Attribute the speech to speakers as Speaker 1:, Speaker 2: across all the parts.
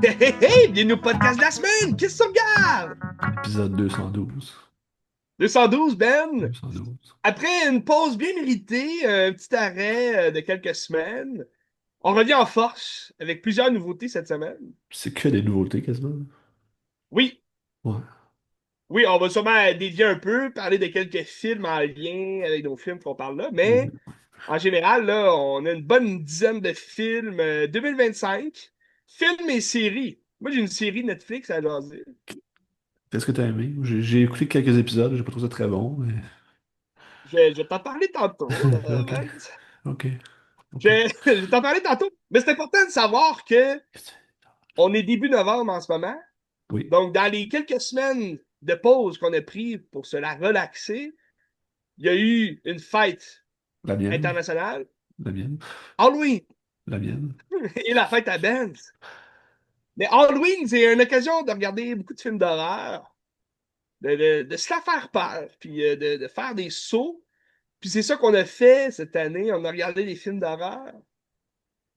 Speaker 1: Hey, hey, hey, bienvenue au podcast de la semaine! Qu'est-ce que tu regardes?
Speaker 2: Épisode 212.
Speaker 1: 212, Ben.
Speaker 2: 212.
Speaker 1: Après une pause bien méritée, un petit arrêt de quelques semaines, on revient en force avec plusieurs nouveautés cette semaine.
Speaker 2: C'est que des nouveautés quasiment.
Speaker 1: Oui,
Speaker 2: Ouais.
Speaker 1: oui, on va sûrement dévier un peu, parler de quelques films en lien avec nos films qu'on parle là, mais
Speaker 2: Mhm.
Speaker 1: en général, là, on a une bonne dizaine de films 2025. Films et séries. Moi, j'ai une série Netflix à jaser.
Speaker 2: Qu'est-ce que t'as aimé? J'ai écouté quelques épisodes, j'ai pas trouvé ça très bon, mais.
Speaker 1: Je vais t'en parler tantôt,
Speaker 2: Ok.
Speaker 1: man.
Speaker 2: Ok.
Speaker 1: Je,
Speaker 2: Ok.
Speaker 1: je vais t'en parler tantôt. Mais c'est important de savoir que on est début novembre en ce moment.
Speaker 2: Oui.
Speaker 1: Donc, dans les quelques semaines de pause qu'on a pris pour se la relaxer, il y a eu une fête
Speaker 2: La mienne.
Speaker 1: internationale,
Speaker 2: La mienne.
Speaker 1: Halloween,
Speaker 2: La mienne.
Speaker 1: et la fête à Benz. Mais Halloween, c'est une occasion de regarder beaucoup de films d'horreur, de se la faire peur, puis de faire des sauts. Puis c'est ça qu'on a fait cette année. On a regardé des films d'horreur.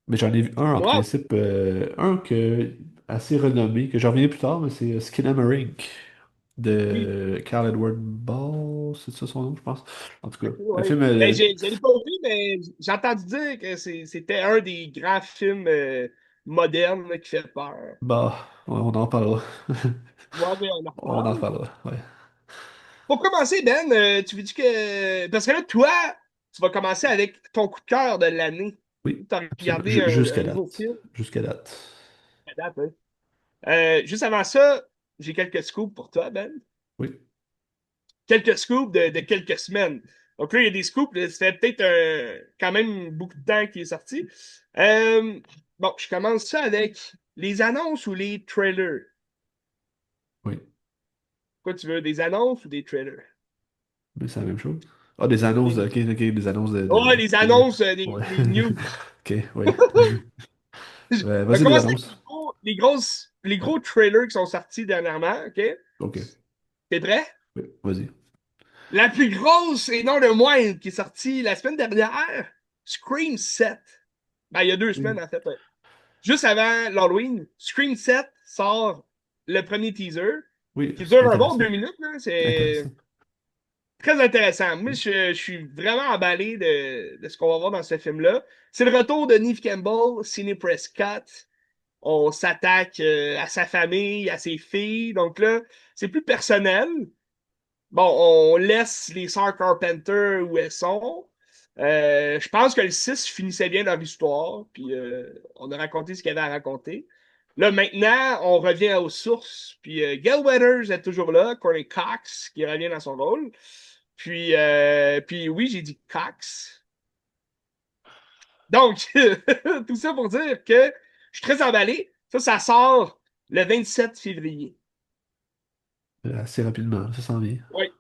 Speaker 2: Mais j'en ai vu un en
Speaker 1: Moi,
Speaker 2: principe, un que assez renommé, que j'en reviens plus tard, mais c'est Skinamarink
Speaker 1: oui.
Speaker 2: de Carl Edward Ball, c'est ça son nom, je pense. En tout cas, un
Speaker 1: Ouais.
Speaker 2: film.
Speaker 1: Ben, je l'ai pas vu, mais j'ai entendu dire que c'était un des grands films modernes là, qui fait peur.
Speaker 2: Bah, ouais, on en parlera.
Speaker 1: Ouais, ben, on en
Speaker 2: On en
Speaker 1: reparle.
Speaker 2: reparlera, ouais.
Speaker 1: Pour commencer, Ben, tu veux dire que. Parce que là, toi, tu vas commencer avec ton coup de cœur de l'année.
Speaker 2: Oui,
Speaker 1: Tu as
Speaker 2: absolument.
Speaker 1: regardé un
Speaker 2: Jusqu'à
Speaker 1: nouveau
Speaker 2: date.
Speaker 1: film
Speaker 2: Jusqu'à date.
Speaker 1: à date, hein. Juste avant ça, j'ai quelques scoops pour toi, Ben.
Speaker 2: Oui.
Speaker 1: Quelques scoops de quelques semaines. Donc là, il y a des scoops, là, ça fait peut-être quand même beaucoup de temps qu'il est sorti. Euh, bon, je commence ça avec les annonces ou les trailers.
Speaker 2: Oui.
Speaker 1: Quoi, tu veux, des annonces ou des trailers?
Speaker 2: Mais c'est la même chose. Ah, des annonces,
Speaker 1: Des...
Speaker 2: ok, ok, des annonces
Speaker 1: Oh, les
Speaker 2: de-
Speaker 1: annonces,
Speaker 2: Ouais.
Speaker 1: des news.
Speaker 2: Ok, oui.
Speaker 1: On
Speaker 2: Vas-y, les
Speaker 1: commence avec
Speaker 2: annonces.
Speaker 1: les
Speaker 2: Ouais.
Speaker 1: gros trailers qui sont sortis dernièrement, OK?
Speaker 2: Ok.
Speaker 1: T'es prêt?
Speaker 2: Oui, vas-y.
Speaker 1: La plus grosse et non le moindre qui est sortie la semaine dernière, Scream 7. Ben, il y a 2 semaines,
Speaker 2: Oui.
Speaker 1: en fait. Ouais. Juste avant l'Halloween, Scream 7 sort le premier teaser,
Speaker 2: Oui,
Speaker 1: qui
Speaker 2: c'est
Speaker 1: dure un bon
Speaker 2: intéressant.
Speaker 1: 2 minutes, là. C'est
Speaker 2: Intéressant.
Speaker 1: très intéressant. Moi,
Speaker 2: Oui.
Speaker 1: je suis vraiment emballé de ce qu'on va voir dans ce film-là. C'est le retour de Neve Campbell, Sidney Prescott. On s'attaque à sa famille, à ses filles. Donc là, c'est plus personnel. Bon, on laisse les sœurs Carpenter où elles sont. Je pense que le 6 finissait bien leur histoire, puis on a raconté ce qu'il y avait à raconter. Là, maintenant, on revient aux sources, puis Gail Weathers est toujours là, Courtney Cox, qui revient dans son rôle. Puis oui, j'ai dit Cox. Donc, tout ça pour dire que je suis très emballé. Ça sort le 27 février.
Speaker 2: Assez rapidement, ça s'en vient.
Speaker 1: Oui,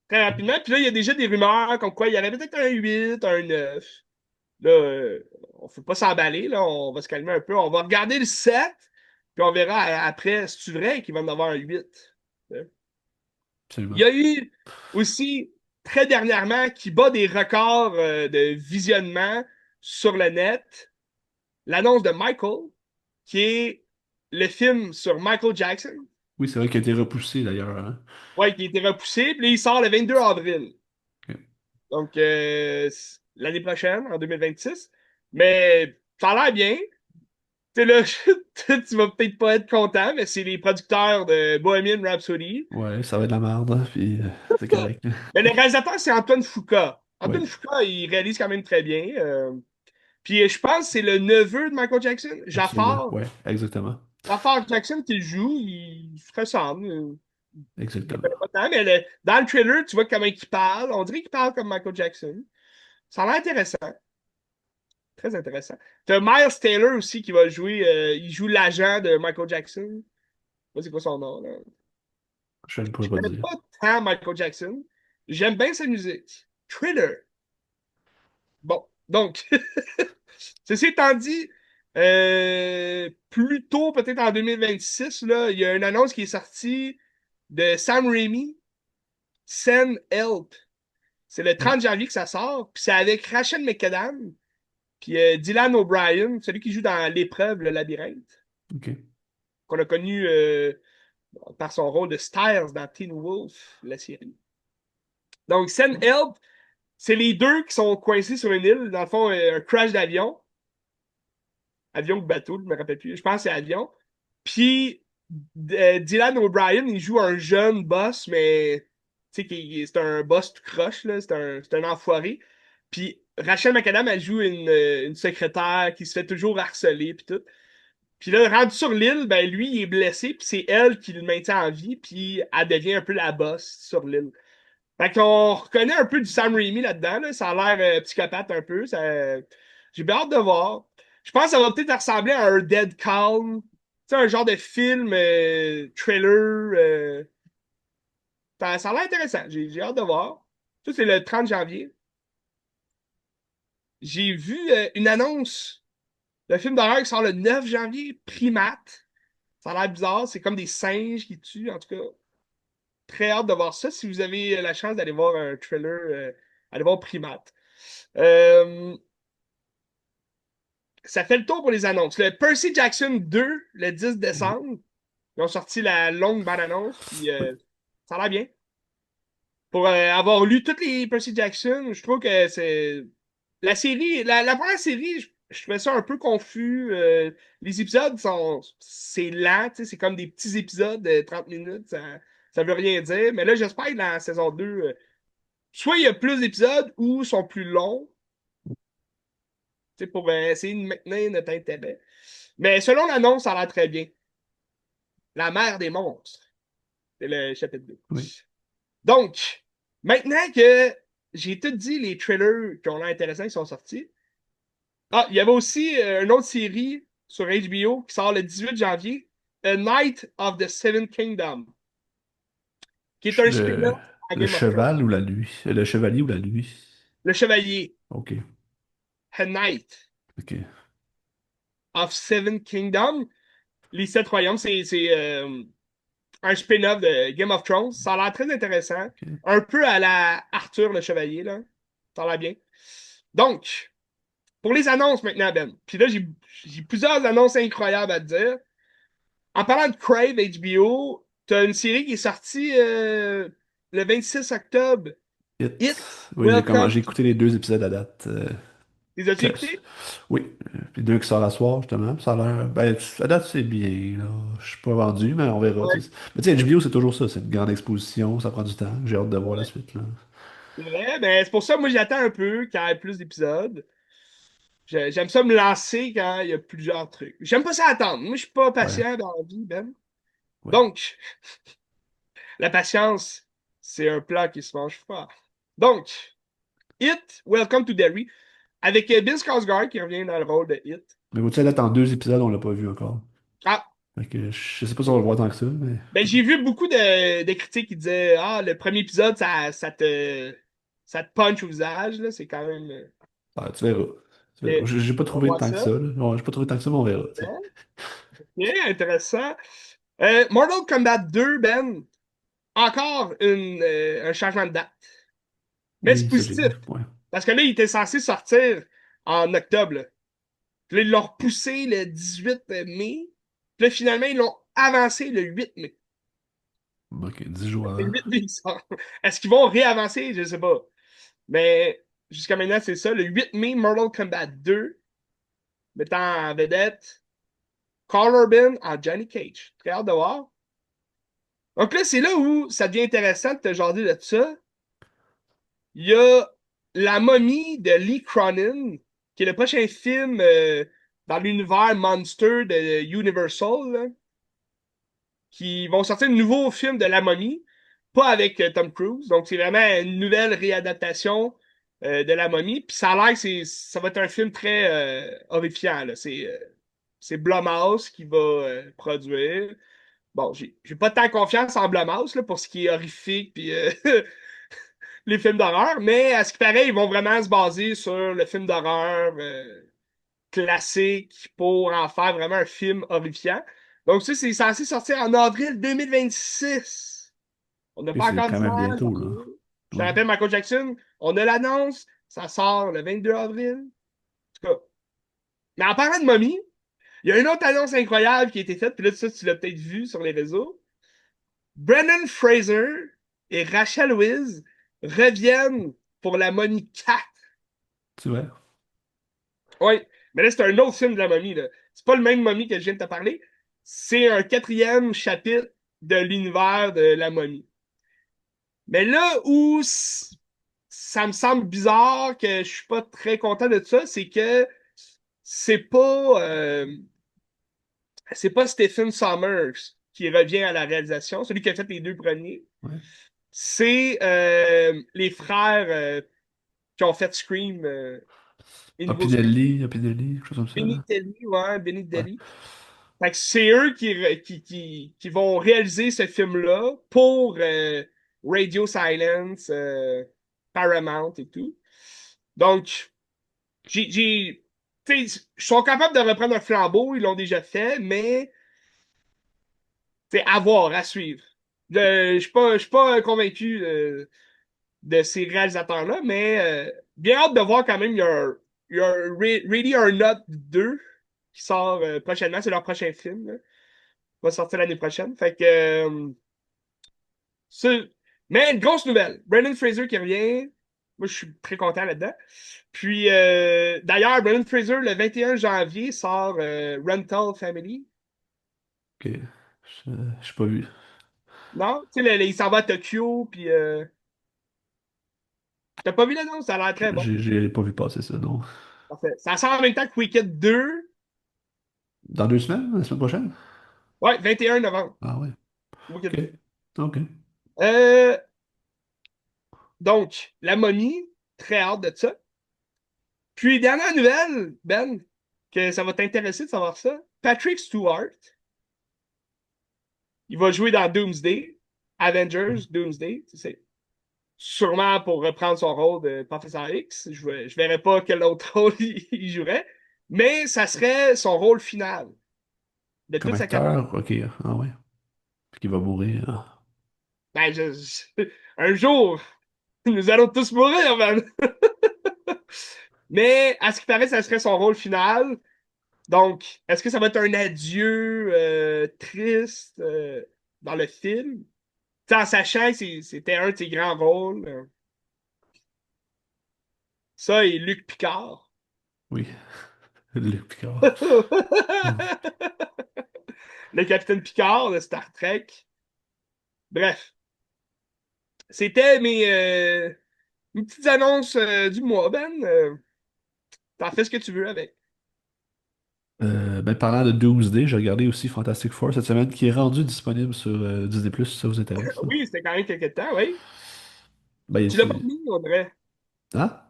Speaker 1: très rapidement. Puis là, il y a déjà des rumeurs comme quoi il y aurait peut-être un 8, un 9. Là, on ne faut pas s'emballer, là, on va se calmer un peu. On va regarder le 7, puis on verra après si c'est vrai qu'il va en avoir un 8. Il
Speaker 2: Absolument.
Speaker 1: y a eu aussi, très dernièrement, qui bat des records de visionnement sur le net, l'annonce de Michael, qui est le film sur Michael Jackson.
Speaker 2: Oui, c'est vrai qu'il a été repoussé d'ailleurs, hein.
Speaker 1: Ouais, qui a été repoussé, puis là, il sort le 22 avril.
Speaker 2: Ok.
Speaker 1: Donc, l'année prochaine, en 2026. Mais ça a l'air bien. Tu sais, là, tu vas peut-être pas être content, mais c'est les producteurs de Bohemian Rhapsody.
Speaker 2: Ouais, ça va être de la merde, hein, puis c'est correct.
Speaker 1: Mais le réalisateur, c'est Antoine Fuqua.
Speaker 2: Oui,
Speaker 1: Antoine Fuqua, il réalise quand même très bien. Puis je pense que c'est le neveu de Michael Jackson,
Speaker 2: absolument.
Speaker 1: Jafar.
Speaker 2: Ouais, exactement.
Speaker 1: Jafar Jackson qui le joue, il se ressemble. Je le
Speaker 2: Exactement.
Speaker 1: connais pas tant, mais dans le trailer, tu vois comment il parle. On dirait qu'il parle comme Michael Jackson. Ça a l'air intéressant. Très intéressant. T'as Miles Taylor aussi qui va jouer. Il joue l'agent de Michael Jackson. Je sais pas c'est quoi son nom, là.
Speaker 2: Je ne
Speaker 1: Je
Speaker 2: pourrais pas
Speaker 1: connais
Speaker 2: dire.
Speaker 1: pas tant Michael Jackson. J'aime bien sa musique. Thriller. Bon, donc, ceci étant dit, plus tôt, peut-être en 2026, là, il y a une annonce qui est sortie de Sam Raimi, Send Help. C'est le
Speaker 2: Ah,
Speaker 1: 30 janvier que ça sort, puis c'est avec Rachel McAdams, puis Dylan O'Brien, celui qui joue dans L'épreuve, le labyrinthe,
Speaker 2: ok.
Speaker 1: qu'on a connu par son rôle de Styles dans Teen Wolf, la série. Donc, Send Help, c'est les deux qui sont coincés sur une île, dans le fond, un crash d'avion. Avion ou bateau, je me rappelle plus. Je pense que c'est avion. Puis Dylan O'Brien, il joue un jeune boss, mais tu sais, c'est un boss tout croche, là. C'est un enfoiré. Puis Rachel McAdams, elle joue une secrétaire qui se fait toujours harceler, puis tout. Puis là, rendu sur l'île, ben lui, il est blessé, puis c'est elle qui le maintient en vie, puis elle devient un peu la boss sur l'île. Fait qu'on reconnaît un peu du Sam Raimi là-dedans, là. Ça a l'air psychopathe un peu. J'ai bien hâte de voir. Je pense que ça va peut-être ressembler à un Dead Calm. Tu sais, un genre de film, trailer. Ça a l'air intéressant. J'ai hâte de voir. Ça, c'est le 30 janvier. J'ai vu une annonce. Le film d'horreur qui sort le 9 janvier, Primate. Ça a l'air bizarre. C'est comme des singes qui tuent, en tout cas. Très hâte de voir ça. Si vous avez la chance d'aller voir un trailer, allez voir Primate. Euh, Ça fait le tour pour les annonces. Le Percy Jackson 2, le 10
Speaker 2: Oui.
Speaker 1: décembre, ils ont sorti la longue bande-annonce, puis
Speaker 2: Oui.
Speaker 1: ça a l'air bien. Pour avoir lu toutes les Percy Jackson, je trouve que c'est. La série, la première série, je trouvais ça un peu confus. Les épisodes sont. C'est lent, tu sais, c'est comme des petits épisodes de 30 minutes, ça veut rien dire. Mais là, j'espère que dans la saison 2, soit il y a plus d'épisodes ou ils sont plus longs, tu sais, pour essayer de maintenir notre intérêt. Mais selon l'annonce, ça a l'air très bien. La mère des monstres. C'est le chapitre 2.
Speaker 2: Oui.
Speaker 1: Donc, maintenant que j'ai tout dit, les trailers qui ont l'air intéressants qui sont sortis. Ah, il y avait aussi une autre série sur HBO qui sort le 18 janvier, A Night of the Seven Kingdoms, qui est un
Speaker 2: Le,
Speaker 1: spin-off à
Speaker 2: le
Speaker 1: Game of Thrones.
Speaker 2: cheval ou la nuit? Le chevalier ou la nuit?
Speaker 1: Le Chevalier,
Speaker 2: Ok.
Speaker 1: A Night
Speaker 2: Ok.
Speaker 1: of Seven Kingdoms, les sept royaumes, c'est un spin-off de Game of Thrones. Ça a l'air très intéressant.
Speaker 2: Ok.
Speaker 1: Un peu à la Arthur le Chevalier, là. Ça a l'air bien. Donc, pour les annonces maintenant, Ben. Puis là, j'ai plusieurs annonces incroyables à te dire. En parlant de Crave HBO, t'as une série qui est sortie le 26 octobre.
Speaker 2: Hit.
Speaker 1: It,
Speaker 2: Oui,
Speaker 1: Welcome.
Speaker 2: j'ai écouté les deux épisodes à date.
Speaker 1: Les as-tu
Speaker 2: Ça-
Speaker 1: écoutés?
Speaker 2: oui. Puis deux qui sortent à soir, justement. Ça a l'air. Ben, à date, c'est bien, là. Je suis pas vendu, mais on verra, tu
Speaker 1: Ouais.
Speaker 2: sais. Mais tu sais, HBO, c'est toujours ça. C'est une grande exposition, ça prend du temps. J'ai hâte de voir la
Speaker 1: Ouais.
Speaker 2: suite, là.
Speaker 1: C'est vrai, ben c'est pour ça que moi j'attends un peu qu'il y ait plus d'épisodes. J'aime ça me lancer quand il y a plusieurs trucs. J'aime pas ça attendre. Moi, je suis pas
Speaker 2: Ouais.
Speaker 1: patient dans la vie, Ben.
Speaker 2: Ouais.
Speaker 1: Donc, la patience, c'est un plat qui se mange fort. Donc, It, Welcome to Derry, avec Bill Skarsgård qui revient dans le rôle de It.
Speaker 2: Mais vous-tu à date en deux épisodes, on l'a pas vu encore.
Speaker 1: Ah,
Speaker 2: Fait que je sais pas si on va le voir tant que ça, mais.
Speaker 1: ben j'ai vu beaucoup de critiques qui disaient Ah, le premier épisode, ça te punch au visage, là. C'est quand même.
Speaker 2: Ah, tu verras. Tu verras.
Speaker 1: Ok,
Speaker 2: J'ai pas
Speaker 1: on va
Speaker 2: trouvé
Speaker 1: voir
Speaker 2: tant que
Speaker 1: ça.
Speaker 2: ça, là. Ouais, j'ai pas trouvé tant que ça, mais on verra, tu sais.
Speaker 1: Ben, ok, intéressant. Mortal Kombat 2, Ben, encore un changement de date. Mais c'est
Speaker 2: Oui, ça j'ai
Speaker 1: positif.
Speaker 2: vu. Ouais.
Speaker 1: Parce que là, il était censé sortir en octobre, là. Puis là, ils l'ont repoussé le 18 mai. Puis là, finalement, ils l'ont avancé le 8 mai.
Speaker 2: Ok, 10 jours
Speaker 1: Le
Speaker 2: avant.
Speaker 1: 8 mai, il sort. Est-ce qu'ils vont réavancer? Je sais pas. Mais jusqu'à maintenant, c'est ça. Le 8 mai, Mortal Kombat 2, mettant en vedette Carl Urban en Johnny Cage. Très hâte de voir. Donc là, c'est là où ça devient intéressant de te jaser de ça. Il y a La momie de Lee Cronin, qui est le prochain film dans l'univers Monster de Universal, là, qui vont sortir un nouveau film de La momie, pas avec Tom Cruise. Donc c'est vraiment une nouvelle réadaptation de La momie. Puis ça a l'air que ça va être un film très horrifiant, là. C'est Blumhouse qui va produire. Bon, j'ai pas tant confiance en Blumhouse là, pour ce qui est horrifique puis les films d'horreur, mais à ce qui paraît, ils vont vraiment se baser sur le film d'horreur classique pour en faire vraiment un film horrifiant. Donc ça, c'est censé sortir en avril 2026. On n'a
Speaker 2: Puis
Speaker 1: pas
Speaker 2: c'est
Speaker 1: encore
Speaker 2: quand même
Speaker 1: d'image.
Speaker 2: bientôt, là.
Speaker 1: Je te
Speaker 2: Ouais.
Speaker 1: rappelle, Michael Jackson, on a l'annonce, ça sort le 22 avril. En tout cas. Mais en parlant de momie, il y a une autre annonce incroyable qui a été faite, puis là, ça, tu l'as peut-être vu sur les réseaux. Brendan Fraser et Rachel Weisz reviennent pour la momie 4.
Speaker 2: C'est vrai.
Speaker 1: Oui, mais là, c'est un autre film de la momie, là. C'est pas le même momie que je viens de te parler. C'est un quatrième chapitre de l'univers de la momie. Mais là où ça me semble bizarre que je suis pas très content de ça, c'est que c'est pas euh, c'est pas Stephen Sommers qui revient à la réalisation, celui qui a fait les deux premiers.
Speaker 2: Ouais.
Speaker 1: C'est les frères qui ont fait Scream, les nouveaux Scream.
Speaker 2: Opinelli, quelque chose comme ça, là.
Speaker 1: Benitelli, ouais,
Speaker 2: Ouais.
Speaker 1: Benitelli. Fait que c'est eux qui vont réaliser ce film-là pour Radio Silence, Paramount et tout. Donc, ils sont capables de reprendre un flambeau, ils l'ont déjà fait, mais c'est à voir, à suivre. Je suis pas convaincu de ces réalisateurs-là, mais bien hâte de voir quand même, il y a un Ready or Not 2 qui sort prochainement, c'est leur prochain film, là. Va sortir l'année prochaine. Fait que c'est- mais une grosse nouvelle. Brendan Fraser qui revient. Moi, je suis très content là-dedans. Puis, d'ailleurs, Brendan Fraser, le 21 janvier, sort Rental Family.
Speaker 2: Ok. J'ai pas vu.
Speaker 1: Non? Tu sais, il s'en va à Tokyo, puis t'as pas vu l'annonce? Ça a l'air très bon.
Speaker 2: J'ai pas vu passer ça, non.
Speaker 1: Parfait. Ça sort en même temps que Wicked 2.
Speaker 2: Dans 2 semaines, la semaine prochaine?
Speaker 1: Ouais, 21 novembre.
Speaker 2: Ah ouais.
Speaker 1: Wicked 2.
Speaker 2: Ok. Ok.
Speaker 1: Euh, donc, La Momie, très hâte de ça. Puis, dernière nouvelle, Ben, que ça va t'intéresser de savoir ça. Patrick Stewart, il va jouer dans Doomsday, Avengers, Doomsday, tu sais. Sûrement pour reprendre son rôle de Professeur X. Je verrais pas quel autre rôle il jouerait. Mais ça serait son rôle final de
Speaker 2: Comme
Speaker 1: toute sa carrière.
Speaker 2: acteur, ok. Ah ouais. Puis qu'il va mourir. Ah.
Speaker 1: Ben, un jour, nous allons tous mourir, man. Mais à ce qui paraît, ça serait son rôle final. Donc, est-ce que ça va être un adieu triste dans le film? T'sais, en sachant que c'était un de ses grands rôles. Ça et Luc Picard.
Speaker 2: Oui. Luc Picard. Hmm.
Speaker 1: Le capitaine Picard de Star Trek. Bref, c'était mes petites annonces du mois, Ben. T'en fais ce que tu veux avec.
Speaker 2: Ben, parlant de Doomsday, j'ai regardé aussi Fantastic Four cette semaine qui est rendu disponible sur Disney+, si ça vous intéresse, là.
Speaker 1: Oui, c'était quand même quelques temps, oui.
Speaker 2: Ben,
Speaker 1: Tu l'as pas
Speaker 2: c'est...
Speaker 1: aimé, on dirait.
Speaker 2: Hein?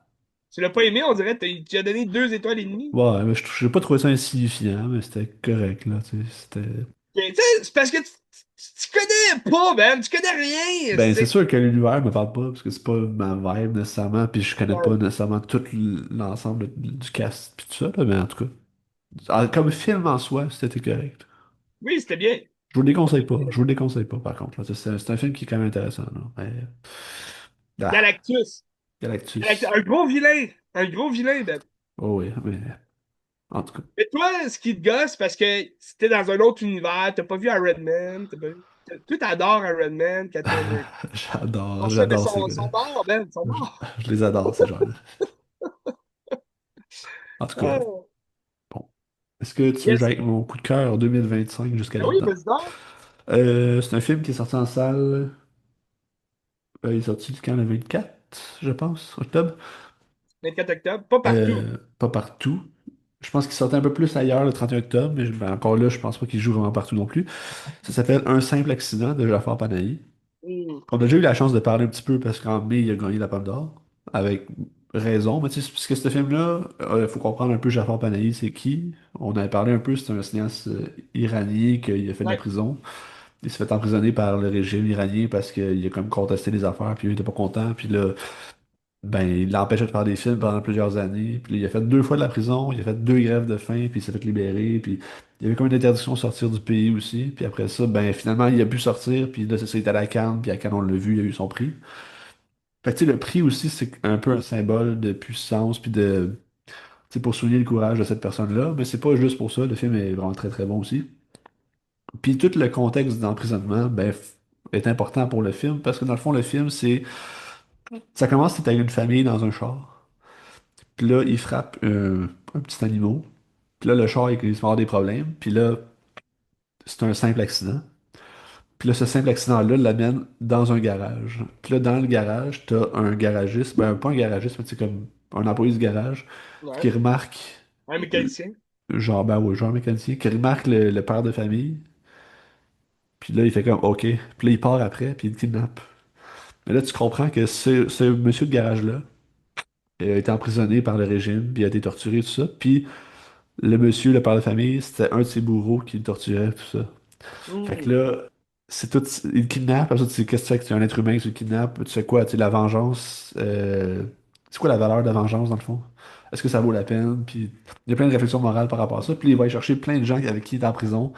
Speaker 1: Tu l'as pas aimé, on dirait. Tu as donné 2 étoiles et demie.
Speaker 2: Ouais, mais j'ai pas trouvé ça insignifiant, mais c'était correct, là, tu sais, c'était...
Speaker 1: Tu sais, c'est parce que tu connais pas, Ben. Tu connais rien.
Speaker 2: Ben, c'est
Speaker 1: C'est
Speaker 2: sûr que l'univers me parle pas, parce que c'est pas ma vibe nécessairement, puis je connais pas nécessairement tout l'ensemble du cast, puis tout ça, là, mais en tout cas, comme film en soi, c'était correct.
Speaker 1: Oui, c'était bien.
Speaker 2: Je vous le déconseille pas, je vous le déconseille pas, par contre, là. C'est un film qui est quand même intéressant, là. Ah,
Speaker 1: Galactus.
Speaker 2: Galactus.
Speaker 1: Un gros vilain. Un gros vilain, Ben.
Speaker 2: Oh oui, mais en tout cas,
Speaker 1: Mais toi, ce qui te gosse, parce que si t'es dans un autre univers, t'as pas vu Iron Man, toi, t'adores Iron Man, Captain America.
Speaker 2: j'adore,
Speaker 1: Non, ça, mais
Speaker 2: j'adore ces
Speaker 1: son
Speaker 2: gars-là.
Speaker 1: mort, Ben, son
Speaker 2: Je,
Speaker 1: mort.
Speaker 2: je les adore, ces gens-là. En tout cas,
Speaker 1: Oh.
Speaker 2: bon. Est-ce que tu veux jouer
Speaker 1: Yes.
Speaker 2: avec mon coup de cœur 2025 jusqu'à
Speaker 1: Ben oui,
Speaker 2: là-dedans?
Speaker 1: vas-y donc.
Speaker 2: C'est un film qui est sorti en salle. Il est sorti quand, le 24, je pense, octobre.
Speaker 1: 24 octobre, pas partout.
Speaker 2: Pas partout. Je pense qu'il sortait un peu plus ailleurs le 31 octobre, mais ben, encore là, je pense pas qu'il joue vraiment partout non plus. Ça s'appelle Un simple accident de Jafar Panahi.
Speaker 1: Hmm.
Speaker 2: On a déjà eu la chance de parler un petit peu parce qu'en mai, il a gagné la Palme d'Or. Avec raison. Mais tu sais, parce que ce film-là, il faut comprendre un peu Jafar Panahi, c'est qui. On avait parlé un peu, c'est un cinéaste iranien qui a fait de la
Speaker 1: Ouais.
Speaker 2: prison. Il s'est fait emprisonner par le régime iranien parce qu'il a comme contesté les affaires, puis il était pas content. Puis là, Ben, il l'empêchait de faire des films pendant plusieurs années. Puis il a fait 2 fois de la prison, il a fait 2 grèves de faim, puis il s'est fait libérer. Puis il y avait comme une interdiction de sortir du pays aussi. Puis après ça, ben finalement, il a pu sortir. Puis là, c'est ça, il est allé à Cannes. Puis à Cannes, on l'a vu, il a eu son prix. Fait que tu sais, le prix aussi, c'est un peu un symbole de puissance. Puis de. Tu sais, pour souligner le courage de cette personne-là. Mais c'est pas juste pour ça. Le film est vraiment très très bon aussi. Puis tout le contexte d'emprisonnement, ben, est important pour le film. Parce que dans le fond, le film, c'est. Ça commence, c'est avec une famille dans un char. Puis là, il frappe un petit animal. Puis là, le char, il se va avoir des problèmes. Puis là, c'est un simple accident. Puis là, ce simple accident-là l'amène dans un garage. Puis là, dans le garage, t'as un garagiste, ben pas un garagiste, mais c'est comme un employé du garage qui
Speaker 1: Ouais.
Speaker 2: remarque,
Speaker 1: Un mécanicien.
Speaker 2: genre, ben ouais, genre mécanicien, qui remarque le père de famille. Puis là, il fait comme OK. Puis là, il part après, puis il le kidnappe. Mais là, tu comprends que ce monsieur de garage-là a été emprisonné par le régime, puis a été torturé, tout ça. Puis le monsieur, le père de famille, c'était un de ses bourreaux qui le torturait, tout ça. Fait que
Speaker 1: Hmm.
Speaker 2: là, c'est tout. Il le kidnappe, après ça, tu sais, qu'est-ce que tu fais que tu es un être humain, que tu le kidnappes, tu fais quoi? Tu sais, la vengeance. C'est quoi la valeur de la vengeance, dans le fond? Est-ce que ça vaut la peine? Puis il y a plein de réflexions morales par rapport à ça. Puis il va aller chercher plein de gens avec qui il est en prison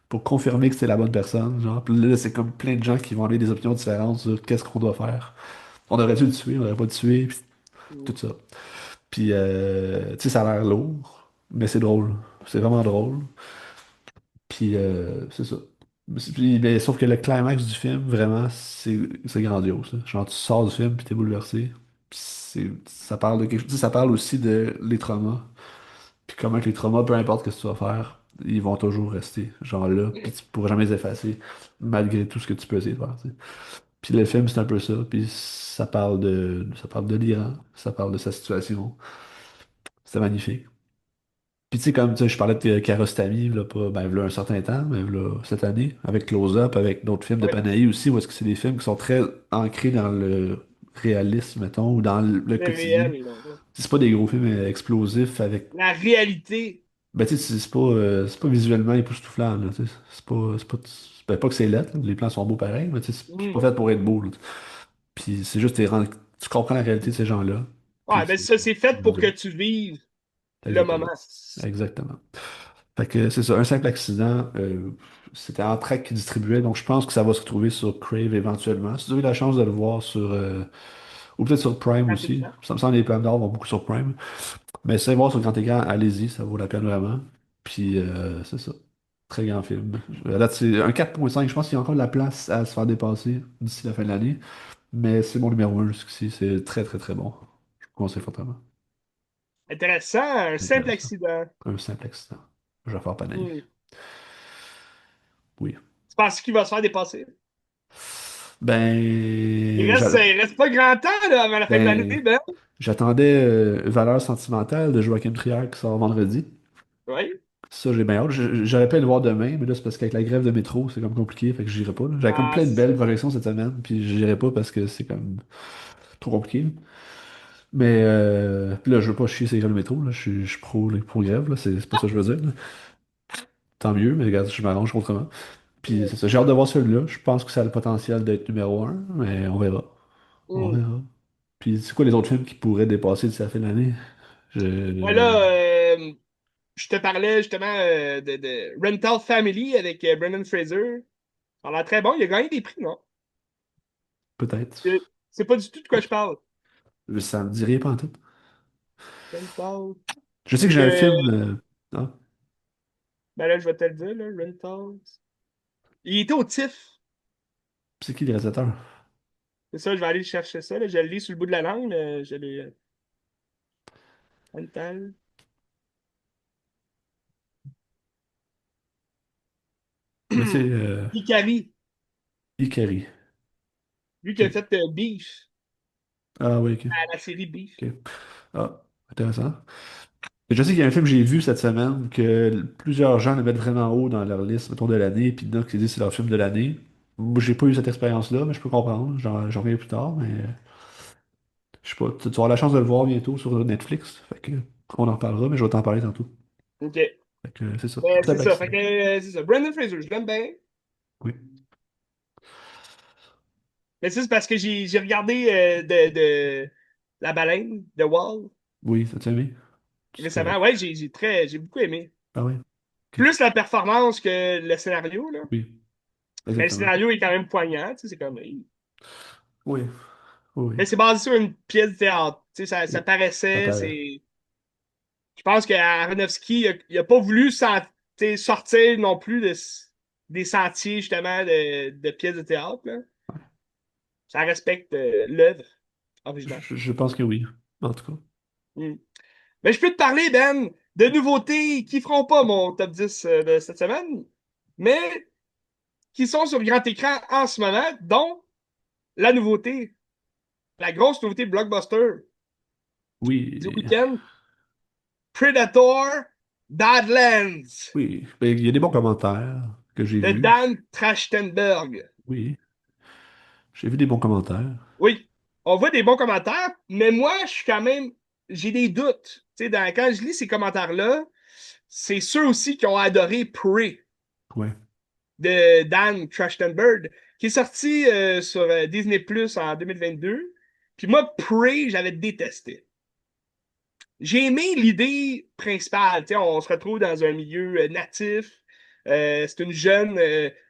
Speaker 2: pour confirmer que c'est la bonne personne. Genre. Puis là, c'est comme plein de gens qui vont avoir des opinions différentes sur qu'est-ce qu'on doit faire. On aurait dû le tuer, on aurait pas dû le tuer, puis
Speaker 1: Hmm.
Speaker 2: tout ça. Puis, tu sais, ça a l'air lourd, mais c'est drôle. C'est vraiment drôle. Puis, c'est ça. Mais sauf que le climax du film, vraiment, c'est grandiose, là. Genre, tu sors du film, puis t'es bouleversé. Puis ça parle de quelque chose. Tu sais, ça parle aussi de les traumas. Puis comment que les traumas, peu importe ce que tu vas faire, ils vont toujours rester, genre là, puis tu pourras jamais les effacer, malgré tout ce que tu peux essayer de faire, tu sais. Puis le film, c'est un peu ça. Puis ça parle de l'Iran, ça parle de sa situation. C'est magnifique. Puis tu sais, comme tu sais, je parlais de Kiarostami, là, pas, ben, là, un certain temps, mais là, cette année, avec Close Up, avec d'autres films de
Speaker 1: Ouais.
Speaker 2: Panahi aussi, où est-ce que c'est des films qui sont très ancrés dans le réalisme, mettons, ou dans le
Speaker 1: Le
Speaker 2: quotidien.
Speaker 1: réel, là.
Speaker 2: C'est pas des gros films explosifs avec.
Speaker 1: La réalité.
Speaker 2: Ben tu sais, c'est pas visuellement époustouflant, là, tu sais. Ben, pas que c'est laid, là, les plans sont beaux pareil, mais tu sais, c'est
Speaker 1: Hmm.
Speaker 2: pas fait pour être beau, là. Puis c'est juste, tu comprends la réalité de ces gens-là, puis
Speaker 1: Ouais, ben ça, c'est fait
Speaker 2: tu vas
Speaker 1: pour que
Speaker 2: bien.
Speaker 1: tu vives le
Speaker 2: Exactement.
Speaker 1: moment.
Speaker 2: Exactement. Fait que c'est ça, un simple accident. C'était Amtrak qui distribuait, donc je pense que ça va se retrouver sur Crave éventuellement. Si vous avez la chance de le voir sur. Ou peut-être sur Prime aussi.
Speaker 1: Rapidement.
Speaker 2: Ça me semble que les Prime d'or vont beaucoup sur Prime. Mais si vous allez voir sur grand écran, allez-y, ça vaut la peine vraiment. Puis c'est ça. Très grand film. Là, c'est un 4,5. Je pense qu'il y a encore de la place à se faire dépasser d'ici la fin de l'année. Mais c'est mon numéro 1 jusqu'ici. C'est très très très bon. Je vous conseille fortement.
Speaker 1: Intéressant, un simple
Speaker 2: Intéressant.
Speaker 1: accident.
Speaker 2: Un simple accident. Jafar Panahi.
Speaker 1: Hmm.
Speaker 2: Oui.
Speaker 1: Tu penses qu'il va se faire dépasser?
Speaker 2: Ben,
Speaker 1: Il reste pas grand temps là, avant la fin de l'année,
Speaker 2: ben,
Speaker 1: ben.
Speaker 2: j'attendais Valeur sentimentale de Joachim Trier qui sort vendredi.
Speaker 1: Oui.
Speaker 2: Ça, j'ai bien hâte. J'aurais pu le voir demain, mais là, c'est parce qu'avec la grève de métro, c'est comme compliqué, fait que j'irai pas, là. J'avais comme
Speaker 1: Ah,
Speaker 2: plein de
Speaker 1: c'est ça.
Speaker 2: belles projections cette semaine, puis j'irai pas parce que c'est comme trop compliqué, là. Mais puis là, je veux pas chier ces grèves de métro, là. Je suis pro grève, là. C'est pas ça que je veux dire, là. Tant mieux, mais regarde, je m'arrange autrement. Puis
Speaker 1: Ouais.
Speaker 2: c'est ça, j'ai hâte de voir celui-là. Je pense que ça a le potentiel d'être numéro un, mais on verra. On
Speaker 1: Hmm.
Speaker 2: verra. Puis c'est quoi les autres films qui pourraient dépasser d'ici la fin de l'année?
Speaker 1: Ouais,
Speaker 2: Je...
Speaker 1: là, je te parlais justement de Rental Family avec Brendan Fraser. Ça a l'air très bon. Il a gagné des prix, non?
Speaker 2: Peut-être.
Speaker 1: C'est pas du tout de quoi je parle.
Speaker 2: Ça me dit rien pas en tout.
Speaker 1: Rental.
Speaker 2: Je sais que
Speaker 1: C'est
Speaker 2: j'ai un
Speaker 1: de.
Speaker 2: film. Ah,
Speaker 1: Ben là, je vais te le dire, là. Rental. Il était au TIFF.
Speaker 2: c'est qui le réalisateur?
Speaker 1: C'est ça, je vais aller chercher ça. Là. Je le lis sur le bout de la langue. Je l'ai. Rental.
Speaker 2: Mais c'est
Speaker 1: Hikari.
Speaker 2: Ikari.
Speaker 1: Lui qui a
Speaker 2: Ok.
Speaker 1: fait Beef.
Speaker 2: Ah oui, ok.
Speaker 1: La série Beef.
Speaker 2: Ok. Ah, intéressant. Et je sais qu'il y a un film que j'ai vu cette semaine que plusieurs gens le mettent vraiment haut dans leur liste, mettons, de l'année, puis il y en a qui disent que c'est leur film de l'année. Moi, j'ai pas eu cette expérience-là, mais je peux comprendre. J'en reviens plus tard, mais je sais pas. Tu vas avoir la chance de le voir bientôt sur Netflix. Fait que on en parlera, mais je vais t'en parler tantôt.
Speaker 1: OK.
Speaker 2: Fait que c'est ça.
Speaker 1: C'est
Speaker 2: Simple
Speaker 1: ça. Fait
Speaker 2: accident.
Speaker 1: que c'est ça. Brendan Fraser, je l'aime bien.
Speaker 2: Oui.
Speaker 1: Mais ça, c'est parce que j'ai regardé La baleine de Wall,
Speaker 2: Oui, ça t'a aimé? C'est
Speaker 1: récemment.
Speaker 2: correct.
Speaker 1: Ouais, j'ai beaucoup aimé.
Speaker 2: Ah oui? Ok.
Speaker 1: Plus la performance que le scénario, là.
Speaker 2: Oui,
Speaker 1: Mais le
Speaker 2: exactement.
Speaker 1: scénario est quand même poignant, tu sais, c'est comme.
Speaker 2: Oui, oui,
Speaker 1: Mais c'est basé sur une pièce de théâtre. Tu sais, ça
Speaker 2: oui. Ça
Speaker 1: paraissait,
Speaker 2: paraît.
Speaker 1: c'est. Je pense qu'Aronofsky, il a pas voulu tu sais, sortir non plus des sentiers, justement, de pièces de théâtre, là. Ça respecte l'œuvre originale.
Speaker 2: Je pense que oui, en tout cas.
Speaker 1: Mm. Mais je peux te parler, Ben, de nouveautés qui feront pas mon top 10 de cette semaine, mais qui sont sur grand écran en ce moment, dont la nouveauté, la grosse nouveauté blockbuster du
Speaker 2: Oui,
Speaker 1: week-end, Predator Badlands
Speaker 2: oui. Ben, il y a des bons commentaires que j'ai
Speaker 1: de
Speaker 2: vus.
Speaker 1: Dan Trachtenberg.
Speaker 2: Oui, j'ai vu des bons commentaires.
Speaker 1: Oui, on voit des bons commentaires, mais moi, je suis quand même, j'ai des doutes. Tu sais, quand je lis ces commentaires-là, c'est ceux aussi qui ont adoré Prey
Speaker 2: Ouais.
Speaker 1: de Dan Trachtenberg, qui est sorti sur Disney Plus en 2022. Puis moi, Prey, j'avais détesté. J'ai aimé l'idée principale. Tu sais, on se retrouve dans un milieu natif. C'est une jeune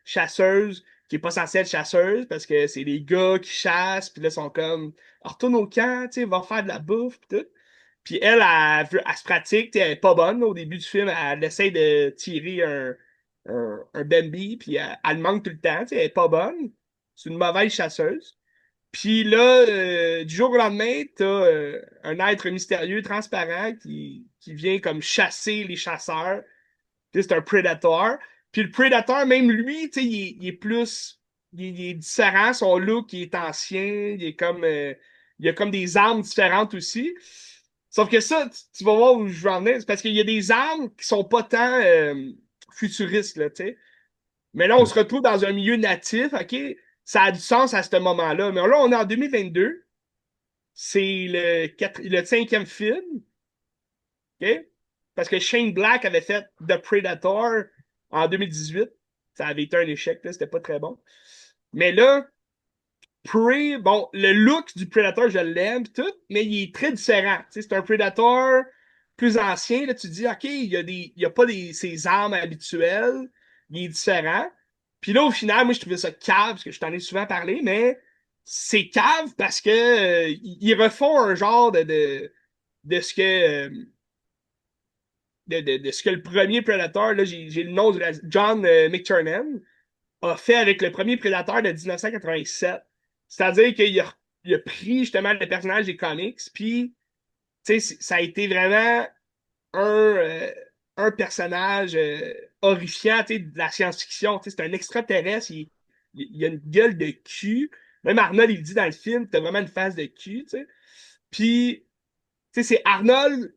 Speaker 1: chasseuse qui est pas censée être chasseuse parce que c'est les gars qui chassent. Puis là, ils sont comme, retourne au camp, tu sais, va faire de la bouffe. Puis tout. Puis elle se pratique. Tu sais, elle est pas bonne au début du film. Elle essaie de tirer un Bambi. Puis elle le manque tout le temps. Tu sais, elle est pas bonne. C'est une mauvaise chasseuse. Puis là, du jour au lendemain, t'as un être mystérieux, transparent, qui vient comme chasser les chasseurs. Tu sais, c'est un Predator. Puis le Predator, même lui, tu sais, il est plus. Il est différent. Son look, il est ancien. Il a comme des armes différentes aussi. Sauf que ça, tu vas voir où je veux en venir. C'est parce qu'il y a des armes qui sont pas tant futuristes, là, tu sais. Mais là, on
Speaker 2: Ouais.
Speaker 1: se retrouve dans un milieu natif, OK? Ça a du sens à ce moment-là. Mais là, on est en 2022. C'est le cinquième film, OK? Parce que Shane Black avait fait The Predator en 2018. Ça avait été un échec, là, c'était pas très bon. Mais là, Prey, bon, le look du Predator, je l'aime, pis tout, mais il est très différent. Tu sais, c'est un Predator plus ancien. Là, tu te dis, OK, il y a pas ses armes habituelles. Il est différent. Puis là, au final, moi, je trouvais ça cave, parce que je t'en ai souvent parlé, mais c'est cave parce que ils refont un genre de ce que de ce que le premier Predator, là, j'ai le nom de John McTiernan, a fait avec le premier Predator de 1987. C'est-à-dire il a pris justement le personnage des comics, puis ça a été vraiment un, euh, un personnage horrifiant de la science-fiction. C'est un extraterrestre, il a une gueule de cul. Même Arnold, il dit dans le film, t'as vraiment une face de cul. T'sais. Puis, c'est Arnold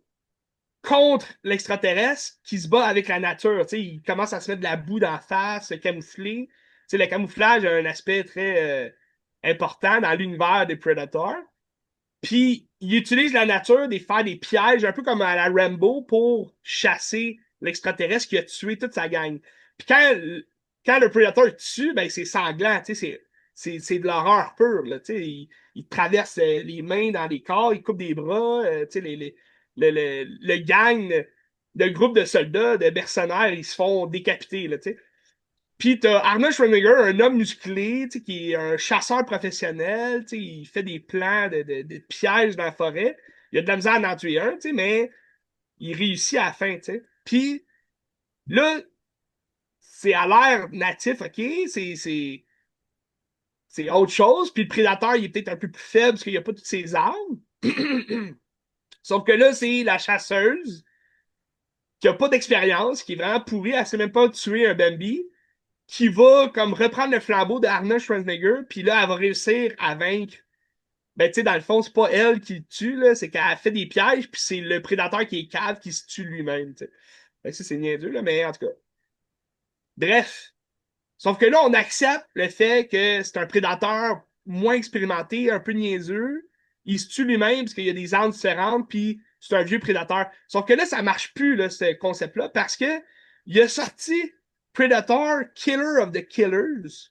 Speaker 1: contre l'extraterrestre qui se bat avec la nature. Il commence à se mettre de la boue dans la face, se camoufler. Le camouflage a un aspect très important dans l'univers des Predators. Puis, il utilise la nature de faire des pièges, un peu comme à la Rambo, pour chasser l'extraterrestre qui a tué toute sa gang. Puis quand le Predator tue, ben c'est sanglant, c'est de l'horreur pure. Là, il traverse les mains dans les corps, il coupe des bras, le gang, le groupe de soldats, de mercenaires, ils se font décapiter. Là, puis t'as Arnold Schwarzenegger, un homme musclé, qui est un chasseur professionnel, il fait des plans de pièges dans la forêt. Il a de la misère à en tuer un, mais il réussit à la fin. T'sais. Puis là, c'est à l'air natif, OK? C'est autre chose. Puis le prédateur, il est peut-être un peu plus faible parce qu'il n'a pas toutes ses armes. Sauf que là, c'est la chasseuse qui a pas d'expérience, qui est vraiment pourrie, elle sait même pas tuer un Bambi, qui va comme reprendre le flambeau d'Arnold Schwarzenegger, puis là, elle va réussir à vaincre. Ben, tu sais, dans le fond, c'est pas elle qui le tue, là, c'est qu'elle fait des pièges, puis c'est le prédateur qui est cave qui se tue lui-même, tu sais. Ben, ça, c'est niaiseux, là, mais en tout cas. Bref. Sauf que là, on accepte le fait que c'est un prédateur moins expérimenté, un peu niaiseux. Il se tue lui-même parce qu'il y a des armes différentes, puis c'est un vieux prédateur. Sauf que là, ça marche plus, là, ce concept-là, parce que il a sorti Predator Killer of the Killers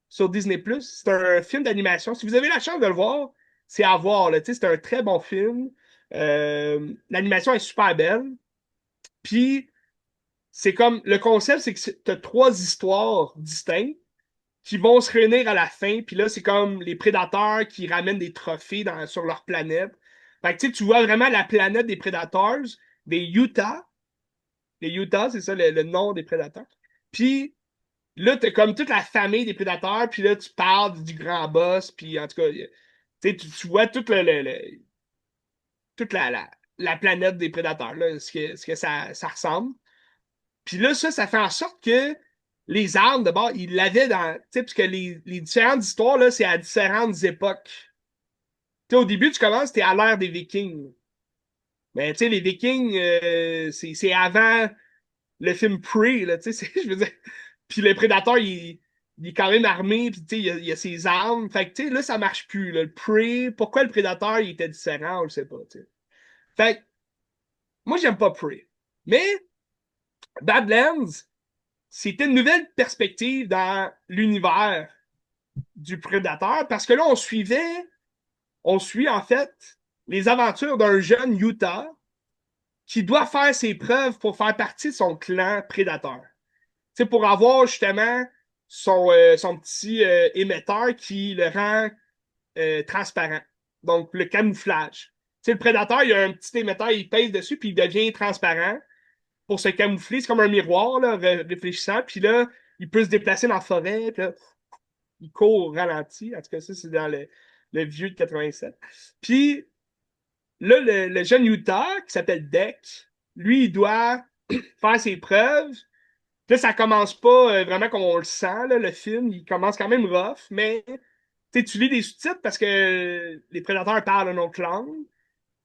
Speaker 1: sur Disney+. C'est un film d'animation. Si vous avez la chance de le voir, c'est à voir, là. Tu sais, c'est un très bon film. L'animation est super belle. Puis, c'est comme, le concept, c'est que t'as trois histoires distinctes qui vont se réunir à la fin. Puis là, c'est comme les prédateurs qui ramènent des trophées sur leur planète. Fait que tu vois vraiment la planète des prédateurs, des Utah. Les Utah, c'est ça le nom des prédateurs. Puis là, t'as comme toute la famille des prédateurs. Puis là, tu parles du grand boss. Puis en tout cas, tu vois toute la planète des prédateurs, là, ce que ça ressemble. Puis là, ça fait en sorte que les armes, d'abord, ils l'avaient dans. Tu sais, parce que les différentes histoires, là, c'est à différentes époques. Tu sais, au début, tu commences, t'es à l'ère des Vikings. Mais tu sais, les Vikings, c'est avant le film Prey, là, tu sais, je veux dire. Puis le prédateur, il est quand même armé, puis tu sais, il a ses armes. Fait que, tu sais, là, ça marche plus, là. Le Prey, pourquoi le prédateur, il était différent, on le sait pas, tu sais. Fait que, moi, j'aime pas Prey. Mais Badlands, c'était une nouvelle perspective dans l'univers du prédateur parce que là, on suit en fait les aventures d'un jeune Utah qui doit faire ses preuves pour faire partie de son clan prédateur. C'est pour avoir justement son petit émetteur qui le rend transparent. Donc, le camouflage. Tu sais, le prédateur, il a un petit émetteur, il pèse dessus, puis il devient transparent pour se camoufler. C'est comme un miroir, là, réfléchissant. Puis là, il peut se déplacer dans la forêt, puis là, il court au ralenti. En tout cas, ça, c'est dans le vieux de 87. Puis là, le jeune Utah, qui s'appelle Deck, lui, il doit faire ses preuves. Puis là, ça commence pas vraiment comme on le sent, là, le film. Il commence quand même rough, mais tu lis des sous-titres parce que les prédateurs parlent une autre langue.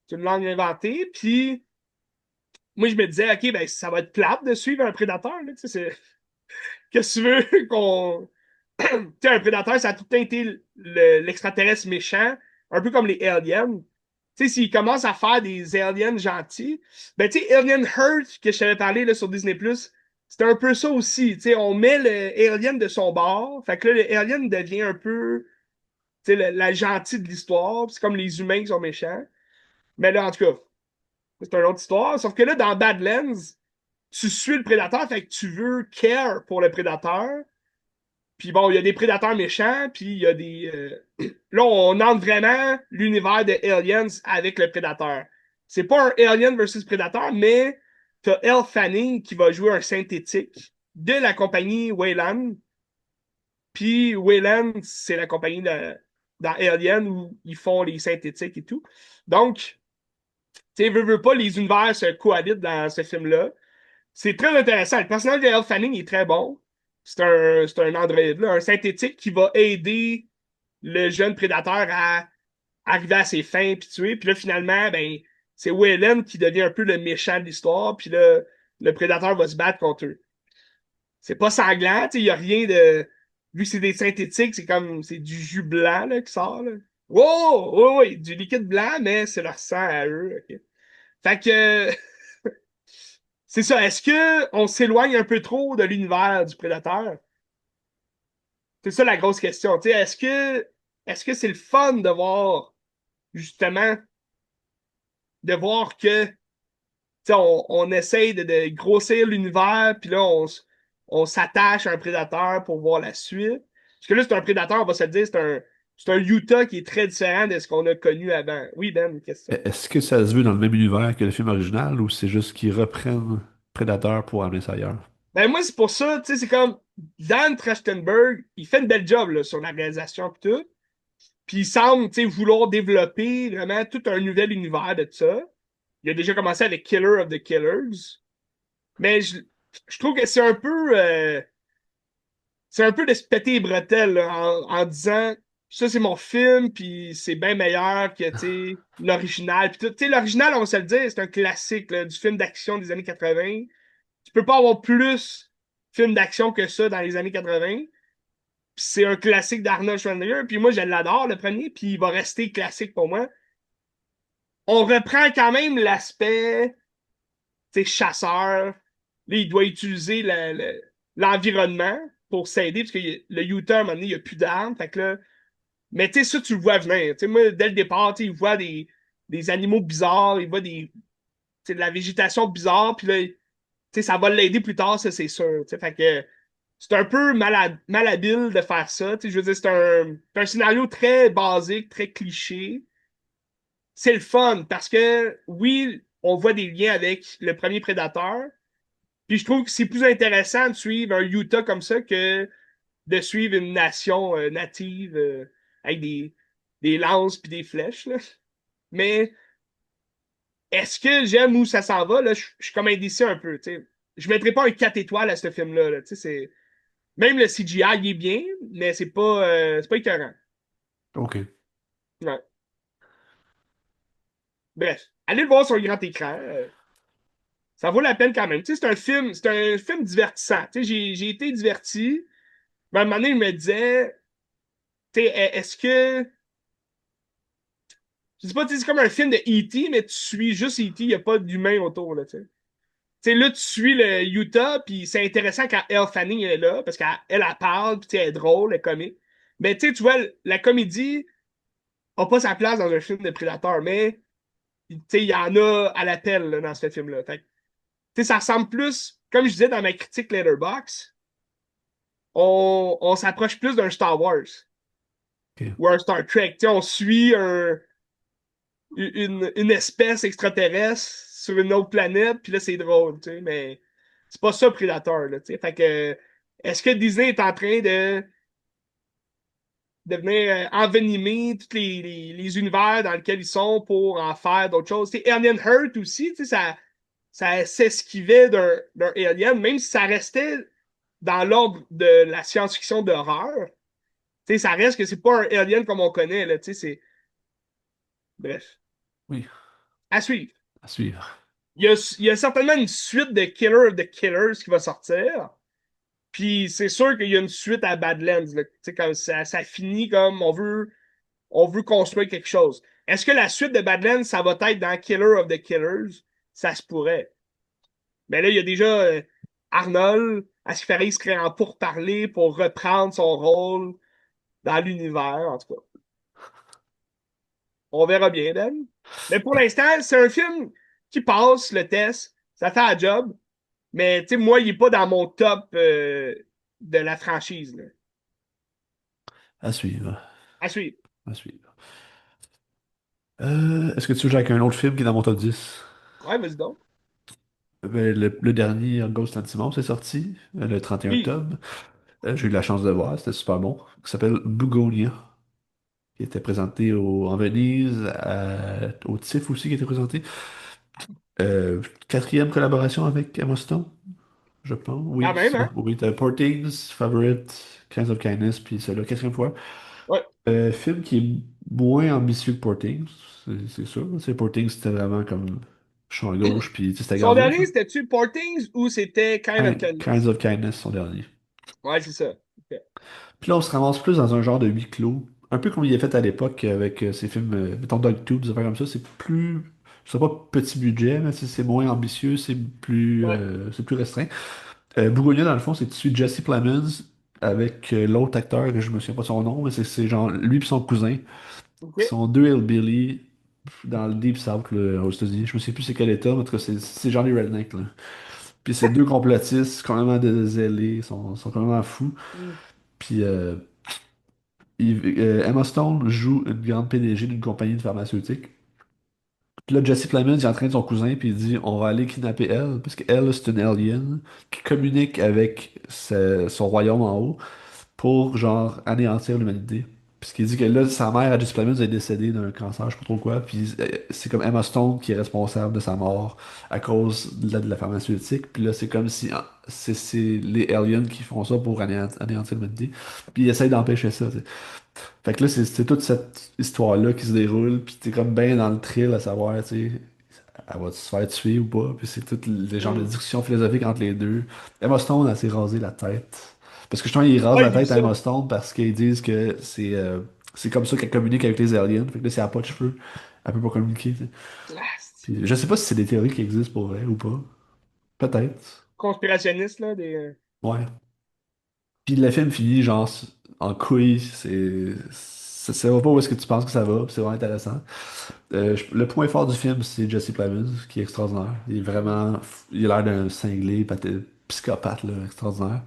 Speaker 1: C'est une langue inventée. Puis moi, je me disais, OK, ben ça va être plate de suivre un prédateur. Là, qu'est-ce que tu veux qu'on tu sais, un prédateur, ça a tout le temps été l'extraterrestre méchant, un peu comme les aliens. Tu sais, s'ils commencent à faire des aliens gentils, ben, tu sais, Alien Heart, que je t'avais parlé là, sur Disney+, c'était un peu ça aussi. Tu sais, on met le alien de son bord, fait que là, le alien devient un peu, tu sais, la gentille de l'histoire. C'est comme les humains qui sont méchants. Mais là, en tout cas, c'est une autre histoire. Sauf que là, dans Badlands, tu suis le prédateur, fait que tu veux care pour le prédateur. Puis bon, il y a des prédateurs méchants, puis il y a des. Là, on entre vraiment l'univers de Aliens avec le prédateur. C'est pas un Alien versus Prédateur, mais t'as Elle Fanning qui va jouer un synthétique de la compagnie Wayland. Puis Wayland, c'est la compagnie dans Alien où ils font les synthétiques et tout. Donc, tu sais, veux pas, les univers se cohabitent dans ce film-là. C'est très intéressant. Le personnage de Elle Fanning est très bon. C'est un androïde, là, un synthétique qui va aider le jeune prédateur à arriver à ses fins puis tuer. Puis là, finalement, ben, c'est Wayland qui devient un peu le méchant de l'histoire. Puis là, le prédateur va se battre contre eux. C'est pas sanglant, il n'y a rien de. Vu que c'est des synthétiques, c'est du jus blanc là, qui sort. Là. Wow! Oui, oui, du liquide blanc, mais c'est leur sang à eux. Ok. Fait que c'est ça. Est-ce que on s'éloigne un peu trop de l'univers du prédateur? C'est ça la grosse question. Est-ce que c'est le fun de voir, justement, de voir que on essaye de grossir l'univers, puis là, on s'attache à un prédateur pour voir la suite. Parce que là, c'est un prédateur, on va se le dire, c'est un Utah qui est très différent de ce qu'on a connu avant. Oui, Ben, une question.
Speaker 2: Est-ce que ça se veut dans le même univers que le film original ou c'est juste qu'ils reprennent Predator pour amener ça ailleurs?
Speaker 1: Ben moi, c'est pour ça, c'est comme Dan Trachtenberg, il fait une belle job là, sur la réalisation et tout. Puis il semble, vouloir développer vraiment tout un nouvel univers de ça. Il a déjà commencé avec Killer of the Killers. Mais je trouve que c'est un peu de se péter les bretelles là, en disant ça c'est mon film puis c'est bien meilleur que l'original puis tout. L'original on va se le dire, c'est un classique là, du film d'action des années 80. Tu peux pas avoir plus film d'action que ça dans les années 80. Puis c'est un classique d'Arnold Schwarzenegger puis moi je l'adore le premier puis il va rester classique pour moi. On reprend quand même l'aspect chasseur. Là, il doit utiliser l'environnement pour s'aider, parce que le Utah, à un moment donné, il n'y a plus d'armes. Fait que là, Mais tu sais, ça, tu le vois venir. Tu sais, moi, dès le départ, tu sais, il voit des animaux bizarres, il voit tu sais, de la végétation bizarre, puis là, tu sais, ça va l'aider plus tard, ça, c'est sûr. Tu sais, fait que c'est un peu malhabile de faire ça. Tu sais, je veux dire, c'est un scénario très basique, très cliché. C'est le fun parce que, oui, on voit des liens avec le premier prédateur, puis je trouve que c'est plus intéressant de suivre un Utah comme ça que de suivre une nation native avec des lances puis des flèches. Là. Mais est-ce que j'aime où ça s'en va? Là, je suis comme indécis un peu. T'sais. Je ne mettrais pas un 4 étoiles à ce film-là. Là, c'est... Même le CGI, il est bien, mais c'est pas écœurant.
Speaker 2: Ok.
Speaker 1: Ouais. Bref, allez le voir sur le grand écran. Ça vaut la peine quand même. C'est un film divertissant. J'ai été diverti. Mais à un moment donné, je me disais, est-ce que je sais pas, c'est comme un film de E.T., mais tu suis juste E.T., il n'y a pas d'humain autour, là, tu sais. Tu sais, là, tu suis le Utah, puis c'est intéressant quand Elle Fanning est là, parce qu'elle parle, puis tu sais, elle est drôle, elle est comique. Mais tu sais, tu vois, la comédie n'a pas sa place dans un film de Prédateur, mais tu sais, il y en a à l'appel là, dans ce film-là. Fait que, tu sais, ça ressemble plus, comme je disais dans ma critique Letterboxd, on s'approche plus d'un Star Wars
Speaker 2: Ok.
Speaker 1: ou un Star Trek. Tu sais, on suit une espèce extraterrestre sur une autre planète, puis là, c'est drôle, tu sais, mais c'est pas ça, Predator, là, tu sais. Fait que, est-ce que Disney est en train de venir envenimer tous les univers dans lesquels ils sont pour en faire d'autres choses? Tu sais, Alien Hurt aussi, tu sais, ça s'esquivait d'un Alien, même si ça restait dans l'ordre de la science-fiction d'horreur. Tu sais, ça reste que c'est pas un Alien comme on connaît, là, tu sais, c'est... Bref,
Speaker 2: Oui,
Speaker 1: à suivre.
Speaker 2: à suivre.
Speaker 1: Il y a certainement une suite de Killer of the Killers qui va sortir. Puis c'est sûr qu'il y a une suite à Badlands. Là. Tu sais, comme ça finit comme on veut construire quelque chose. Est-ce que la suite de Badlands, ça va être dans Killer of the Killers? Ça se pourrait. Mais là, il y a déjà Arnold, Askfaris qui serait en pourparler pour reprendre son rôle dans l'univers, en tout cas. On verra bien, Dan. Mais pour l'instant, c'est un film qui passe le test. Ça fait la job. Mais tu sais, moi, il n'est pas dans mon top de la franchise. Là.
Speaker 2: À suivre.
Speaker 1: À suivre.
Speaker 2: À suivre. Est-ce que tu veux jouer avec un autre film qui est dans mon top 10?
Speaker 1: Ouais, vas-y donc.
Speaker 2: Ben, le dernier Ghost Lantimos est sorti le 31
Speaker 1: Oui.
Speaker 2: octobre. J'ai eu la chance de voir, c'était super bon. Il s'appelle Bugonia, qui était présenté en Venise, au TIFF aussi qui était présenté. Quatrième collaboration avec Emma Stone, je pense.
Speaker 1: Quand
Speaker 2: Oui,
Speaker 1: même,
Speaker 2: c'est ça.
Speaker 1: hein?
Speaker 2: Oui, t'as Poor Favorite, Kinds of Kindness, puis celui-là, quatrième fois.
Speaker 1: Ouais.
Speaker 2: Film qui est moins ambitieux que Poor c'est sûr. C'est Poor c'était vraiment comme champ gauche, puis tu sais, c'était
Speaker 1: Son
Speaker 2: grandiose,
Speaker 1: dernier,
Speaker 2: là.
Speaker 1: c'était-tu Portings ou c'était Kind of
Speaker 2: Kinds
Speaker 1: Kindness?
Speaker 2: of Kindness, son dernier.
Speaker 1: Ouais, c'est ça. Ok.
Speaker 2: Puis là, on se ramasse plus dans un genre de huis clos. Un peu comme il est fait à l'époque avec ces films, mettons Dogtooth, des affaires comme ça. C'est plus, je sais pas petit budget, mais c'est moins ambitieux,
Speaker 1: Ouais.
Speaker 2: c'est plus restreint. Bougonia, dans le fond, c'est tu suis Jesse Plemons avec l'autre acteur, que je me souviens pas de son nom, mais c'est genre lui et son cousin,
Speaker 1: Ok.
Speaker 2: qui sont deux hillbilly dans le Deep South là, aux États-Unis. Je me sais plus c'est quel état, mais en tout cas, c'est genre les rednecks, là. Puis c'est deux complotistes, complètement zélés, sont complètement fous.
Speaker 1: Hmm.
Speaker 2: Puis Emma Stone joue une grande PDG d'une compagnie de pharmaceutique. Puis là, Jesse Plemons, il entraîne son cousin, puis il dit on va aller kidnapper elle, parce qu'elle, c'est une alien qui communique avec son royaume en haut pour, genre, anéantir l'humanité. Puisqu'il dit que là, sa mère, à Jesse Plemons, est décédée d'un cancer, je sais pas trop quoi, puis c'est comme Emma Stone qui est responsable de sa mort à cause de la pharmaceutique. Puis là, c'est comme si c'est les aliens qui font ça pour anéantir l'humanité. Puis il essaye d'empêcher ça, tu sais. Fait que là, c'est toute cette histoire-là qui se déroule, puis t'es comme bien dans le thrill à savoir, tu sais, elle va se faire tuer ou pas, puis c'est toutes les genres de
Speaker 1: Hmm.
Speaker 2: discussions philosophiques entre les deux. Emma Stone, elle s'est rasé la tête. Parce que justement, ils rasent
Speaker 1: Ouais,
Speaker 2: la
Speaker 1: j'ai vu
Speaker 2: tête à
Speaker 1: ça.
Speaker 2: Emma Stone parce qu'ils disent que c'est comme ça qu'elle communique avec les aliens. Fait que là, si elle a pas de cheveux, elle peut pas communiquer, tu sais.
Speaker 1: Ah, c'est
Speaker 2: Puis je sais pas si c'est des théories qui existent pour vrai ou pas. Peut-être.
Speaker 1: conspirationniste, là, des.
Speaker 2: Ouais. Puis le film finit genre en couille, ça va pas où est-ce que tu penses que ça va, c'est vraiment intéressant. Le point fort du film, c'est Jesse Plemons, qui est extraordinaire. Il est vraiment, il a l'air d'un cinglé, psychopathe, là, extraordinaire.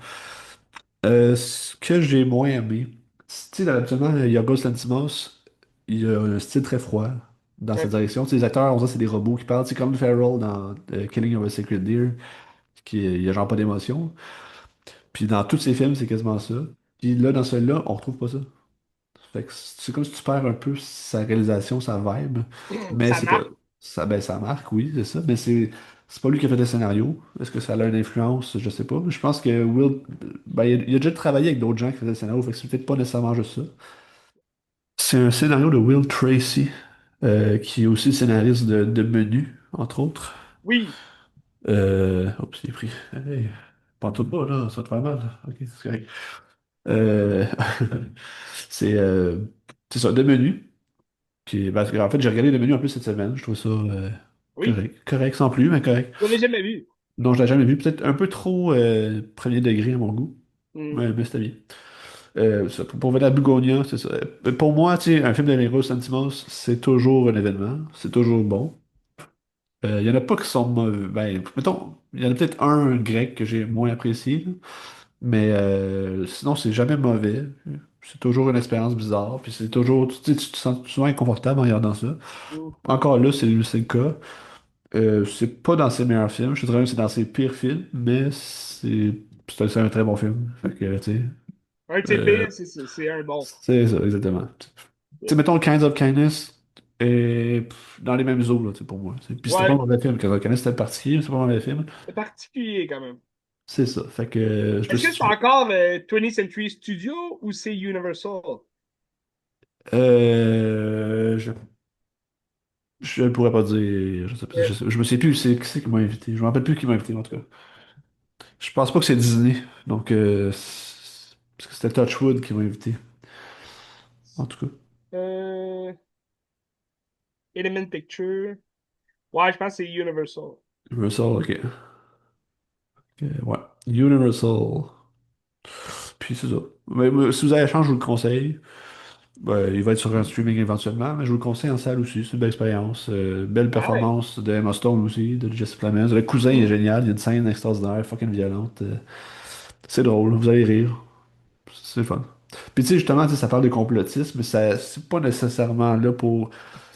Speaker 2: Ce que j'ai moins aimé, tu sais, habituellement, Yorgos Lanthimos, il a un style très froid dans sa
Speaker 1: Ouais.
Speaker 2: direction. Tu sais, les acteurs, on dirait que c'est des robots qui parlent. C'est comme Farrell dans Killing of a Sacred Deer, il a genre pas d'émotion. Puis dans tous ses films, c'est quasiment ça. Puis là, dans celui-là, on retrouve pas ça. Fait que c'est comme si tu perds un peu sa réalisation, sa vibe. Mais
Speaker 1: Ça
Speaker 2: c'est pas.
Speaker 1: marque.
Speaker 2: Ça, ben, ça marque, oui, c'est ça. Mais c'est pas lui qui a fait le scénario. Est-ce que ça a une influence? Je sais pas. Mais je pense que Will. Ben, il a déjà travaillé avec d'autres gens qui faisaient le scénario. Fait que c'est peut-être pas nécessairement juste ça. C'est un scénario de Will Tracy, qui est aussi scénariste de Menu, entre autres.
Speaker 1: Oui.
Speaker 2: Oups, il est pris. Hey, pas tout pas, là, ça va te faire mal. Ok, c'est correct. Euh, c'est c'est ça, de Menu. Parce qu'en fait, j'ai regardé le menu un peu cette semaine. Je trouve ça
Speaker 1: Oui.
Speaker 2: correct. Correct sans plus, mais correct.
Speaker 1: Je l'ai jamais vu.
Speaker 2: Non, je l'ai jamais vu. Peut-être un peu trop premier degré à mon goût.
Speaker 1: Hmm.
Speaker 2: Mais c'était bien. Pour venir à Bugonia, c'est ça. Pour moi, tu sais, un film de Héros Lanthimos, c'est toujours un événement. C'est toujours bon. Il y en a pas qui sont mauvais. Ben, mettons, il y en a peut-être un grec que j'ai moins apprécié, là. Mais sinon, c'est jamais mauvais. C'est toujours une expérience bizarre. Puis c'est toujours. Tu sais, tu te sens souvent inconfortable en regardant ça.
Speaker 1: Hmm.
Speaker 2: Encore là, c'est le cas. C'est pas dans ses meilleurs films, je te dirais même que c'est dans ses pires films, mais c'est un très bon film. Fait que, tu sais,
Speaker 1: Un de ses
Speaker 2: euh,
Speaker 1: pires, c'est un bon.
Speaker 2: c'est ça, exactement. Tu sais, mettons Kinds of Kindness et dans les mêmes eaux, là, tu sais, pour moi. Puis c'était pas un
Speaker 1: Ouais.
Speaker 2: mauvais film, Kinds of Kindness c'était particulier, mais c'est pas un mauvais film.
Speaker 1: C'est particulier quand même.
Speaker 2: C'est ça. Fait que je le
Speaker 1: Est-ce que c'est
Speaker 2: situerais.
Speaker 1: encore 20th Century Studio ou c'est Universal?
Speaker 2: Euh, je ne pourrais pas dire. Je sais pas,
Speaker 1: Euh,
Speaker 2: je me sais plus qui c'est qui m'a invité. Je me rappelle plus qui m'a invité, en tout cas. Je pense pas que c'est Disney. Donc, parce que c'était Touchwood qui m'a invité. En tout cas.
Speaker 1: euh, Element Picture. Ouais, je pense que c'est Universal.
Speaker 2: Universal, ok. Ouais. Universal. Puis c'est ça. Mais si vous avez la chance, je vous le conseille. Il va être sur un streaming éventuellement, mais je vous le conseille en salle aussi. C'est une belle expérience. Belle
Speaker 1: Ah ouais.
Speaker 2: performance de Emma Stone aussi, de Jesse Plemons. Le cousin est génial. Il y a une scène extraordinaire, fucking violente. C'est drôle, vous allez rire. C'est le fun. Puis tu sais, justement, tu sais, ça parle de complotisme, mais c'est pas nécessairement là pour.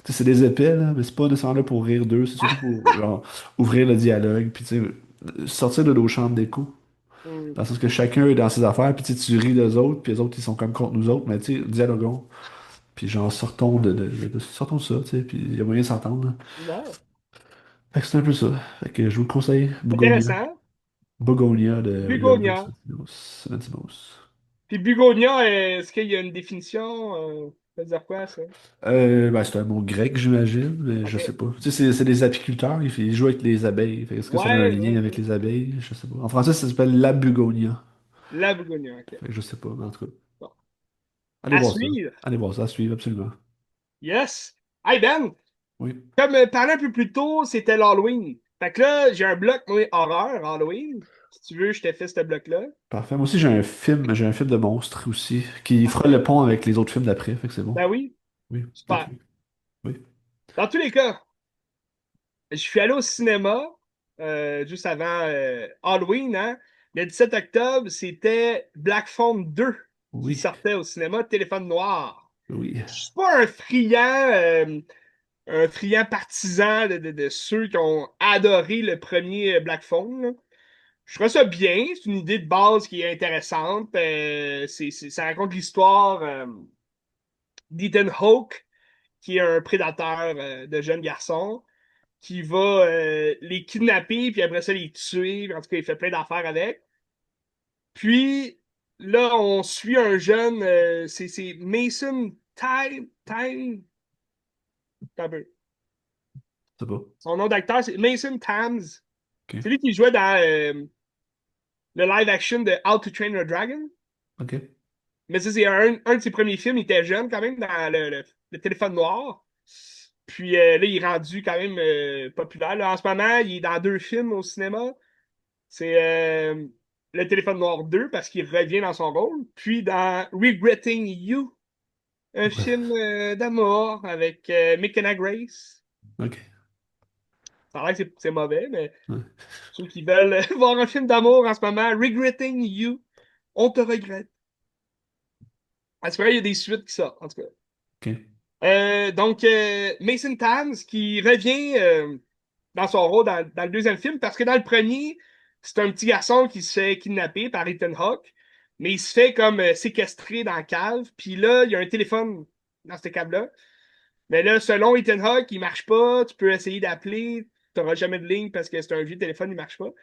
Speaker 2: Tu sais, c'est des épais, là, mais c'est pas nécessairement là pour rire d'eux, c'est surtout pour genre, ouvrir le dialogue, puis tu sais, sortir de nos chambres d'écho.
Speaker 1: Hmm.
Speaker 2: Dans le sens que chacun est dans ses affaires, puis tu sais, tu ris d'eux autres, puis les autres, ils sont comme contre nous autres, mais tu sais, dialoguons. Puis genre, sortons de ça, tu sais, puis il y a moyen de s'entendre, là.
Speaker 1: Ouais.
Speaker 2: Fait que c'est un peu ça. Fait que je vous le conseille, Bugonia.
Speaker 1: Intéressant.
Speaker 2: Bugonia de Yorgos
Speaker 1: Bugonia.
Speaker 2: Lanthimos.
Speaker 1: Puis Bugonia, est-ce qu'il y a une définition? Ça veut dire quoi, ça?
Speaker 2: Ben, c'est un mot grec, j'imagine, mais je sais
Speaker 1: OK.
Speaker 2: pas. Tu sais, c'est des apiculteurs, ils jouent avec les abeilles. Est-ce que ça a un
Speaker 1: Ouais,
Speaker 2: lien
Speaker 1: ouais,
Speaker 2: avec
Speaker 1: ouais.
Speaker 2: les abeilles? Je sais pas. En français, ça s'appelle la bugonia.
Speaker 1: La Bugonia, OK.
Speaker 2: Fait que je sais pas, mais en tout cas.
Speaker 1: Bon.
Speaker 2: Allez
Speaker 1: À
Speaker 2: voir ça.
Speaker 1: suivre.
Speaker 2: Allez voir ça, à suivre, absolument.
Speaker 1: Yes. Hey Ben,
Speaker 2: Oui.
Speaker 1: comme parlé un peu plus tôt, c'était l'Halloween. Fait que là, j'ai un bloc, moi, horreur, Halloween. Si tu veux, je te fais ce bloc-là.
Speaker 2: Parfait. Moi aussi, j'ai un film de monstre aussi, qui fera le
Speaker 1: Parfait.
Speaker 2: pont avec les autres films d'après, fait que c'est bon.
Speaker 1: Ben oui,
Speaker 2: Oui. Ok.
Speaker 1: super.
Speaker 2: Oui.
Speaker 1: Dans tous les cas, je suis allé au cinéma juste avant Halloween, hein. Le 17 octobre, c'était Black Phone 2 qui
Speaker 2: Oui.
Speaker 1: sortait au cinéma, téléphone noir.
Speaker 2: Oui.
Speaker 1: Je suis pas un friand partisan de ceux qui ont adoré le premier Black Phone, là. Je trouve ça bien, c'est une idée de base qui est intéressante. Ça raconte l'histoire d'Ethan Hawke, qui est un prédateur de jeunes garçons, qui va les kidnapper, puis après ça les tuer. En tout cas, il fait plein d'affaires avec. Puis là, on suit un jeune, c'est Mason Time, un peu.
Speaker 2: C'est pas.
Speaker 1: Son nom d'acteur, c'est Mason Thames.
Speaker 2: Ok.
Speaker 1: C'est lui qui jouait dans le live action de How to Train Your Dragon.
Speaker 2: Ok.
Speaker 1: Mais ça, c'est un de ses premiers films. Il était jeune quand même dans le téléphone noir. Puis là, il est rendu quand même populaire. Là, en ce moment, il est dans deux films au cinéma. C'est Le téléphone noir 2 parce qu'il revient dans son rôle. Puis dans Regretting You, un
Speaker 2: Ouais.
Speaker 1: film d'amour avec McKenna Grace.
Speaker 2: Ok.
Speaker 1: Ça a l'air que c'est mauvais, mais
Speaker 2: Ouais.
Speaker 1: ceux qui veulent voir un film d'amour en ce moment, Regretting You, on te regrette. En tout cas, il y a des suites qui sortent, en tout cas.
Speaker 2: Ok.
Speaker 1: Donc, Mason Thames qui revient dans son rôle dans le deuxième film, parce que dans le premier, c'est un petit garçon qui se fait kidnapper par Ethan Hawke, mais il se fait comme séquestrer dans la cave, puis là, il y a un téléphone dans cette cave-là. Mais là, selon Ethan Hawke, il marche pas, tu peux essayer d'appeler, tu n'auras jamais de ligne parce que c'est un vieux téléphone, il marche pas. Tu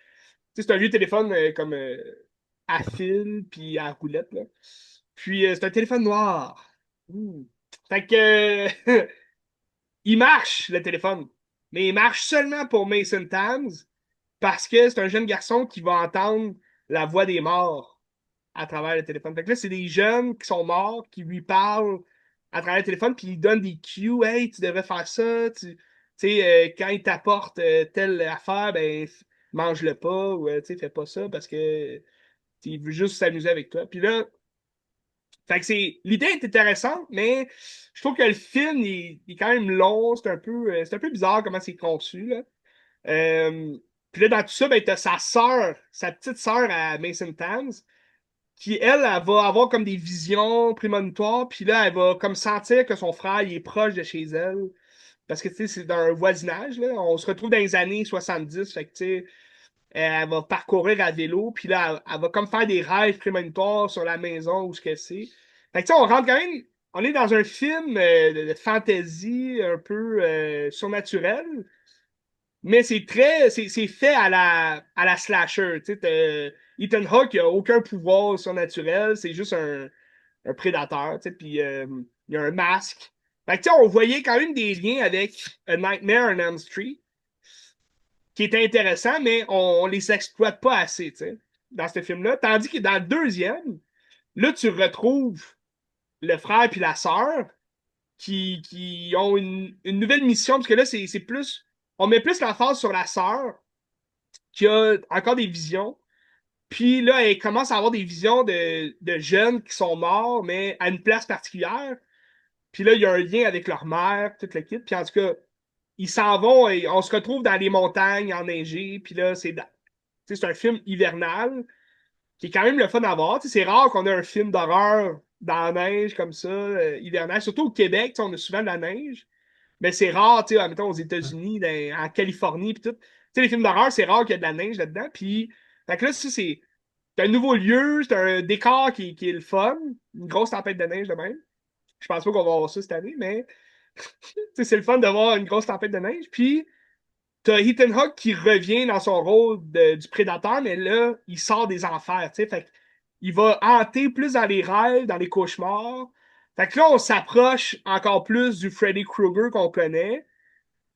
Speaker 1: sais, c'est un vieux téléphone comme à fil, puis à roulette, là. Puis c'est un téléphone noir. Ouh. Fait que il marche, le téléphone. Mais il marche seulement pour Mason Thames parce que c'est un jeune garçon qui va entendre la voix des morts à travers le téléphone. Fait que là, c'est des jeunes qui sont morts, qui lui parlent à travers le téléphone, puis ils donnent des cues. Hey, tu devrais faire ça. Tu sais, quand ils t'apportent telle affaire, ben, mange-le pas, ou tu sais, fais pas ça parce que il veut juste s'amuser avec toi. Puis là, fait que l'idée est intéressante, mais je trouve que le film il est quand même long. C'est un peu bizarre comment c'est conçu, là. Euh, Puis là, dans tout ça, ben, t'as sa sœur, sa petite sœur à Mason Thames, qui, elle va avoir comme des visions prémonitoires, puis là, elle va comme sentir que son frère, il est proche de chez elle. Parce que, tu sais, c'est dans un voisinage, là. On se retrouve dans les années 70, fait que, tu sais, elle va parcourir à vélo, puis là, elle va comme faire des rêves prémonitoires sur la maison ou ce que c'est. Fait que, tu sais, on rentre quand même, on est dans un film de fantasy un peu surnaturel, mais c'est fait à la slasher. Tu sais, Ethan Hawke, il a aucun pouvoir surnaturel, c'est juste un prédateur, tu sais, puis il y a un masque. Fait que, tu sais, on voyait quand même des liens avec A Nightmare on Elm Street, qui est intéressant, mais on les exploite pas assez, tu sais, dans ce film-là. Tandis que dans le deuxième, là, tu retrouves le frère puis la sœur qui ont une nouvelle mission, parce que là, c'est plus. On met plus l'emphase sur la sœur qui a encore des visions. Puis là, elle commence à avoir des visions de jeunes qui sont morts, mais à une place particulière. Puis là, il y a un lien avec leur mère, toute l'équipe. Puis en tout cas, ils s'en vont et on se retrouve dans les montagnes enneigées. Puis là, c'est un film hivernal qui est quand même le fun à voir. Tu sais, c'est rare qu'on ait un film d'horreur dans la neige comme ça, hivernal. Surtout au Québec, tu sais, on a souvent de la neige. Mais c'est rare, tu sais, mettons, aux États-Unis, en Californie, puis tout. Tu sais, les films d'horreur, c'est rare qu'il y ait de la neige là-dedans. Puis, fait que là, ça, c'est un nouveau lieu, c'est un décor qui est le fun. Une grosse tempête de neige de même. Je pense pas qu'on va avoir ça cette année, mais tu sais, c'est le fun de voir une grosse tempête de neige. Puis, t'as Ethan Hawke qui revient dans son rôle du prédateur, mais là, il sort des enfers, tu sais. Fait il va hanter plus dans les rêves, dans les cauchemars. Fait que là, on s'approche encore plus du Freddy Krueger qu'on connaît,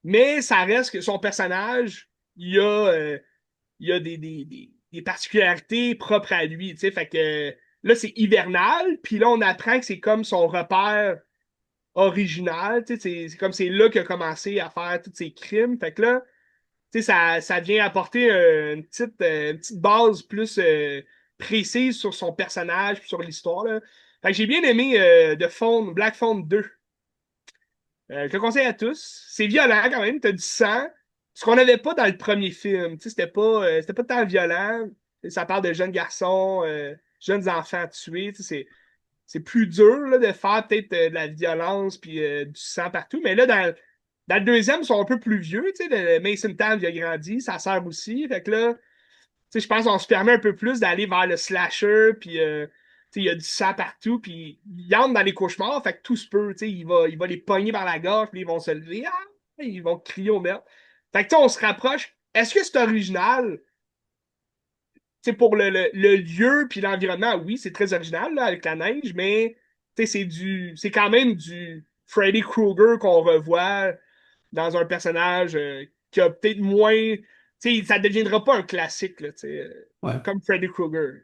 Speaker 1: mais ça reste que son personnage, il a des particularités propres à lui, tu sais. Fait que là, c'est hivernal, puis là, on apprend que c'est comme son repère original, tu sais. C'est comme c'est là qu'il a commencé à faire tous ses crimes. Fait que là, tu sais, ça vient apporter une petite base plus précise sur son personnage puis sur l'histoire, là. Fait que j'ai bien aimé Black Phone 2. Je le conseille à tous. C'est violent quand même, t'as du sang. Ce qu'on n'avait pas dans le premier film. Tu sais, c'était pas tant violent. Ça parle de jeunes garçons, jeunes enfants tués. Tu sais, c'est plus dur là, de faire peut-être de la violence puis du sang partout. Mais là, dans le deuxième, ils sont un peu plus vieux. Tu sais, le Mason Town il a grandi, ça sert aussi. Fait que là, tu sais, je pense qu'on se permet un peu plus d'aller vers le slasher, puis tu sais, il y a du sang partout, puis il entre dans les cauchemars, fait que tout se peut. Tu sais, il va les pogner par la gorge, puis ils vont se lever, ah! Ils vont crier au meurtre. Fait que tu sais, on se rapproche. Est-ce que c'est original? Tu sais, pour le lieu puis l'environnement, oui, c'est très original là, avec la neige, mais tu sais, c'est quand même du Freddy Krueger qu'on revoit dans un personnage qui a peut-être moins. Tu sais, ça ne deviendra pas un classique, là, tu sais,
Speaker 2: Ouais.
Speaker 1: comme Freddy Krueger.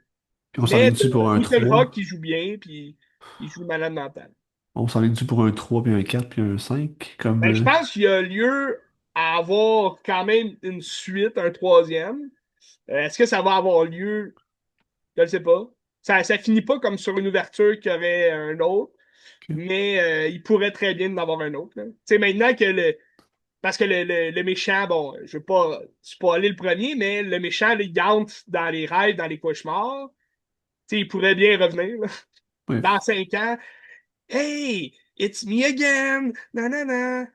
Speaker 2: Puis on
Speaker 1: Mais
Speaker 2: s'enligne-tu pour un
Speaker 1: Ethan
Speaker 2: 3?
Speaker 1: Hawke qui joue bien, puis il joue malade mental.
Speaker 2: On s'enligne-tu pour un 3 puis un 4 puis un 5 comme...
Speaker 1: Ben, je pense qu'il y a lieu à avoir quand même une suite, un troisième. Est-ce que ça va avoir lieu? Je ne sais pas. Ça finit pas comme sur une ouverture qu'il y aurait un autre.
Speaker 2: Ok.
Speaker 1: Mais il pourrait très bien en avoir un autre. Tu sais, maintenant que le. Parce que le méchant, bon, je veux pas spoiler le premier, mais le méchant, là, il hante dans les rêves, dans les cauchemars. Tu sais, il pourrait bien revenir, là.
Speaker 2: Oui.
Speaker 1: Dans 5 ans. Hey, it's me again! Nanana.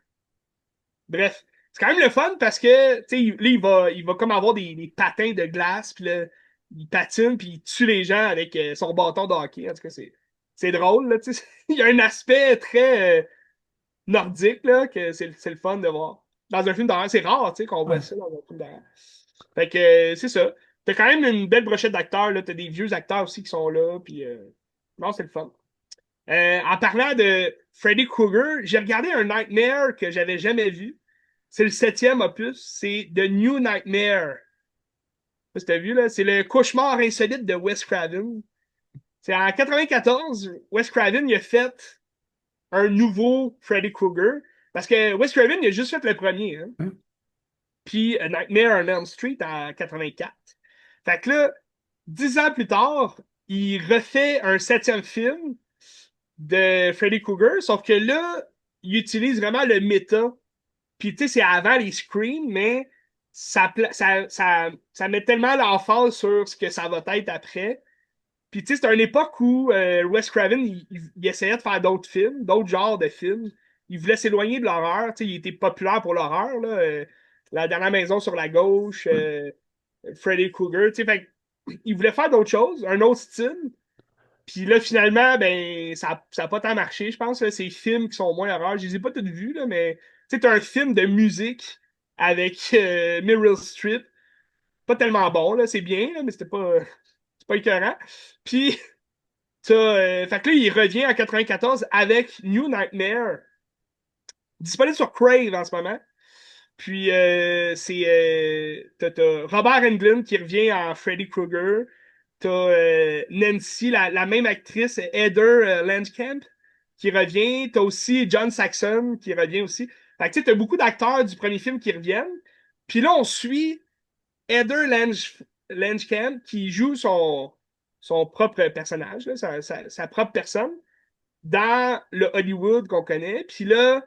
Speaker 1: Bref, c'est quand même le fun parce que, tu sais, là, il va comme avoir des patins de glace, puis là, il patine, puis il tue les gens avec son bâton de hockey. En tout cas, c'est drôle, là, tu sais. Il y a un aspect très nordique, là, que c'est le fun de voir. Dans un film d'horreur, c'est rare, tu sais, qu'on voit
Speaker 2: Ouais.
Speaker 1: ça dans un film d'horreur. Fait que, c'est ça. T'as quand même une belle brochette d'acteurs, là. T'as des vieux acteurs aussi qui sont là, puis non, c'est le fun. En parlant de Freddy Krueger, j'ai regardé un Nightmare que j'avais jamais vu. C'est le 7e opus. C'est The New Nightmare. Je sais pas si t'as vu, là. C'est le cauchemar insolite de Wes Craven. C'est en 94, Wes Craven il a fait un nouveau Freddy Krueger. Parce que Wes Craven il a juste fait le premier. Hein.
Speaker 2: Ouais.
Speaker 1: Puis Nightmare on Elm Street en 84. Fait que là, 10 ans plus tard, il refait un 7e film de Freddy Krueger, sauf que là, il utilise vraiment le méta. Puis tu sais, c'est avant les screams, mais ça met tellement l'emphase sur ce que ça va être après. Puis tu sais, c'est une époque où Wes Craven, il essayait de faire d'autres films, d'autres genres de films. Il voulait s'éloigner de l'horreur. Tu sais, il était populaire pour l'horreur, là. La dernière maison sur la gauche,
Speaker 2: Ouais.
Speaker 1: Freddy Krueger. Tu sais, fait il voulait faire d'autres choses, un autre style. Puis là, finalement, ben, ça a pas tant marché, je pense. Là, ces films qui sont moins horreurs, je les ai pas tous vus, là, mais tu sais, t'as un film de musique avec Meryl Streep. Pas tellement bon, là, c'est bien, là, mais c'est pas écœurant. Puis, fait que là, il revient en 94 avec New Nightmare, disponible sur Crave en ce moment. Puis, t'as Robert Englund qui revient en Freddy Krueger. T'as Nancy, la même actrice, Heather Langenkamp, qui revient. T'as aussi John Saxon qui revient aussi. Fait que tu sais, t'as beaucoup d'acteurs du premier film qui reviennent. Puis là, on suit Heather Langenkamp qui joue son propre personnage, là, sa propre personne dans le Hollywood qu'on connaît. Puis là,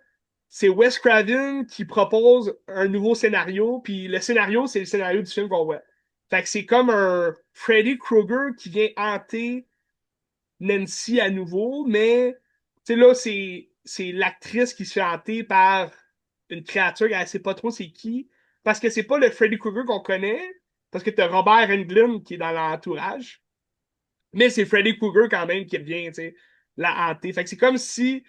Speaker 1: c'est Wes Craven qui propose un nouveau scénario. Puis le scénario, c'est le scénario du film qu'on voit. Fait que c'est comme un Freddy Krueger qui vient hanter Nancy à nouveau, mais tu sais là, c'est l'actrice qui se fait hanter par une créature, elle sait pas trop c'est qui. Parce que c'est pas le Freddy Krueger qu'on connaît, parce que t'as Robert Englund qui est dans l'entourage. Mais c'est Freddy Krueger quand même qui revient, tu sais, la hanter. Fait que c'est comme si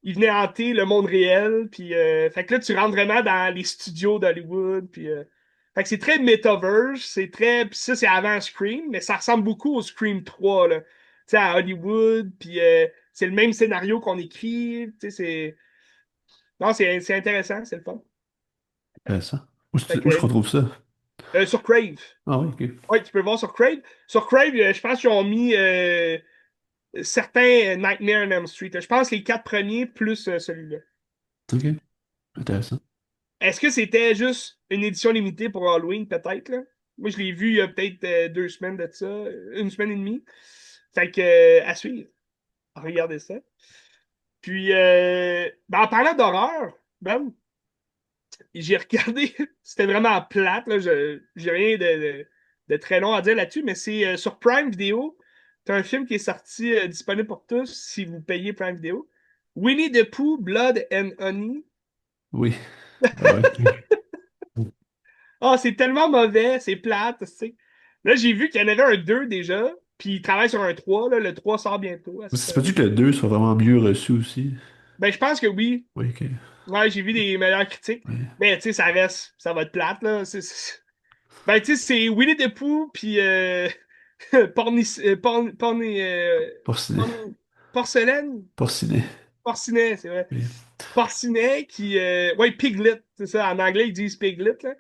Speaker 1: il venait hanter le monde réel. Puis, fait que là, tu rentres vraiment dans les studios d'Hollywood. Puis, fait que c'est très metaverse. C'est très. Puis ça, c'est avant Scream, mais ça ressemble beaucoup au Scream 3, là. Tu sais, à Hollywood. Puis, c'est le même scénario qu'on écrit. Tu sais, c'est. Non, c'est intéressant, c'est le fun.
Speaker 2: Intéressant.
Speaker 1: Fait
Speaker 2: Où je
Speaker 1: que,
Speaker 2: retrouve ça?
Speaker 1: sur Crave.
Speaker 2: Ah oui, ok.
Speaker 1: Ouais, tu peux voir sur Crave. Sur Crave, je pense qu'ils ont mis certains Nightmare on Elm Street. Je pense les 4 premiers plus celui-là.
Speaker 2: Ok. Intéressant.
Speaker 1: Est-ce que c'était juste une édition limitée pour Halloween, peut-être, là? Moi, je l'ai vu il y a peut-être 2 semaines de ça, une semaine et demie. Fait que, à suivre. Regardez ça. Puis, ben, en parlant d'horreur, ben, j'ai regardé, c'était vraiment plate, là, j'ai rien de très long à dire là-dessus, mais c'est sur Prime Video. T'as un film qui est sorti, disponible pour tous, si vous payez Prime Video. Winnie the Pooh, Blood and Honey.
Speaker 2: Oui. Ah ouais.
Speaker 1: Ah, c'est tellement mauvais, c'est plate, tu sais. Là, j'ai vu qu'il y en avait un 2 déjà, puis il travaille sur un 3 là. Le 3 sort bientôt, à ce qui
Speaker 2: C'est pas
Speaker 1: paraît.
Speaker 2: dit que le 2 soit vraiment mieux reçu aussi.
Speaker 1: Ben, je pense que oui.
Speaker 2: Oui, ok.
Speaker 1: Ouais, j'ai vu des meilleures critiques.
Speaker 2: Ouais.
Speaker 1: Mais, tu sais, ça va être plate, là. Ben, tu sais, c'est Winnie the Pooh, puis porni... porni...
Speaker 2: Porcinet.
Speaker 1: porni- porcelaine?
Speaker 2: Porcinet.
Speaker 1: Porcinet, c'est vrai.
Speaker 2: Oui.
Speaker 1: Porcinet qui... ouais, Piglet, c'est ça. En anglais, ils disent Piglet, là.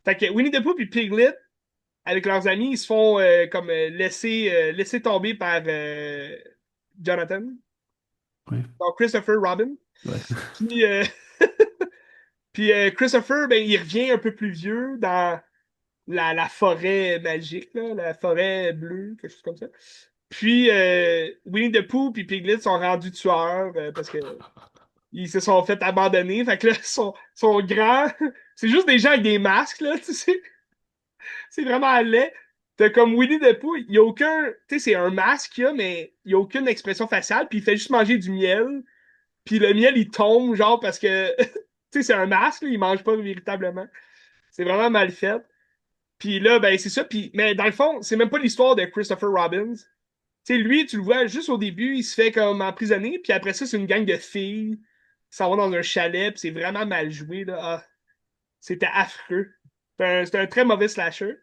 Speaker 1: Fait que Winnie the Pooh puis Piglet, avec leurs amis, ils se font comme laisser tomber par Jonathan,
Speaker 2: Oui.
Speaker 1: donc Christopher Robin.
Speaker 2: Ouais.
Speaker 1: Puis, puis Christopher, ben, il revient un peu plus vieux dans la forêt magique, là, la forêt bleue, quelque chose comme ça. Puis Winnie the Pooh puis Piglet sont rendus tueurs parce que ils se sont fait abandonner. Fait que là, ils sont grands. C'est juste des gens avec des masques, là, tu sais. C'est vraiment laid. T'as comme Winnie the Pooh, il y a aucun. Tu sais, c'est un masque qu'il y a, mais il y a aucune expression faciale, puis il fait juste manger du miel. Puis le miel, il tombe, genre, parce que. Tu sais, c'est un masque, là, il mange pas véritablement. C'est vraiment mal fait. Puis là, ben, c'est ça. Puis, mais dans le fond, c'est même pas l'histoire de Christopher Robbins. Tu sais, lui, tu le vois juste au début, il se fait comme emprisonner, puis après ça, c'est une gang de filles qui s'en vont dans un chalet, puis c'est vraiment mal joué, là. Ah, c'était affreux. C'est un très mauvais slasher.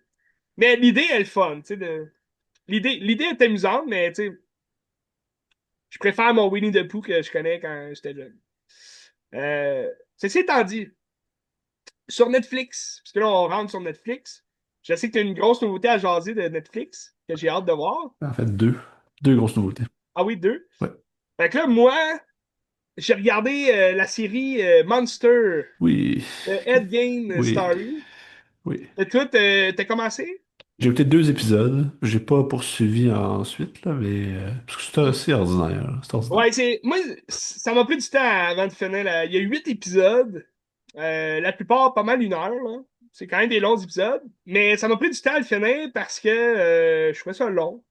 Speaker 1: Mais l'idée, elle est fun, tu sais. L'idée est amusante, mais tu sais, je préfère mon Winnie the Pooh que je connais quand j'étais jeune. Ceci étant dit, sur Netflix, parce que là, on rentre sur Netflix, je sais que tu as une grosse nouveauté à jaser de Netflix que j'ai hâte de voir.
Speaker 2: En fait, deux. Deux grosses nouveautés.
Speaker 1: Ah oui, deux.
Speaker 2: Ouais.
Speaker 1: Fait que là, moi, j'ai regardé la série Monster
Speaker 2: Oui.
Speaker 1: de Ed Gein
Speaker 2: Oui.
Speaker 1: Story.
Speaker 2: Oui.
Speaker 1: Et toi, t'as commencé?
Speaker 2: J'ai écouté deux épisodes. J'ai pas poursuivi ensuite, là, mais. Parce que c'était assez ordinaire, là. C'est ordinaire.
Speaker 1: Ouais, moi, ça m'a pris du temps avant de finir. Il y a 8 épisodes. La plupart, pas mal 1 heure, là. C'est quand même des longs épisodes. Mais ça m'a pris du temps à le finir parce que je trouvais ça long.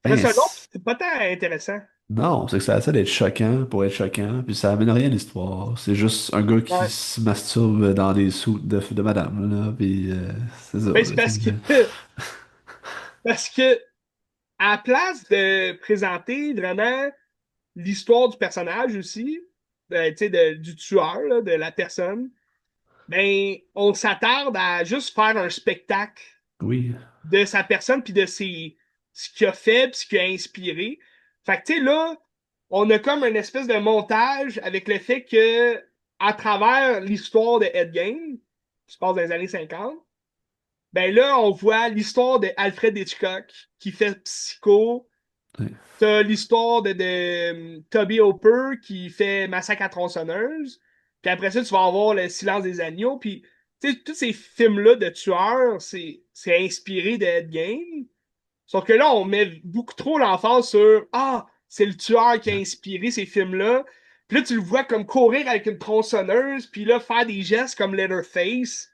Speaker 1: Je trouvais
Speaker 2: Ben,
Speaker 1: ça long, c'est pas tant intéressant.
Speaker 2: non, c'est que ça essaie d'être choquant pour être choquant, puis ça amène rien à l'histoire. C'est juste un gars qui
Speaker 1: Ouais.
Speaker 2: se masturbe dans des sous de madame, là, puis c'est ça,
Speaker 1: Ben, c'est
Speaker 2: là,
Speaker 1: parce que, parce que, à la place de présenter vraiment l'histoire du personnage aussi, tu sais, du tueur, là, de la personne, ben, on s'attarde à juste faire un spectacle
Speaker 2: Oui,
Speaker 1: de sa personne puis de ce qu'il a fait puis ce qu'il a inspiré. Fait que, tu sais, là, on a comme une espèce de montage avec le fait que, à travers l'histoire de Ed Gein, qui se passe dans les années 50, ben là, on voit l'histoire de Alfred Hitchcock qui fait Psycho.
Speaker 2: ouais,
Speaker 1: T'as l'histoire de Toby Hooper qui fait Massacre à tronçonneuse. Puis après ça, tu vas avoir Le Silence des agneaux. Puis, tu sais, tous ces films-là de tueurs, c'est inspiré de Ed Gein. Sauf que là, on met beaucoup trop l'emphase sur Ah, c'est le tueur qui a inspiré ces films-là. Puis là, tu le vois comme courir avec une tronçonneuse, puis là, faire des gestes comme Leatherface.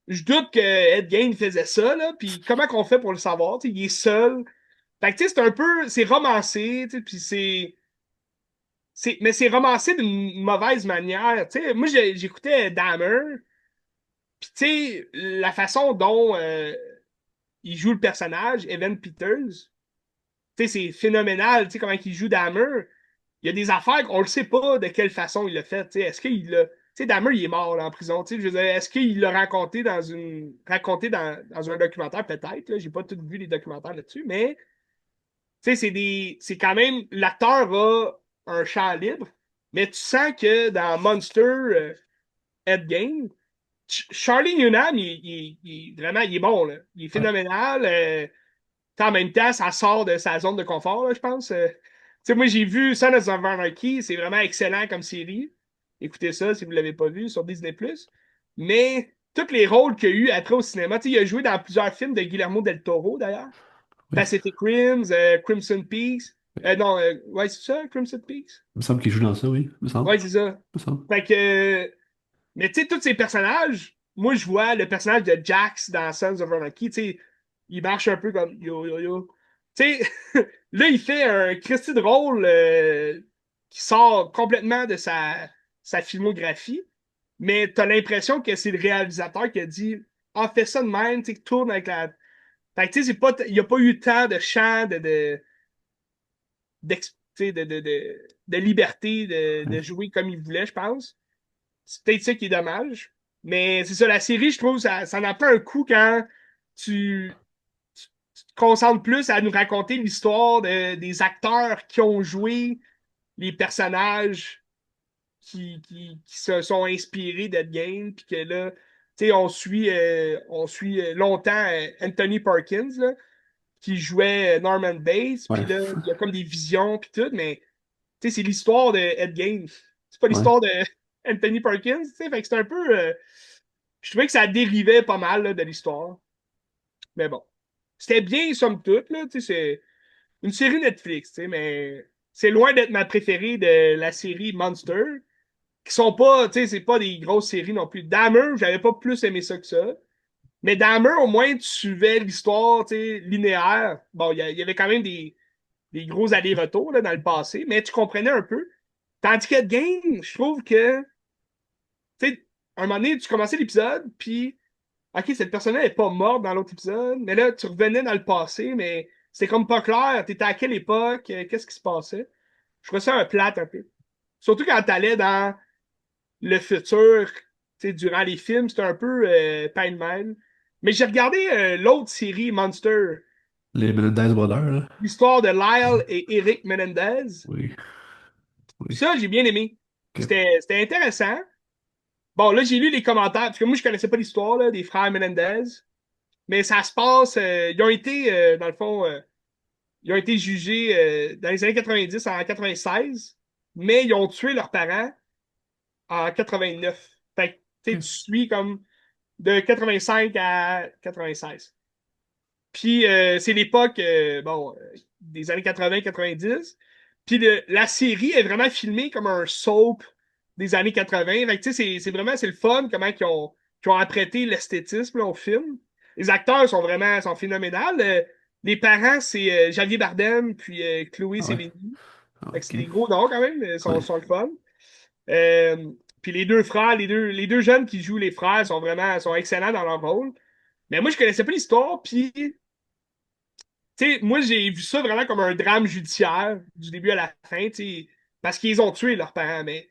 Speaker 1: Je doute que Ed Gein faisait ça, là. Puis comment qu'on fait pour le savoir? Tu sais, il est seul. Fait que, tu sais, c'est un peu, c'est romancé, tu sais, puis mais c'est romancé d'une mauvaise manière. Tu sais, moi, j'écoutais Dahmer, puis tu sais, la façon dont il joue le personnage, Evan Peters, tu sais, c'est phénoménal, tu sais, comment il joue Dahmer. Il y a des affaires qu'on ne sait pas de quelle façon il l'a fait, tu sais, est-ce qu'il l'a... Tu sais, Dahmer, il est mort là, en prison, tu sais, je veux dire, est-ce qu'il l'a raconté dans un documentaire, peut-être, là, j'ai pas tout vu les documentaires là-dessus, mais tu sais, c'est quand même, l'acteur a un champ libre, mais tu sens que dans Monster, Ed Gein, Charlie Hunnam, vraiment, il est bon, là. Il est
Speaker 2: ouais,
Speaker 1: phénoménal. En même temps, ça sort de sa zone de confort, là, je pense. Tu sais, moi, j'ai vu Son of Anarchy, c'est vraiment excellent comme série. Écoutez ça si vous ne l'avez pas vu sur Disney+. Mais tous les rôles qu'il a eu après au cinéma, tu sais, il a joué dans plusieurs films de Guillermo del Toro, d'ailleurs.
Speaker 2: ouais.
Speaker 1: Pacific Rims, Crimson Peaks. Non, ouais, c'est ça, Crimson Peaks?
Speaker 2: Il me semble qu'il joue dans ça, oui, il me semble.
Speaker 1: Ouais, c'est ça.
Speaker 2: Il me semble.
Speaker 1: Fait que, mais tu sais, tous ces personnages, moi, je vois le personnage de Jax dans Sons of Anarchy, tu sais, il marche un peu comme yo, yo, yo. Tu sais, là, il fait un Christy de rôle qui sort complètement de sa filmographie, mais t'as l'impression que c'est le réalisateur qui a dit, ah, fais ça de même, tu sais, tourne avec la. Fait que, tu sais, il n'y a pas eu tant de chant de liberté de
Speaker 2: Ouais,
Speaker 1: jouer comme il voulait, je pense. C'est peut-être ça qui est dommage. Mais c'est ça, la série, je trouve, ça en a pas un coup quand tu, tu te concentres plus à nous raconter l'histoire des acteurs qui ont joué les personnages qui se sont inspirés d'Ed Gein, puis que là, tu sais, on suit longtemps Anthony Perkins, là, qui jouait Norman Bates, puis
Speaker 2: ouais,
Speaker 1: là, il y a comme des visions, puis tout, mais tu sais, c'est l'histoire de Ed Gein. C'est pas
Speaker 2: ouais.
Speaker 1: l'histoire de Anthony Perkins, tu sais, fait que c'est un peu... je trouvais que ça dérivait pas mal là, de l'histoire. Mais bon. C'était bien, somme toute, là, tu sais, une série Netflix, tu sais, mais c'est loin d'être ma préférée de la série Monster, qui sont pas, tu sais, c'est pas des grosses séries non plus. Dahmer, j'avais pas plus aimé ça que ça. Mais Dahmer, au moins, tu suivais l'histoire, tu sais, linéaire. Bon, il y avait quand même des gros allers-retours là, dans le passé, mais tu comprenais un peu. Tandis que Game, je trouve que, tu sais, un moment donné, tu commençais l'épisode, puis, OK, cette personne-là n'est pas morte dans l'autre épisode, mais là, tu revenais dans le passé, mais c'était comme pas clair. T'étais à quelle époque, qu'est-ce qui se passait? Je trouvais ça un plate un peu. Surtout quand t'allais dans le futur, tu sais, durant les films, c'était un peu pêle-mêle. Mais j'ai regardé l'autre série, Monster,
Speaker 2: Les Menendez Brothers, là.
Speaker 1: l'histoire de Lyle et Eric Menendez.
Speaker 2: Oui,
Speaker 1: Puis
Speaker 2: oui.
Speaker 1: ça, j'ai bien aimé.
Speaker 2: Ok.
Speaker 1: C'était intéressant. Bon, là, j'ai lu les commentaires, parce que moi, je connaissais pas l'histoire là, des frères Menendez. Mais ça se passe. Ils ont été, dans le fond, ils ont été jugés dans les années 90 en 96, mais ils ont tué leurs parents en 89. Fait que, tu sais,
Speaker 2: Ok.
Speaker 1: tu suis comme de 85 à 96. Puis c'est l'époque, bon, des années 80-90. Puis la série est vraiment filmée comme un soap des années 80. Fait que, tu sais, c'est vraiment, c'est le fun comment qu'ils ont apprêté l'esthétisme là, au film. Les acteurs sont vraiment, sont phénoménales. Les parents, c'est Javier Bardem puis Chloé
Speaker 2: Ah ouais.
Speaker 1: Sevigny.
Speaker 2: Ah,
Speaker 1: Fait que c'est
Speaker 2: ok.
Speaker 1: des gros noms quand même,
Speaker 2: Ouais.
Speaker 1: sont le fun. Puis les deux frères, les deux jeunes qui jouent les frères sont vraiment, sont excellents dans leur rôle. Mais moi, je connaissais pas l'histoire, puis tu sais, moi, j'ai vu ça vraiment comme un drame judiciaire du début à la fin, tu sais, parce qu'ils ont tué leurs parents. Mais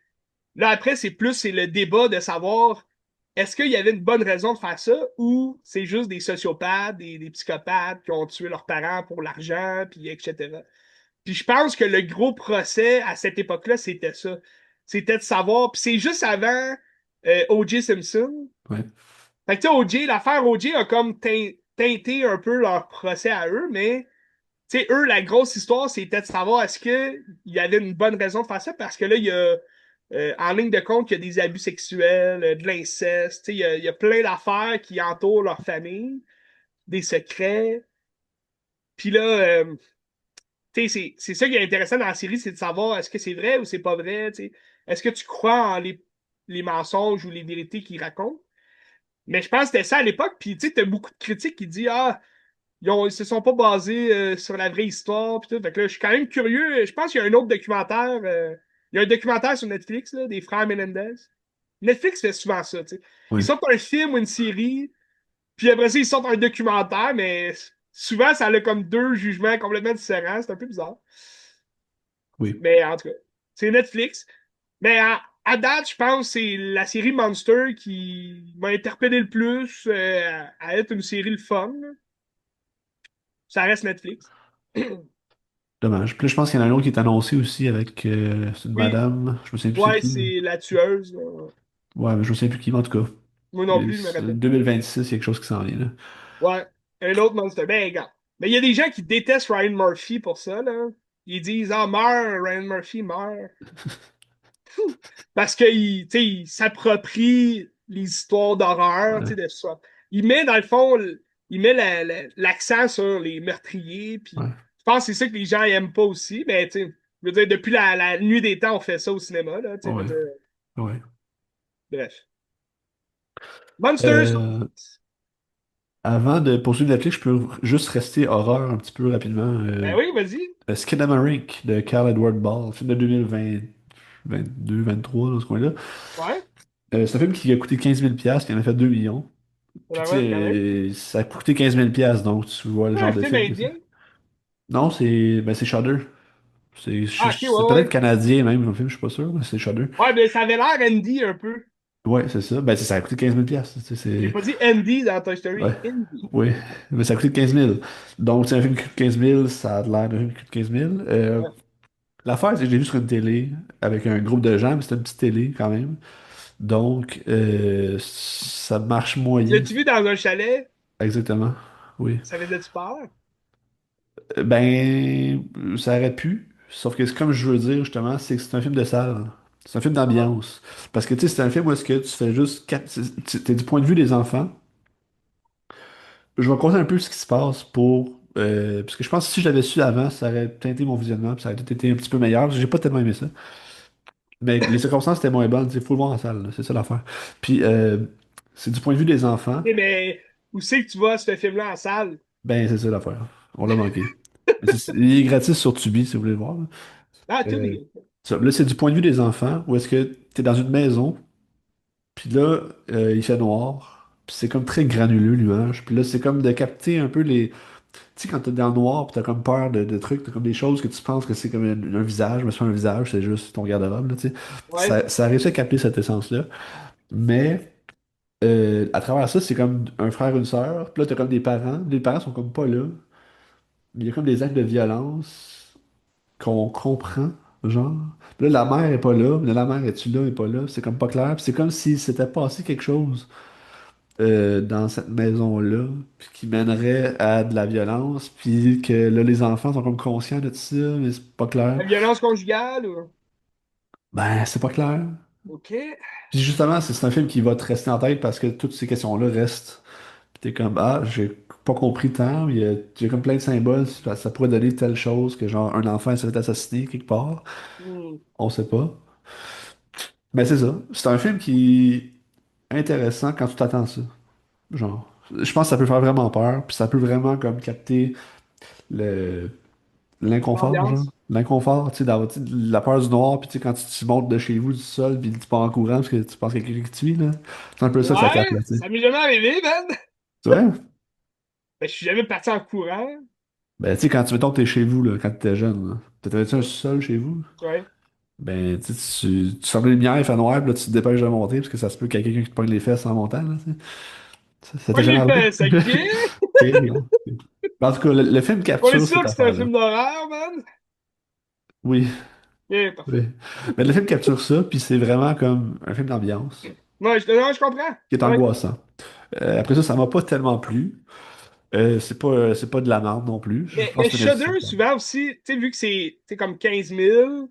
Speaker 1: là, après, c'est le débat de savoir est-ce qu'il y avait une bonne raison de faire ça ou c'est juste des sociopathes, des psychopathes qui ont tué leurs parents pour l'argent, puis etc. Puis je pense que le gros procès à cette époque-là, c'était ça. C'était de savoir, puis c'est juste avant O.J. Simpson.
Speaker 2: Ouais.
Speaker 1: Fait que tu sais, O.J., l'affaire O.J. a comme teinté un peu leur procès à eux, mais tu sais, eux, la grosse histoire, c'était de savoir est-ce qu'il y avait une bonne raison de faire ça, parce que là, il y a, en ligne de compte, il y a des abus sexuels, de l'inceste, tu sais, il y a plein d'affaires qui entourent leur famille, des secrets. Puis là, tu sais, c'est ça qui est intéressant dans la série, c'est de savoir est-ce que c'est vrai ou c'est pas vrai, tu sais. Est-ce que tu crois en les mensonges ou les vérités qu'ils racontent? Mais je pense que c'était ça à l'époque, puis tu sais, t'as beaucoup de critiques qui disent ah, ils se sont pas basés sur la vraie histoire pis tout. Fait que là, je suis quand même curieux. Je pense qu'il y a un autre documentaire. Il y a un documentaire sur Netflix là, des frères Menendez. Netflix fait souvent ça, tu sais. Ils
Speaker 2: Ouais.
Speaker 1: sortent un film ou une série, puis après ça, ils sortent un documentaire, mais souvent, ça a comme deux jugements complètement différents. C'est un peu bizarre.
Speaker 2: Oui.
Speaker 1: Mais en tout cas, c'est Netflix. Mais à date, je pense que c'est la série Monster qui m'a interpellé le plus à être une série le fun. Ça reste Netflix.
Speaker 2: Dommage. Puis là, je pense qu'il y en a un autre qui est annoncé aussi avec c'est une
Speaker 1: Oui,
Speaker 2: madame, je me souviens plus c'est
Speaker 1: ouais,
Speaker 2: qui.
Speaker 1: c'est la tueuse, là.
Speaker 2: Ouais, mais je me souviens plus qui, mais en tout cas.
Speaker 1: Moi non plus, je me rappelle plus.
Speaker 2: 2026, il y a quelque chose qui s'en vient, là.
Speaker 1: Ouais, un autre Monster. Ben, regarde. Mais il y a des gens qui détestent Ryan Murphy pour ça, là. Ils disent, ah, meurs, Ryan Murphy, meurt. Parce qu'il, tu sais, il s'approprie les histoires d'horreur, tu
Speaker 2: Ouais,
Speaker 1: sais, de ça. Il met, dans le fond, il met l'accent sur les meurtriers, puis
Speaker 2: ouais,
Speaker 1: je pense que c'est ça que les gens aiment pas aussi, mais tu sais, je veux dire, depuis la nuit des temps, on fait ça au cinéma, là, tu sais, je veux
Speaker 2: ouais,
Speaker 1: dire,
Speaker 2: ouais.
Speaker 1: bref. Monsters,
Speaker 2: Euh, Avant de poursuivre Netflix, je peux juste rester horreur un petit peu rapidement.
Speaker 1: ben oui, vas-y.
Speaker 2: Skinamarink de Carl Edward Ball, film de 2020, 22, 23, dans ce coin-là.
Speaker 1: Ouais,
Speaker 2: C'est un film qui a coûté 15 000 piastres, qui en a fait 2 millions. Puis tu sais,
Speaker 1: ouais, quand même.
Speaker 2: ça a coûté 15 000 piastres, donc tu vois le
Speaker 1: C'est un
Speaker 2: genre de
Speaker 1: film
Speaker 2: film que c'est.
Speaker 1: indien.
Speaker 2: Non, c'est Shudder.
Speaker 1: Ah, ok,
Speaker 2: C'est
Speaker 1: ouais,
Speaker 2: peut-être
Speaker 1: ouais.
Speaker 2: canadien même, le film, je suis pas sûr, mais c'est Shudder.
Speaker 1: Ouais, ben ça avait l'air Andy un peu.
Speaker 2: Ouais, c'est ça. Ben, ça a coûté 15 000 piastres.
Speaker 1: J'ai pas dit Andy dans Toy
Speaker 2: Ouais,
Speaker 1: Story, Andy.
Speaker 2: oui, mais ça a coûté 15 000. Donc, c'est un film qui coûte 15 000, ça a l'air d'un film qui coûte 15 000.
Speaker 1: Ouais.
Speaker 2: L'affaire, c'est que je l'ai vu sur une télé avec un groupe de gens, mais c'était une petite télé quand même. Donc, ça marche moyen.
Speaker 1: L'as-tu vu dans un chalet?
Speaker 2: Exactement. Oui.
Speaker 1: Ça faisait-tu peur?
Speaker 2: Ben, ça aurait pu. Sauf que comme je veux dire, justement, c'est que c'est un film de salle. C'est un film
Speaker 1: Ah,
Speaker 2: d'ambiance. Parce que, tu sais, c'est un film où est-ce que tu fais juste... T'es du point de vue des enfants. Je vais raconter un peu ce qui se passe pour Parce que je pense que si je l'avais su avant, ça aurait teinté mon visionnement, puis ça aurait peut-être été un petit peu meilleur. J'ai pas tellement aimé ça. Mais les circonstances étaient moins bonnes, il faut le voir en salle, là, c'est ça l'affaire. Puis c'est du point de vue des enfants,
Speaker 1: Eh, mais où c'est que tu vois ce film-là en salle?
Speaker 2: ben c'est ça l'affaire. On l'a manqué. Mais il est gratis sur Tubi si vous voulez le voir. Là.
Speaker 1: Ah, tout
Speaker 2: Euh,
Speaker 1: est.
Speaker 2: là, c'est du point de vue des enfants, où est-ce que tu es dans une maison, puis là, il fait noir, puis c'est comme très granuleux, l'image. Puis là, c'est comme de capter un peu les. Tu sais, quand t'es dans le noir, puis t'as comme peur de trucs, t'as comme des choses que tu penses que c'est comme un visage, mais c'est pas un visage, c'est juste ton garde-robe, là, tu sais.
Speaker 1: Ouais.
Speaker 2: Ça a réussi à capter cette essence-là. Mais à travers ça, c'est comme un frère, une sœur, puis là, t'as comme des parents. Les parents sont comme pas là. Il y a comme des actes de violence qu'on comprend, genre. Puis là, la mère est pas là, mais la mère est-tu là, est pas là, c'est comme pas clair. Puis c'est comme si s'était passé quelque chose dans cette maison-là, puis qui mènerait à de la violence, puis que là, les enfants sont comme conscients de ça, mais c'est pas clair.
Speaker 1: La violence conjugale ou.
Speaker 2: Ben, c'est pas clair.
Speaker 1: OK.
Speaker 2: Puis justement, c'est un film qui va te rester en tête parce que toutes ces questions-là restent. Puis t'es comme, ah, j'ai pas compris tant, mais il y a comme plein de symboles, ça pourrait donner telle chose que genre un enfant s'est fait assassiner quelque part,
Speaker 1: Hmm.
Speaker 2: on sait pas. Mais c'est ça, c'est un film qui est intéressant quand tu t'attends à ça. Genre, je pense que ça peut faire vraiment peur, puis ça peut vraiment comme capter le l'inconfort, genre.
Speaker 1: L'ambiance.
Speaker 2: L'inconfort, tu sais, d'avoir tu sais, la peur du noir, puis tu sais, quand tu montes de chez vous du sol, puis tu pars en courant parce que tu penses qu'il y a quelqu'un qui te suit, là. C'est un peu ça que ça capte,
Speaker 1: Ouais,
Speaker 2: là, tu sais.
Speaker 1: ça m'est jamais arrivé, man.
Speaker 2: Tu vois?
Speaker 1: Ben, je suis jamais parti en courant.
Speaker 2: Ben, tu sais, quand tu mettons que t'es chez vous, là, quand t'étais jeune, là, t'avais-tu un
Speaker 1: Ouais.
Speaker 2: sol chez vous?
Speaker 1: Ouais.
Speaker 2: Ben, tu fermes les lumières, il fait noir, puis là, tu te dépêches de monter, parce que ça se peut qu'il y ait quelqu'un qui te pogne les fesses en montant, là, tu sais. Ça
Speaker 1: Pas
Speaker 2: t'est jamais
Speaker 1: les
Speaker 2: arrivé?
Speaker 1: fesses, OK?
Speaker 2: Ok, bon. En tout cas, le film
Speaker 1: On est
Speaker 2: capture
Speaker 1: sûr
Speaker 2: cette
Speaker 1: que c'est un
Speaker 2: affaire-là.
Speaker 1: film d'horreur, man?
Speaker 2: Oui,
Speaker 1: OK,
Speaker 2: oui.
Speaker 1: parfait.
Speaker 2: Mais le film capture ça, puis c'est vraiment comme un film d'ambiance,
Speaker 1: Ouais, non, je comprends.
Speaker 2: qui est
Speaker 1: Ouais.
Speaker 2: angoissant. Après ça m'a pas tellement plu. C'est pas de la merde non plus. Je
Speaker 1: Mais
Speaker 2: pense que c'est un
Speaker 1: Shudder,
Speaker 2: investissement.
Speaker 1: souvent aussi, tu sais, vu que c'est comme 15 000,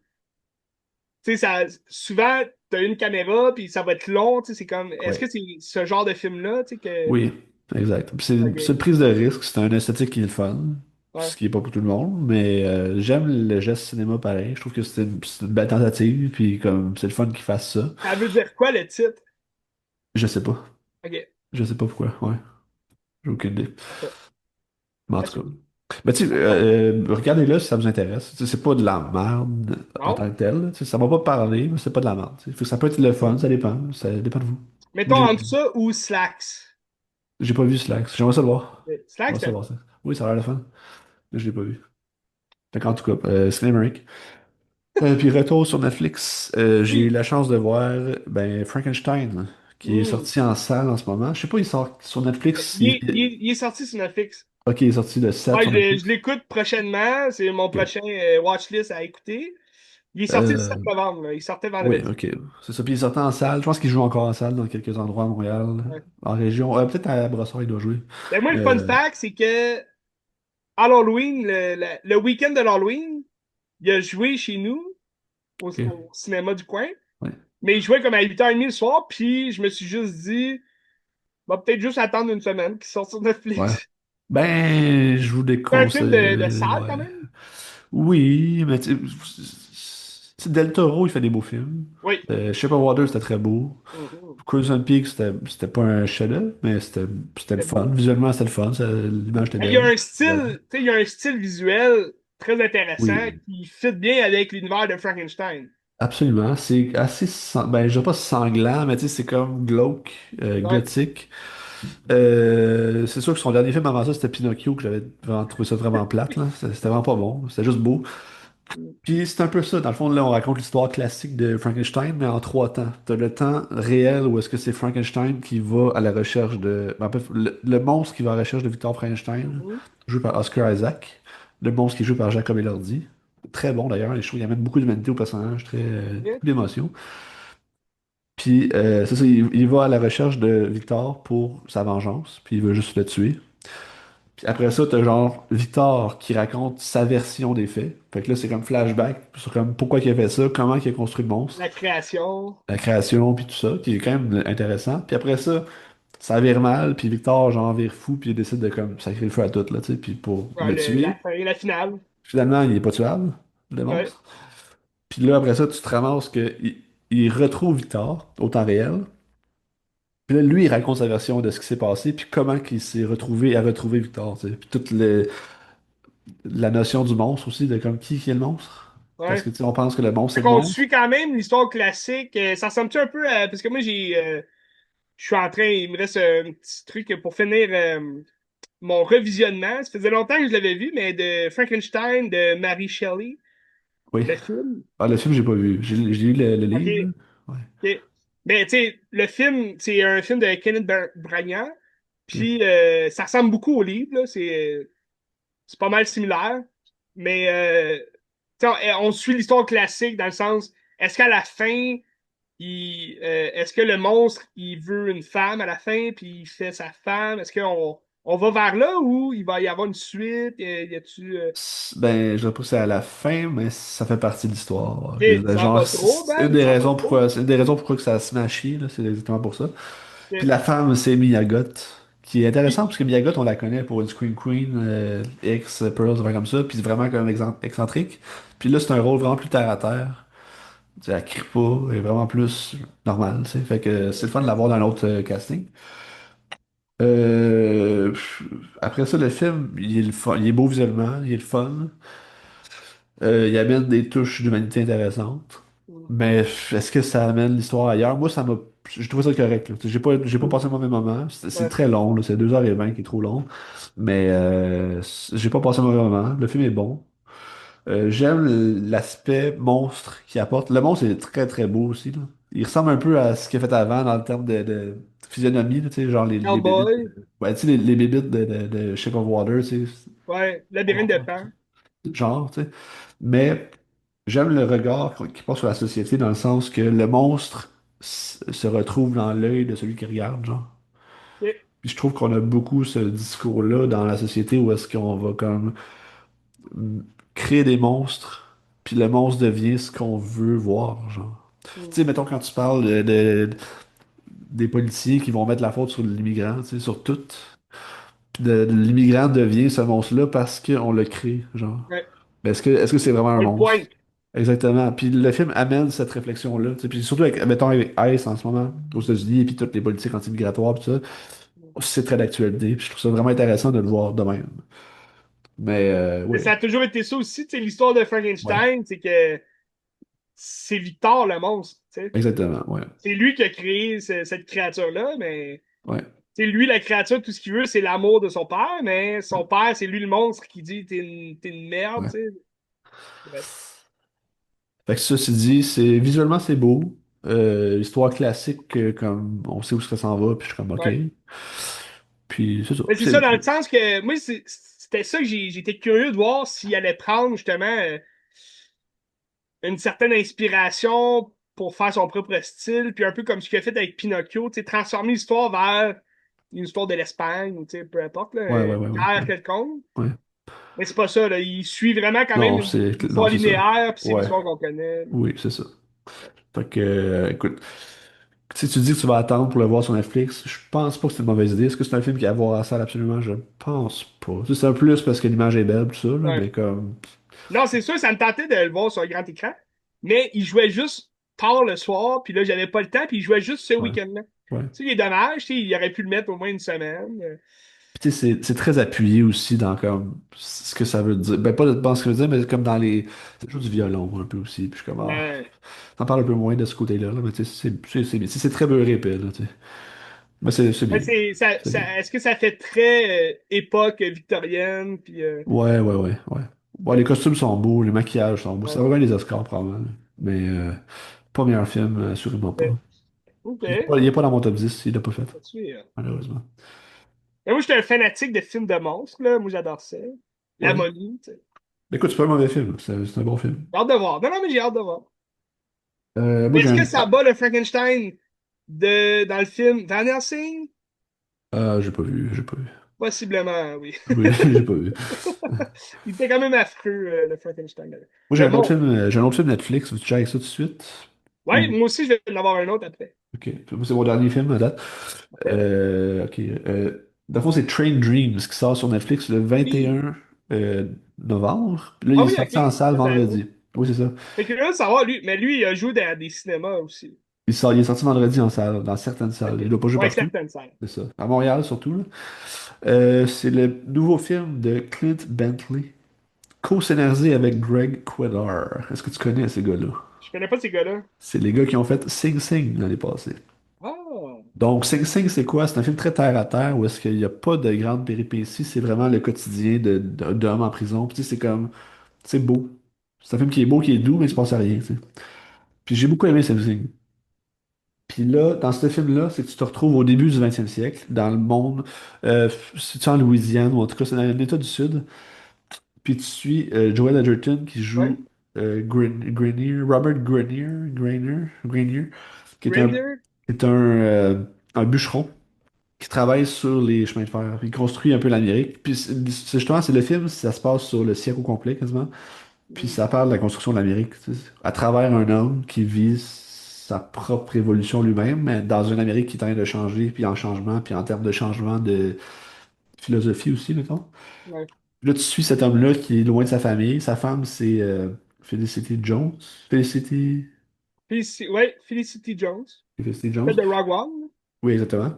Speaker 1: tu sais, souvent, t'as une caméra, puis ça va être long, tu sais, c'est comme, est-ce que
Speaker 2: Ouais.
Speaker 1: c'est ce genre de film-là, tu sais, que.
Speaker 2: Oui, exact. Puis c'est
Speaker 1: OK.
Speaker 2: une prise de risque, c'est un esthétique qui est le fun,
Speaker 1: Ouais.
Speaker 2: ce qui est pas pour tout le monde, mais j'aime le geste cinéma pareil. Je trouve que c'est une belle tentative, puis comme c'est le fun qu'ils fassent ça.
Speaker 1: Ça veut dire quoi, le titre?
Speaker 2: Je sais pas.
Speaker 1: OK.
Speaker 2: Je sais pas pourquoi, ouais. J'ai aucune idée.
Speaker 1: Parfait.
Speaker 2: Mais en
Speaker 1: À
Speaker 2: tout cas.
Speaker 1: suivre.
Speaker 2: Mais tu sais,
Speaker 1: À suivre.
Speaker 2: regardez-le si ça vous intéresse. Tu sais, c'est pas de la merde en
Speaker 1: Non?
Speaker 2: tant que tel. Tu sais, ça m'a pas parlé, mais c'est pas de la merde. Tu sais. Fait que ça peut être le fun, ça dépend. Ça dépend de vous. Moi,
Speaker 1: Mettons entre ça ou Slacks.
Speaker 2: j'ai pas vu Slacks. J'aimerais ça le voir.
Speaker 1: Slacks,
Speaker 2: J'aimerais ça
Speaker 1: c'est
Speaker 2: voir ça. Oui, ça a l'air le fun. Mais je l'ai pas vu. Fait qu'en tout cas, Cinémaric. Puis retour sur Netflix, j'ai eu
Speaker 1: oui.
Speaker 2: la chance de voir ben, Frankenstein, qui est
Speaker 1: Hmm.
Speaker 2: sorti en salle en ce moment. Je sais pas, il sort sur Netflix.
Speaker 1: Il est sorti sur Netflix.
Speaker 2: Ok, il est sorti le 7
Speaker 1: Ouais,
Speaker 2: sur
Speaker 1: je
Speaker 2: Netflix.
Speaker 1: l'écoute prochainement. C'est mon
Speaker 2: Ok.
Speaker 1: prochain watchlist à écouter. Il est sorti le 7
Speaker 2: Euh,
Speaker 1: novembre, là. Il sortait
Speaker 2: oui,
Speaker 1: vendredi.
Speaker 2: ok. C'est ça. Puis il est sorti en salle. Je pense qu'il joue encore en salle dans quelques endroits à Montréal,
Speaker 1: Ouais.
Speaker 2: en région. Peut-être à Brossard, il doit jouer.
Speaker 1: Ben moi, le fun
Speaker 2: Euh,
Speaker 1: fact, c'est que à l'Halloween, le week-end de l'Halloween, il a joué chez nous,
Speaker 2: ok.
Speaker 1: au cinéma du coin.
Speaker 2: Ouais.
Speaker 1: Mais il jouait comme à 8h30 le soir, puis je me suis juste dit, va peut-être juste attendre une semaine qu'il sorte sur
Speaker 2: Ouais.
Speaker 1: Netflix.
Speaker 2: Ben, je vous
Speaker 1: C'est un film de
Speaker 2: déconseille.
Speaker 1: salle quand
Speaker 2: Ouais.
Speaker 1: même.
Speaker 2: Oui, mais Del Toro, il fait des beaux films.
Speaker 1: Oui.
Speaker 2: Shape c'était très beau.
Speaker 1: Mhm.
Speaker 2: Crimson Peak, c'était pas un chef-d'œuvre, mais c'était le
Speaker 1: C'était
Speaker 2: fun.
Speaker 1: beau.
Speaker 2: Visuellement, c'était le fun. L'image était
Speaker 1: Il y a
Speaker 2: belle.
Speaker 1: un style, tu sais, il y a un style visuel très intéressant
Speaker 2: Oui,
Speaker 1: qui fit bien avec l'univers de Frankenstein.
Speaker 2: absolument. C'est assez, ben, je dirais pas sanglant, mais tu sais, c'est comme glauque,
Speaker 1: Ouais.
Speaker 2: gothique. C'est sûr que son dernier film avant ça, c'était Pinocchio, que j'avais vraiment trouvé ça vraiment plate, là. C'était vraiment pas bon. C'était juste beau. Puis c'est un peu ça. Dans le fond, là, on raconte l'histoire classique de Frankenstein, mais en trois temps. T'as le temps réel où est-ce que c'est Frankenstein qui va à la recherche de. En fait, le monstre qui va à la recherche de Victor Frankenstein,
Speaker 1: Mhm.
Speaker 2: joué par Oscar Isaac. Le monstre qui est joué par Jacob Elordi. Très bon d'ailleurs. Je trouve qu'il amène beaucoup d'humanité au personnage,
Speaker 1: Ok.
Speaker 2: beaucoup d'émotion. Puis c'est ça, il va à la recherche de Victor pour sa vengeance, puis il veut juste le tuer. Puis après ça, t'as genre Victor qui raconte sa version des faits. Fait que là, c'est comme flashback sur comme pourquoi il a fait ça, comment il a construit le monstre,
Speaker 1: La création.
Speaker 2: la création, puis tout ça, qui est quand même intéressant. Puis après ça, ça vire mal, puis Victor, genre, vire fou, puis il décide de comme sacrer le feu à tout, là, tu sais, puis pour
Speaker 1: Ouais,
Speaker 2: le
Speaker 1: la
Speaker 2: tuer.
Speaker 1: fin, la finale.
Speaker 2: Finalement, il est pas tuable, le
Speaker 1: Ouais.
Speaker 2: monstre. Puis là, après ça, tu te ramasses que il retrouve Victor au temps réel. Puis là, lui, il raconte sa version de ce qui s'est passé, puis comment qu'il s'est retrouvé à retrouver Victor, tu sais. Puis toute la notion du monstre aussi, de comme qui est le monstre. Parce
Speaker 1: Ouais.
Speaker 2: que, tu sais, on pense que le monstre, c'est
Speaker 1: Fait
Speaker 2: le
Speaker 1: qu'on
Speaker 2: monstre.
Speaker 1: suit quand même l'histoire classique. Ça ressemble-tu un peu à. Parce que moi, je suis en train. Il me reste un petit truc pour finir mon revisionnement. Ça faisait longtemps que je l'avais vu, mais de Frankenstein de Mary Shelley,
Speaker 2: Oui.
Speaker 1: le film.
Speaker 2: Ah, le film, j'ai pas vu. J'ai lu le
Speaker 1: OK.
Speaker 2: livre, là. Ouais.
Speaker 1: OK. Mais tu sais, le film, c'est un film de Kenneth Branagh.
Speaker 2: Ok.
Speaker 1: Puis ça ressemble beaucoup au livre, là. C'est pas mal similaire. Mais tu sais, on suit l'histoire classique dans le sens, est-ce qu'à la fin, est-ce que le monstre, il veut une femme à la fin, puis il fait sa femme? Est-ce qu'on va vers là ou il va y avoir une suite? Y a-tu.
Speaker 2: Ben, je sais pas si c'est à la fin, mais ça fait partie de l'histoire.
Speaker 1: Ok, sans
Speaker 2: Genre,
Speaker 1: pas trop,
Speaker 2: c'est une
Speaker 1: Ben?
Speaker 2: des
Speaker 1: Sans pas
Speaker 2: raisons
Speaker 1: trop?
Speaker 2: pourquoi, c'est une des raisons pourquoi que ça se met à chier, là, c'est exactement pour ça. Puis
Speaker 1: Ok.
Speaker 2: la femme, c'est Mia Goth, qui est
Speaker 1: Puis-
Speaker 2: intéressante parce que Mia Goth, on la connaît pour une Scream Queen, X, Pearls, enfin comme ça, puis c'est vraiment comme excentrique. Puis là, c'est un rôle vraiment plus terre à terre. Tu sais, elle crie pas, elle est vraiment plus normale, tu sais. Fait que c'est le fun de l'avoir dans l'autre casting. Pff, après ça, le film, il est, il est beau visuellement, il est le fun. Il amène des touches d'humanité intéressantes. Mais est-ce que ça amène l'histoire ailleurs? Moi, ça m'a. J'ai trouvé ça correct, là. J'ai pas passé un mauvais moment. C'est
Speaker 1: Ouais.
Speaker 2: très long, là. C'est 2h20 qui est trop long. Mais j'ai pas passé un mauvais moment. Le film est bon. J'aime l'aspect monstre qu'il apporte. Le monstre est très très beau aussi, là. Il ressemble un peu à ce qu'il a fait avant dans le terme de physionomie, là, tu sais, genre les bébites.
Speaker 1: Hellboy.
Speaker 2: Ouais, tu sais, les bébites de Shape of Water, tu sais.
Speaker 1: Ouais. Labyrinthe de Pan.
Speaker 2: Genre, tu sais. Mais j'aime le regard qui porte sur la société dans le sens que le monstre se retrouve dans l'œil de celui qui regarde, genre.
Speaker 1: Ok.
Speaker 2: Puis je trouve qu'on a beaucoup ce discours-là dans la société où est-ce qu'on va comme mm, créer des monstres, puis le monstre devient ce qu'on veut voir, genre. Tu
Speaker 1: Hmm.
Speaker 2: sais, mettons quand tu parles des policiers qui vont mettre la faute sur l'immigrant, tu sais, sur tout. Puis l'immigrant devient ce monstre-là parce qu'on le crée, genre.
Speaker 1: Ouais.
Speaker 2: Mais est-ce que c'est vraiment un
Speaker 1: On le
Speaker 2: monstre?
Speaker 1: pointe.
Speaker 2: Exactement. Puis le film amène cette réflexion-là. Tu sais. Puis surtout avec, mettons, avec ICE en ce moment, aux États-Unis, et puis toutes les politiques anti-migratoires, puis tout ça, c'est très d'actualité. Puis je trouve ça vraiment intéressant de le voir de même. Mais
Speaker 1: Mais
Speaker 2: oui,
Speaker 1: ça a toujours été ça aussi, tu sais, l'histoire de
Speaker 2: ouais,
Speaker 1: Frankenstein, c'est que c'est Victor le monstre, tu sais.
Speaker 2: exactement, ouais,
Speaker 1: C'est lui qui a créé cette créature-là, mais
Speaker 2: ouais,
Speaker 1: c'est lui, la créature, tout ce qu'il veut, c'est l'amour de son père, mais son père, c'est lui le monstre qui dit t'es une merde,
Speaker 2: ouais.
Speaker 1: tu sais. Bref.
Speaker 2: Fait que ceci dit, visuellement c'est beau. Histoire classique, comme on sait où ça s'en va, puis je suis comme OK.
Speaker 1: Ouais.
Speaker 2: Puis c'est ça.
Speaker 1: Mais c'est ça, dans le sens que moi, c'était ça que j'étais curieux de voir s'il allait prendre justement une certaine inspiration pour faire son propre style, puis un peu comme ce qu'il a fait avec Pinocchio, tu sais, transformer l'histoire vers une histoire de l'Espagne, ou tu sais, peu importe, là,
Speaker 2: Ouais, ouais,
Speaker 1: une
Speaker 2: ouais, ouais,
Speaker 1: terre
Speaker 2: ouais.
Speaker 1: quelconque.
Speaker 2: Ouais.
Speaker 1: Mais c'est pas ça, là. Il suit vraiment quand même
Speaker 2: Non,
Speaker 1: une
Speaker 2: non,
Speaker 1: histoire
Speaker 2: c'est ça.
Speaker 1: linéaire, puis c'est
Speaker 2: Ouais,
Speaker 1: l'histoire qu'on connaît.
Speaker 2: oui, c'est ça. Fait que, écoute, si tu dis que tu vas attendre pour le voir sur Netflix, je pense pas que c'est une mauvaise idée. Est-ce que c'est un film qui a à voir à la salle? Absolument, je pense pas. Tu sais, c'est un plus parce que l'image est belle, tout ça, là,
Speaker 1: Ouais.
Speaker 2: mais comme.
Speaker 1: Non, c'est sûr, ça me tentait de le voir sur un grand écran, mais il jouait juste tard le soir, puis là, j'avais pas le temps, puis il jouait juste ce
Speaker 2: Ouais,
Speaker 1: week-end-là.
Speaker 2: ouais.
Speaker 1: Tu sais, il est dommage, tu sais, il aurait pu le mettre au moins une semaine.
Speaker 2: Puis tu sais, c'est très appuyé aussi dans comme ce que ça veut dire. Ben, pas dans ce que ça veut dire, mais comme dans les. C'est toujours du violon un peu aussi. Puis je suis comme, ah.
Speaker 1: Ouais.
Speaker 2: T'en parles un peu moins de ce côté-là, là, mais tu sais, bien. C'est très beurré épais, là, tu sais. Mais c'est
Speaker 1: Mais
Speaker 2: bien. C'est bien.
Speaker 1: est-ce que ça fait très époque victorienne, puis
Speaker 2: Ouais, ouais, ouais, ouais. Ouais, les costumes sont beaux, les maquillages sont beaux. Ça va
Speaker 1: ouais.
Speaker 2: gagner les Oscars, probablement, là. Mais pas meilleur film, assurément pas.
Speaker 1: OK.
Speaker 2: Il est pas dans mon top 10, il l'a pas fait,
Speaker 1: Là-dessus,
Speaker 2: malheureusement.
Speaker 1: mais moi, j'étais un fanatique de films de monstres, là. Moi, j'adore ça. La
Speaker 2: Ouais.
Speaker 1: momie, tu sais.
Speaker 2: Mais écoute, c'est pas un mauvais film, c'est un bon film.
Speaker 1: J'ai hâte de voir. Non, non, mais j'ai hâte de voir.
Speaker 2: Moi,
Speaker 1: Mais
Speaker 2: j'ai
Speaker 1: est-ce que
Speaker 2: un.
Speaker 1: ça bat le Frankenstein dans le film Van Helsing?
Speaker 2: J'ai pas vu, j'ai pas vu.
Speaker 1: Possiblement, oui.
Speaker 2: Oui, j'ai pas vu.
Speaker 1: Il était quand même affreux, le Frankenstein.
Speaker 2: Moi,
Speaker 1: Le monstre.
Speaker 2: j'ai un autre film Netflix, veux-tu checker ça tout de suite?
Speaker 1: Ouais,
Speaker 2: Ou...
Speaker 1: moi aussi, je vais en avoir un autre après.
Speaker 2: Ok. C'est mon dernier film à date.
Speaker 1: OK.
Speaker 2: Ok. Dans le fond, c'est Train Dreams qui sort sur Netflix le
Speaker 1: Oui.
Speaker 2: 21 novembre. Puis là, il
Speaker 1: Ah
Speaker 2: est
Speaker 1: oui,
Speaker 2: sorti en
Speaker 1: OK.
Speaker 2: salle
Speaker 1: Je savais pas.
Speaker 2: vendredi. Oui, c'est ça.
Speaker 1: Fait que là, savoir, lui, mais lui, il a joué dans des cinémas aussi.
Speaker 2: Il est sorti vendredi en salle, dans certaines salles. Il
Speaker 1: OK.
Speaker 2: doit pas jouer
Speaker 1: Ouais,
Speaker 2: partout.
Speaker 1: certaines salles.
Speaker 2: C'est ça. À Montréal, surtout, là. C'est le nouveau film de Clint Bentley, co-scénarisé avec Greg Quedar. Est-ce que tu connais ces gars-là?
Speaker 1: Je connais pas ces gars-là.
Speaker 2: C'est les gars qui ont fait Sing Sing l'année passée.
Speaker 1: Ah.
Speaker 2: Donc, Sing Sing, c'est quoi? C'est un film très terre à terre où est-ce qu'il n'y a pas de grandes péripéties. C'est vraiment le quotidien d'hommes en prison. Puis, tu sais, c'est comme, c'est beau. C'est un film qui est beau, qui est doux, mais il se passe à rien, tu sais. Puis j'ai beaucoup aimé Sing Sing. Puis là, dans ce film-là, c'est que tu te retrouves au début du 20e siècle, dans le monde, c'est en Louisiane, ou en tout cas, c'est dans l'État du Sud. Puis tu suis Joel Edgerton qui
Speaker 1: Ouais.
Speaker 2: joue Grenier, Robert Grenier, qui est
Speaker 1: Reindeer?
Speaker 2: un bûcheron qui travaille sur les chemins de fer. Il construit un peu l'Amérique. Puis justement, c'est le film, ça se passe sur le siècle au complet quasiment. Puis
Speaker 1: Hmm.
Speaker 2: ça parle de la construction de l'Amérique, tu sais, à travers un homme qui vit sa propre évolution lui-même, mais dans une Amérique qui est en train de changer, puis en changement, puis en termes de changement de philosophie aussi, mettons.
Speaker 1: Ouais.
Speaker 2: Là, tu suis cet homme-là qui est loin de sa famille. Sa femme, c'est Felicity Jones. Felicity...
Speaker 1: Ouais, Felicity Jones.
Speaker 2: Felicity
Speaker 1: Fait
Speaker 2: Jones.
Speaker 1: de Rogue One.
Speaker 2: Oui, exactement.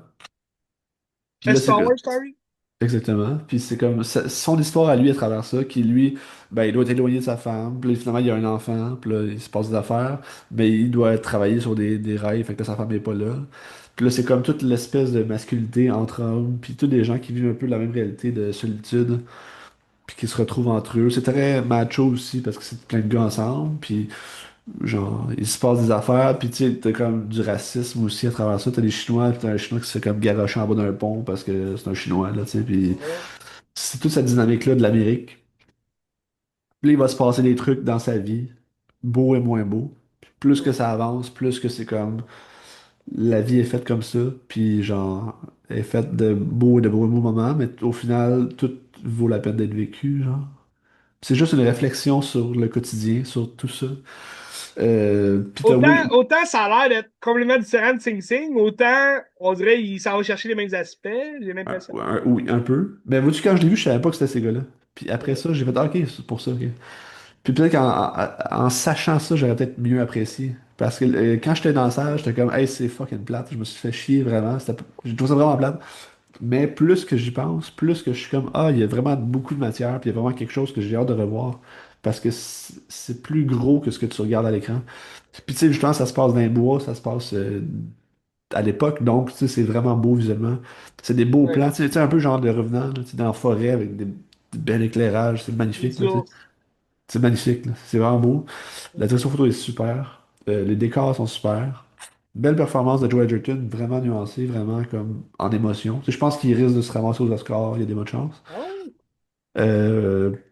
Speaker 2: Puis
Speaker 1: A
Speaker 2: là, c'est
Speaker 1: Star Wars Story.
Speaker 2: exactement. Puis c'est comme son histoire à lui à travers ça, qui lui, ben, il doit être éloigné de sa femme. Puis là, finalement, il y a un enfant. Puis là, il se passe des affaires. Mais il doit travailler sur des rails. Fait que là, sa femme n'est pas là. Puis là, c'est comme toute l'espèce de masculinité entre hommes. Puis tous des gens qui vivent un peu la même réalité de solitude. Puis qui se retrouvent entre eux. C'est très macho aussi parce que c'est plein de gars ensemble. Puis genre, il se passe des affaires, puis tu sais, t'as comme du racisme aussi à travers ça. T'as des Chinois, puis t'as un Chinois qui se fait comme garocher en bas d'un pont parce que c'est un Chinois, là, tu sais. Puis
Speaker 1: Ouais.
Speaker 2: c'est toute cette dynamique-là de l'Amérique. Puis là, il va se passer des trucs dans sa vie, beau et moins beau. Puis plus que ça avance, plus que c'est comme la vie est faite comme ça, puis genre, elle est faite de beaux et de beaux moments, mais au final, tout vaut la peine d'être vécu, genre. C'est juste une réflexion sur le quotidien, sur tout ça. Puis t'as
Speaker 1: Autant,
Speaker 2: Will,
Speaker 1: autant ça a l'air d'être complètement différent de Sing Sing, autant on dirait qu'il s'en va chercher les mêmes aspects, j'ai l'impression.
Speaker 2: Oui, un peu. Mais vois-tu, quand je l'ai vu, je savais pas que c'était ces gars-là. Puis après
Speaker 1: Ok.
Speaker 2: ça, j'ai fait, ah, ok, c'est pour ça, ok. Puis peut-être qu'en sachant ça, j'aurais peut-être mieux apprécié. Parce que quand j'étais dans la salle, j'étais comme, hey, c'est fucking plate. Je me suis fait chier vraiment. Je trouve ça vraiment plate. Mais plus que j'y pense, plus que je suis comme, ah, il y a vraiment beaucoup de matière, puis il y a vraiment quelque chose que j'ai hâte de revoir. Parce que c'est plus gros que ce que tu regardes à l'écran. Puis tu sais, justement, ça se passe dans les bois, ça se passe à l'époque, donc tu sais, c'est vraiment beau visuellement. C'est des beaux
Speaker 1: Ouais.
Speaker 2: plans, tu sais, un peu genre de Revenant, là, tu sais, dans la forêt avec des bel éclairage, c'est magnifique,
Speaker 1: Les
Speaker 2: là, tu sais.
Speaker 1: ours.
Speaker 2: C'est magnifique, là. C'est vraiment beau. La direction photo est super. Les décors sont super. Belle performance de Joe Edgerton, vraiment nuancée, vraiment comme en émotion. Tu sais, je pense qu'il risque de se ramasser aux Oscars, il y a des bonnes chances.
Speaker 1: Oh,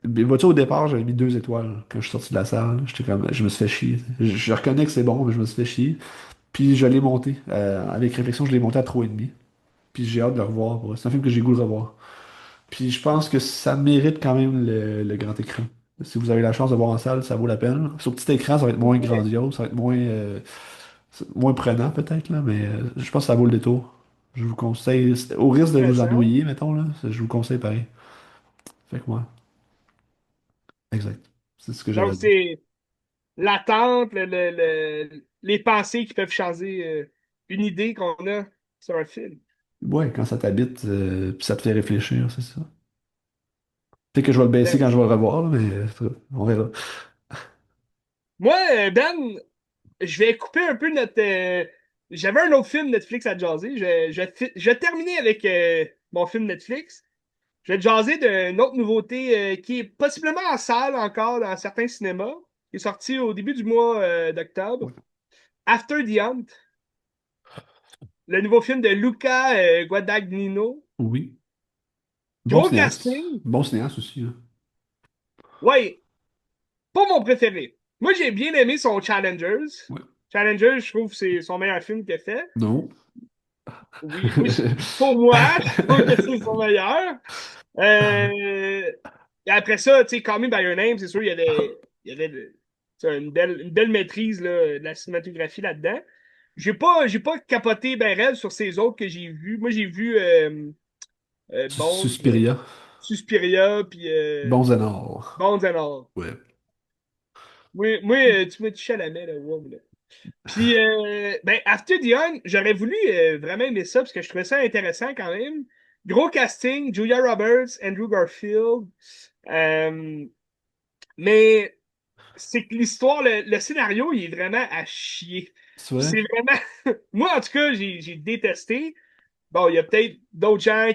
Speaker 2: Mais vois-tu, au départ, j'avais mis 2 étoiles quand je suis sorti de la salle. J'étais comme, je me suis fait chier. Je reconnais que c'est bon, mais je me suis fait chier. Puis je l'ai monté. Avec réflexion, je l'ai monté à 3,5. Puis j'ai hâte de le revoir. C'est un film que j'ai le goût de revoir. Puis je pense que ça mérite quand même le grand écran. Si vous avez la chance de voir en salle, ça vaut la peine. Sur petit écran, ça va être moins
Speaker 1: ouais.
Speaker 2: grandiose, ça va être moins prenant peut-être, là, mais je pense que ça vaut le détour. Je vous conseille, au risque de vous
Speaker 1: Intéressant.
Speaker 2: ennuyer, mettons, là, je vous conseille pareil. Fait que moi, exact. C'est ce que j'avais
Speaker 1: Donc,
Speaker 2: à dire.
Speaker 1: c'est l'attente, les pensées qui peuvent changer une idée qu'on a sur un film.
Speaker 2: Ouais, quand ça t'habite, puis ça te fait réfléchir, c'est ça. Peut-être que je vais le baisser quand je
Speaker 1: Intéressant.
Speaker 2: vais le revoir, là, mais on verra.
Speaker 1: Moi, Ben, je vais couper un peu notre. J'avais un autre film Netflix à jaser. Je vais terminer avec mon film Netflix. Je vais te jaser d'une autre nouveauté qui est possiblement en salle encore dans certains cinémas, qui est sorti au début du mois d'octobre.
Speaker 2: Ouais.
Speaker 1: After the Hunt, le nouveau film de Luca Guadagnino.
Speaker 2: Oui. Bon
Speaker 1: Gros
Speaker 2: cinéaste.
Speaker 1: casting.
Speaker 2: Bon cinéaste aussi, hein.
Speaker 1: Ouais, pas mon préféré. Moi, j'ai bien aimé son Challengers.
Speaker 2: Ouais.
Speaker 1: Challengers, je trouve que c'est son meilleur film qu'il a fait.
Speaker 2: Non.
Speaker 1: Oui, moi, pour moi, je trouve que c'est son meilleur. Euh, et après ça, tu sais, Call Me By Your Name, c'est sûr, il y avait tu sais, une belle maîtrise là, de la cinématographie là-dedans. j'ai pas capoté ben raide sur ces autres que j'ai vus. Moi, j'ai vu Bones,
Speaker 2: Suspiria.
Speaker 1: Suspiria, puis
Speaker 2: Bons et Noirs.
Speaker 1: Bones and All.
Speaker 2: Ouais.
Speaker 1: Moi, tu m'as touché à la main, là, wow, là. Puis, ben, After the Hunt, j'aurais voulu vraiment aimer ça parce que je trouvais ça intéressant quand même. Gros casting, Julia Roberts, Andrew Garfield. Euh, mais c'est que l'histoire, le scénario, il est vraiment à chier.
Speaker 2: C'est
Speaker 1: Puis
Speaker 2: vrai?
Speaker 1: c'est vraiment. Moi, en tout cas, j'ai détesté. Bon, il y a peut-être d'autres gens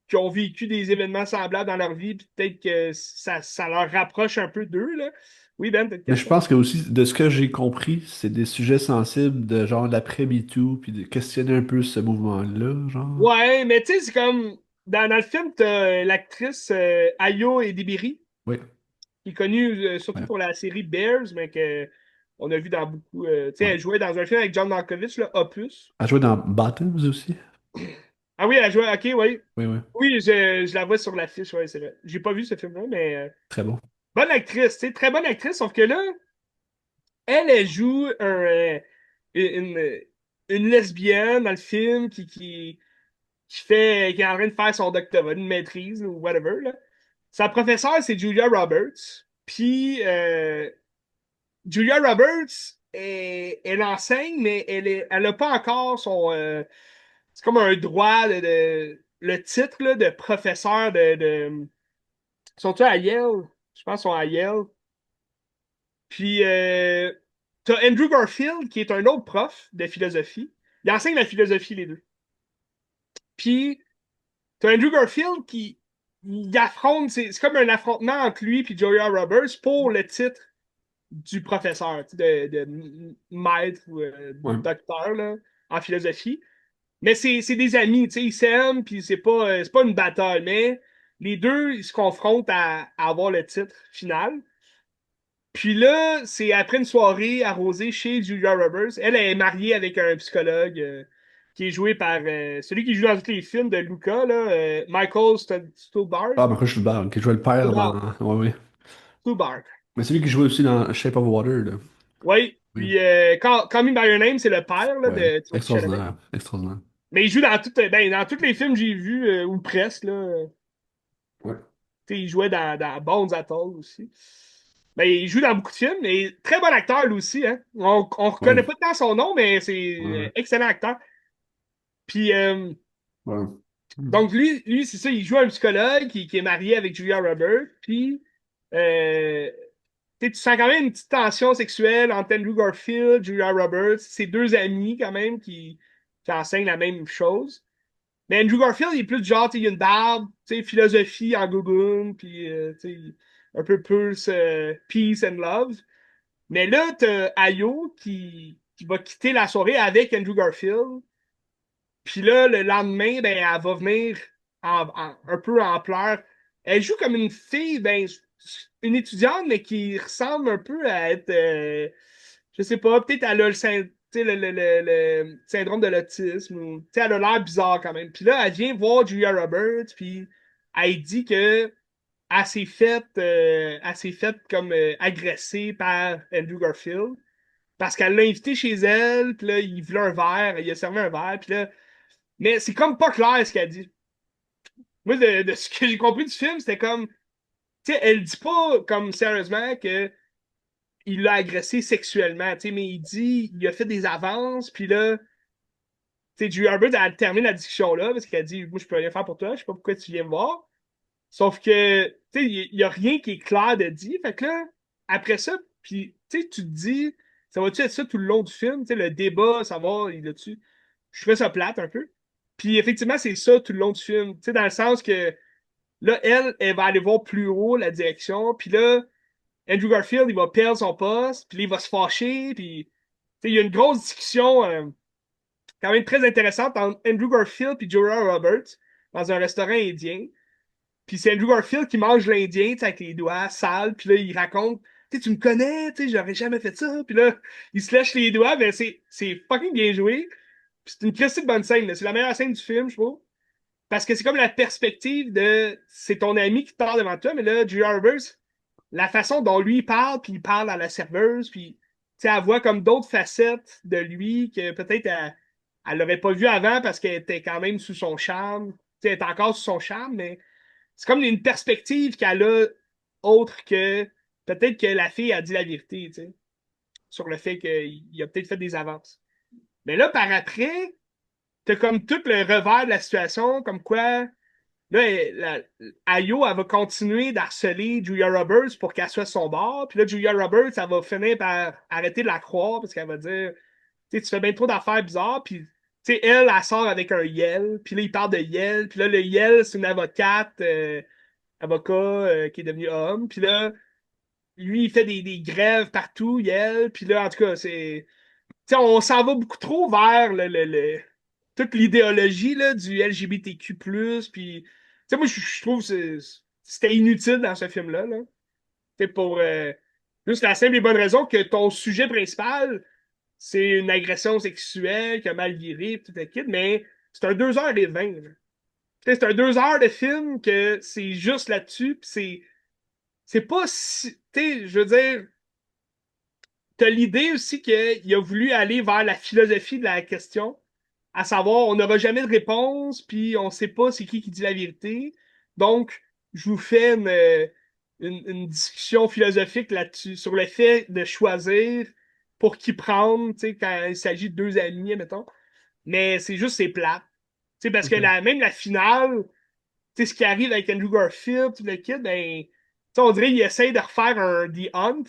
Speaker 1: qui ont vécu des événements semblables dans leur vie, puis peut-être que ça leur rapproche un peu d'eux, là. Oui, Ben, t'as une
Speaker 2: Mais je
Speaker 1: question?
Speaker 2: pense que aussi, de ce que j'ai compris, c'est des sujets sensibles de genre l'après-MeToo, puis de questionner un peu ce mouvement-là, genre.
Speaker 1: Ouais, mais tu sais, c'est comme. Dans le film, t'as l'actrice Ayo Edebiri,
Speaker 2: Oui,
Speaker 1: qui est connue surtout
Speaker 2: ouais,
Speaker 1: pour la série Bears, mais que on a vu dans beaucoup. Tu sais,
Speaker 2: ouais.
Speaker 1: elle jouait dans un film avec John Malkovich, là, Opus.
Speaker 2: Elle jouait dans Bottoms aussi?
Speaker 1: Ah oui, elle jouait, ok, oui.
Speaker 2: Oui, oui.
Speaker 1: Oui, je la vois sur l'affiche, ouais, c'est vrai. J'ai pas vu ce film-là, mais
Speaker 2: Très bon.
Speaker 1: bonne actrice, tu sais, très bonne actrice, sauf que là, elle joue une, une lesbienne dans le film qui est en train de faire son doctorat, une maîtrise ou whatever, là. Sa professeure, c'est Julia Roberts. Puis Julia Roberts, elle enseigne, mais elle a pas encore son. C'est comme un droit le titre là, de professeur sont-ils à Yale? Je pense qu'ils sont à Yale. Puis, t'as Andrew Garfield, qui est un autre prof de philosophie. Il enseigne la philosophie, les deux. Puis, t'as Andrew Garfield qui il affronte, c'est comme un affrontement entre lui et Julia Roberts pour le titre du professeur, tu sais, de maître ou
Speaker 2: Ouais.
Speaker 1: docteur là, en philosophie. Mais c'est des amis, tu sais, ils s'aiment, puis c'est pas une bataille, mais les deux, ils se confrontent à avoir le titre final. Puis là, c'est après une soirée arrosée chez Julia Roberts. Elle est mariée avec un psychologue qui est joué par celui qui joue dans tous les films de Luca, là, Michael
Speaker 2: Ah,
Speaker 1: Stuhlbarg.
Speaker 2: Marcus Schulberg, qui jouait le père dans.
Speaker 1: Stuhlbarg.
Speaker 2: Ouais, oui.
Speaker 1: Stuhlbarg.
Speaker 2: Mais c'est lui qui jouait aussi dans Shape of Water, là.
Speaker 1: Oui.
Speaker 2: Oui.
Speaker 1: Puis Call Me By Your Name, c'est le père là,
Speaker 2: Ouais.
Speaker 1: de Timothée Chalamet.
Speaker 2: Extraordinaire. Extraordinaire.
Speaker 1: Mais il joue dans tous les films que j'ai vus, ou presque, là.
Speaker 2: Ouais.
Speaker 1: Tu sais, il jouait dans Bones Atoll aussi. Ben, il joue dans beaucoup de films, mais très bon acteur lui aussi. Hein. On
Speaker 2: Ouais.
Speaker 1: reconnaît pas tant son nom, mais c'est
Speaker 2: Ouais.
Speaker 1: excellent acteur. Puis,
Speaker 2: Ouais.
Speaker 1: donc lui c'est ça, il joue un psychologue qui est marié avec Julia Roberts. Puis, euh, tu sens quand même une petite tension sexuelle entre Andrew Garfield, Julia Roberts, ces deux amis quand même qui enseignent la même chose. Mais Andrew Garfield, il est plus du genre, tu sais, il a une barbe, tu sais, philosophie en gogoon, puis, tu sais, un peu plus peace and love. Mais là, t'as Ayo qui va quitter la soirée avec Andrew Garfield. Puis là, le lendemain, ben, elle va venir un peu en pleurs. Elle joue comme une fille, ben, une étudiante, mais qui ressemble un peu à être, je sais pas, peut-être elle a le syndrome de l'autisme. Tu sais, elle a l'air bizarre quand même. Puis là, elle vient voir Julia Roberts, puis elle dit que elle s'est faite comme agressée par Andrew Garfield parce qu'elle l'a invité chez elle, puis là, il voulait un verre, il a servi un verre, puis là, mais c'est comme pas clair ce qu'elle dit. Moi, de ce que j'ai compris du film, c'était comme, tu sais, elle dit pas comme sérieusement que il l'a agressé sexuellement, tu sais, mais il dit, il a fait des avances, puis là, tu sais, Julia Roberts a terminé la discussion là, parce qu'elle dit, moi, je peux rien faire pour toi, je sais pas pourquoi tu viens me voir. Sauf que, tu sais, il y a rien qui est clair de dit. Fait que là, après ça, puis, tu sais, tu te dis, ça va-tu être ça tout le long du film? Tu sais, le débat, ça va, il là-dessus. Je trouvais ça plate un peu. Puis, effectivement, c'est ça tout le long du film. Tu sais, dans le sens que, là, elle va aller voir plus haut la direction. Puis là, Andrew Garfield, il va perdre son poste. Puis là, il va se fâcher. Puis, tu sais, il y a une grosse discussion quand même très intéressante entre Andrew Garfield et Julia Roberts dans un restaurant indien. Puis c'est Andrew Garfield qui mange l'Indien, tu sais, avec les doigts sales. Puis là, il raconte, tu sais, tu me connais, tu sais, j'aurais jamais fait ça. Puis là, il se lèche les doigts, mais c'est fucking bien joué. Puis c'est une critique bonne scène, là. C'est la meilleure scène du film, je trouve. Parce que c'est comme la perspective de, c'est ton ami qui te parle devant toi, mais là, Julia Roberts, la façon dont lui il parle, puis il parle à la serveuse, puis sais, elle voit comme d'autres facettes de lui que peut-être elle l'aurait pas vu avant parce qu'elle était quand même sous son charme. Tu sais, elle est encore sous son charme, mais c'est comme une perspective qu'elle a autre que peut-être que la fille a dit la vérité, tu sais, sur le fait qu'il a peut-être fait des avances. Mais là, par après, t'as comme tout le revers de la situation, comme quoi, là, Ayo, elle va continuer d'harceler Julia Roberts pour qu'elle soit son bord. Puis là, Julia Roberts, elle va finir par arrêter de la croire parce qu'elle va dire, tu sais, tu fais bien trop d'affaires bizarres. Puis, tu sais, elle sort avec un Yel. Puis là, il parle de Yel. Puis là, le Yel, c'est une avocate, avocat qui est devenu homme. Puis là, lui, il fait des grèves partout, Yel. Puis là, en tout cas, c'est sais, on s'en va beaucoup trop vers toute l'idéologie là, du LGBTQ+. Puis, tu sais, moi, je trouve que c'était inutile dans ce film-là. Là. C'est pour juste la simple et bonne raison que ton sujet principal, c'est une agression sexuelle qui a mal viré, tout le kit, mais c'est un 2h20. Là. Tu sais, c'est un 2 heures de film que c'est juste là-dessus. Puis c'est pas si. Tu sais, je veux dire, t'as l'idée aussi qu'il a voulu aller vers la philosophie de la question, à savoir, on n'aura jamais de réponse, puis on sait pas c'est qui dit la vérité. Donc, je vous fais une discussion philosophique là-dessus, sur le fait de choisir pour qui prendre, tu sais, quand il s'agit de deux amis, mettons. Mais c'est juste, c'est plat. Tu sais, parce que
Speaker 2: Ok.
Speaker 1: même la finale, tu sais, ce qui arrive avec Andrew Garfield, tout le kid, ben, tu sais, on dirait qu'il essaie de refaire un The Hunt,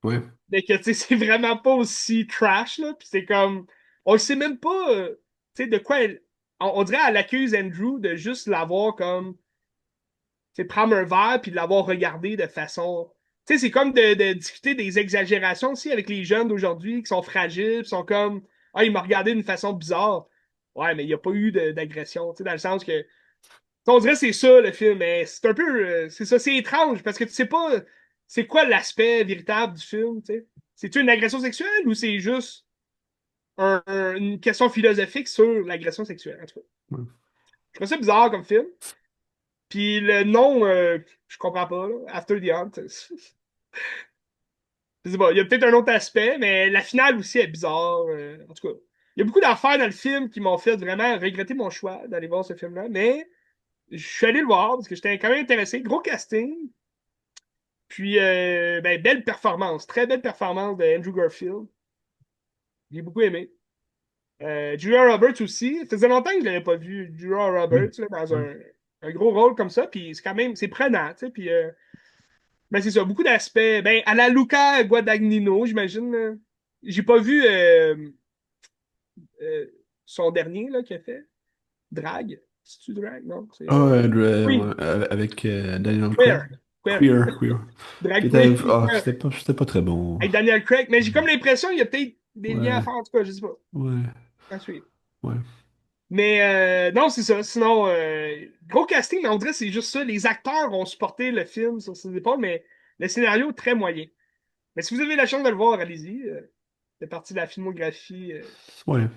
Speaker 2: Ouais.
Speaker 1: mais que, tu sais, c'est vraiment pas aussi trash, là. Puis c'est comme, on sait même pas, tu sais, de quoi elle. On dirait qu'elle accuse Andrew de juste l'avoir comme, tu sais, prendre un verre puis de l'avoir regardé de façon. Tu sais, c'est comme de discuter des exagérations aussi avec les jeunes d'aujourd'hui qui sont fragiles, qui sont comme, ah, il m'a regardé d'une façon bizarre. Ouais, mais il n'y a pas eu d'agression, tu sais, dans le sens que. On dirait que c'est ça le film, mais c'est un peu. C'est ça, c'est étrange parce que tu sais pas c'est quoi l'aspect véritable du film, tu sais. C'est-tu une agression sexuelle ou c'est juste une question philosophique sur l'agression sexuelle, en tout cas.
Speaker 2: Ouais.
Speaker 1: Je trouve ça bizarre comme film. Puis le nom, je comprends pas, là. After the Hunt. Je sais pas, il y a peut-être un autre aspect, mais la finale aussi est bizarre. En tout cas, il y a beaucoup d'affaires dans le film qui m'ont fait vraiment regretter mon choix d'aller voir ce film-là, mais je suis allé le voir parce que j'étais quand même intéressé. Gros casting. Puis, ben, belle performance. Très belle performance de Andrew Garfield. J'ai beaucoup aimé. Julia Roberts aussi. Ça faisait longtemps que je l'avais pas vu, Julia
Speaker 2: Hmm.
Speaker 1: Roberts, là, dans
Speaker 2: Ouais.
Speaker 1: un gros rôle comme ça. Puis c'est quand même, c'est prenant, tu sais. Puis, ben, c'est ça, beaucoup d'aspects. Ben, à la Luca Guadagnino, j'imagine. Là. J'ai pas vu euh, son dernier, là, qu'il a fait. Drag. C'est-tu Drag? Non, c'est
Speaker 2: Ah, ouais,
Speaker 1: Oui,
Speaker 2: ouais, avec Daniel Craig.
Speaker 1: Queer. Queer.
Speaker 2: Queer. Qui
Speaker 1: Drag
Speaker 2: était,
Speaker 1: Queen.
Speaker 2: c'était pas très bon.
Speaker 1: Avec Daniel Craig. Mais j'ai
Speaker 2: Hmm.
Speaker 1: comme l'impression qu'il y a peut-être des liens à
Speaker 2: Ouais,
Speaker 1: faire, en tout cas, je sais pas.
Speaker 2: ouais,
Speaker 1: À suivre.
Speaker 2: ouais.
Speaker 1: Mais non, c'est ça. Sinon, gros casting, mais on dirait que c'est juste ça. Les acteurs ont supporté le film sur ses épaules, mais le scénario, très moyen. Mais si vous avez la chance de le voir, allez-y. C'est partie de la filmographie
Speaker 2: Ouais.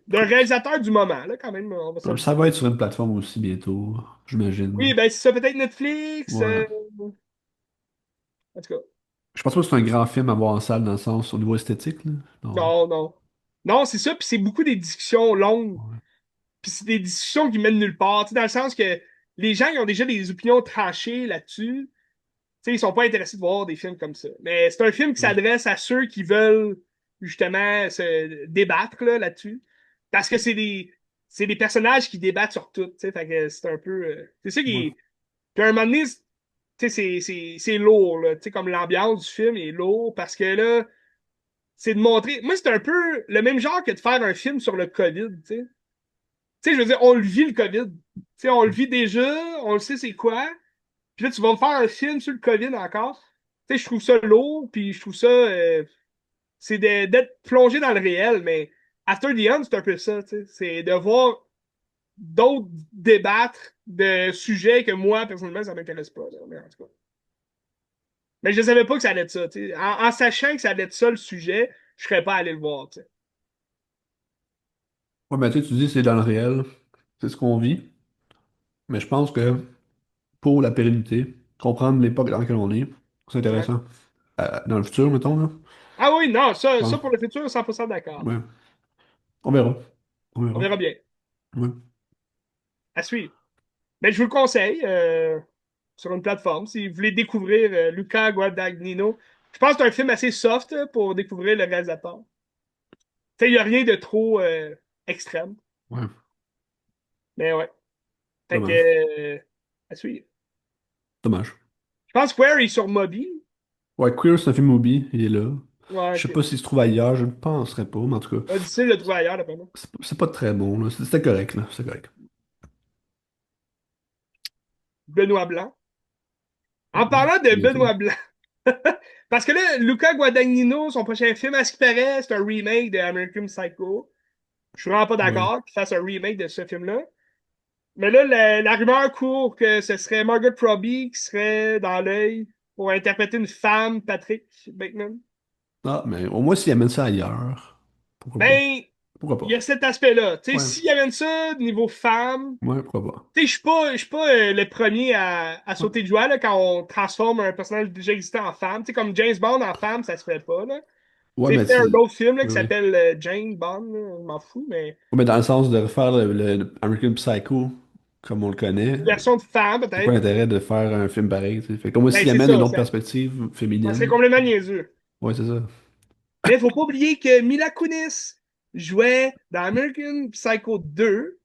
Speaker 1: d'un réalisateur du moment, là, quand même, on va se le
Speaker 2: Ça
Speaker 1: dire.
Speaker 2: va être sur une plateforme aussi bientôt,
Speaker 1: Oui,
Speaker 2: j'imagine.
Speaker 1: ben c'est ça, peut-être Netflix.
Speaker 2: Ouais.
Speaker 1: En tout cas,
Speaker 2: Je pense pas que c'est un grand film à voir en salle dans le sens au niveau esthétique, là. Non.
Speaker 1: non, non. Non, c'est ça, puis c'est beaucoup des discussions longues.
Speaker 2: Ouais.
Speaker 1: Puis c'est des discussions qui mènent nulle part. Tu sais, dans le sens que les gens, ils ont déjà des opinions tranchées là-dessus. Tu sais, ils sont pas intéressés de voir des films comme ça. Mais c'est un film qui
Speaker 2: Ouais.
Speaker 1: s'adresse à ceux qui veulent justement se débattre là, là-dessus. Parce que c'est des personnages qui débattent sur tout. Tu sais, fait que c'est un peu. C'est ça qui
Speaker 2: Ouais.
Speaker 1: est. Puis à un moment donné, tu sais, c'est lourd, là. Tu sais, comme l'ambiance du film est lourd parce que là, c'est de montrer. Moi, c'est un peu le même genre que de faire un film sur le COVID, tu sais. Tu sais, je veux dire, on le vit le COVID. Tu sais, on le vit déjà, on le sait c'est quoi. Puis là, tu vas me faire un film sur le COVID encore. Tu sais, je trouve ça lourd, puis je trouve ça. C'est d'être plongé dans le réel, mais After the End, c'est un peu ça, tu sais. C'est de voir d'autres débattre de sujets que moi, personnellement, ça m'intéresse pas. Là, mais en tout cas. Mais je savais pas que ça allait être ça, tu sais. En sachant que ça allait être ça le sujet, je serais pas allé le voir, tu sais.
Speaker 2: Ouais, mais tu dis c'est dans le réel, c'est ce qu'on vit. Mais je pense que pour la pérennité, comprendre l'époque dans laquelle on est, c'est
Speaker 1: Ouais.
Speaker 2: intéressant. Dans le futur, mettons, là.
Speaker 1: Ah oui, non,
Speaker 2: Je
Speaker 1: ça
Speaker 2: pense.
Speaker 1: pour le futur, 100% d'accord.
Speaker 2: Ouais. On verra. On
Speaker 1: On
Speaker 2: verra.
Speaker 1: verra bien.
Speaker 2: Ouais.
Speaker 1: À suivre. Mais je vous le conseille sur une plateforme. Si vous voulez découvrir Luca Guadagnino, je pense que c'est un film assez soft pour découvrir le réalisateur. Tu sais, il n'y a rien de trop extrême.
Speaker 2: Ouais.
Speaker 1: Mais ouais. Fait que,
Speaker 2: Dommage.
Speaker 1: à suivre.
Speaker 2: Dommage.
Speaker 1: Je pense que Where est sur Moby.
Speaker 2: Ouais, Queer, c'est un film Mubi, il est là.
Speaker 1: Ouais,
Speaker 2: Je sais
Speaker 1: ok.
Speaker 2: pas s'il se trouve ailleurs, je ne penserais pas, mais en tout cas,
Speaker 1: Odyssey le trouver ailleurs, d'après moi.
Speaker 2: c'est pas très bon, là. C'était correct, là. C'était correct.
Speaker 1: Benoît Blanc. En
Speaker 2: Ouais,
Speaker 1: parlant de
Speaker 2: bientôt.
Speaker 1: Benoît Blanc, parce que là, Luca Guadagnino, son prochain film, à ce qui paraît, c'est un remake de American Psycho. Je suis vraiment pas
Speaker 2: Ouais.
Speaker 1: d'accord qu'il fasse un remake de ce film-là. Mais là, la rumeur court que ce serait Margot Robbie qui serait dans l'œil pour interpréter une femme, Patrick Bateman.
Speaker 2: Ah, mais au moins s'il amène ça ailleurs, pourquoi pas?
Speaker 1: Ben,
Speaker 2: Pourquoi
Speaker 1: il y a
Speaker 2: pas?
Speaker 1: cet aspect-là. Tu sais,
Speaker 2: Ouais.
Speaker 1: s'il y avait ça niveau femme,
Speaker 2: Ouais, pourquoi pas?
Speaker 1: tu sais, je suis pas le premier à
Speaker 2: Ouais,
Speaker 1: sauter de joie là, quand on transforme un personnage déjà existant en femme. Tu sais, comme James Bond en femme, ça se ferait pas, là.
Speaker 2: ouais,
Speaker 1: Tu sais,
Speaker 2: mais
Speaker 1: fait un
Speaker 2: tu...
Speaker 1: autre film là, qui
Speaker 2: Oui, oui.
Speaker 1: s'appelle Jane Bond, là, je m'en fous, mais
Speaker 2: Ouais, mais dans le sens de refaire le American Psycho comme on le connaît,
Speaker 1: une version de femme,
Speaker 2: c'est quoi
Speaker 1: peut-être.
Speaker 2: l'intérêt de faire un film pareil, tu sais? Fait que moi,
Speaker 1: Ben,
Speaker 2: s'il
Speaker 1: c'est
Speaker 2: amène une
Speaker 1: ça,
Speaker 2: autre perspective
Speaker 1: ça serait
Speaker 2: féminine,
Speaker 1: complètement niaiseux.
Speaker 2: ouais, c'est ça.
Speaker 1: Mais faut pas oublier que Mila Kunis jouait dans American Psycho 2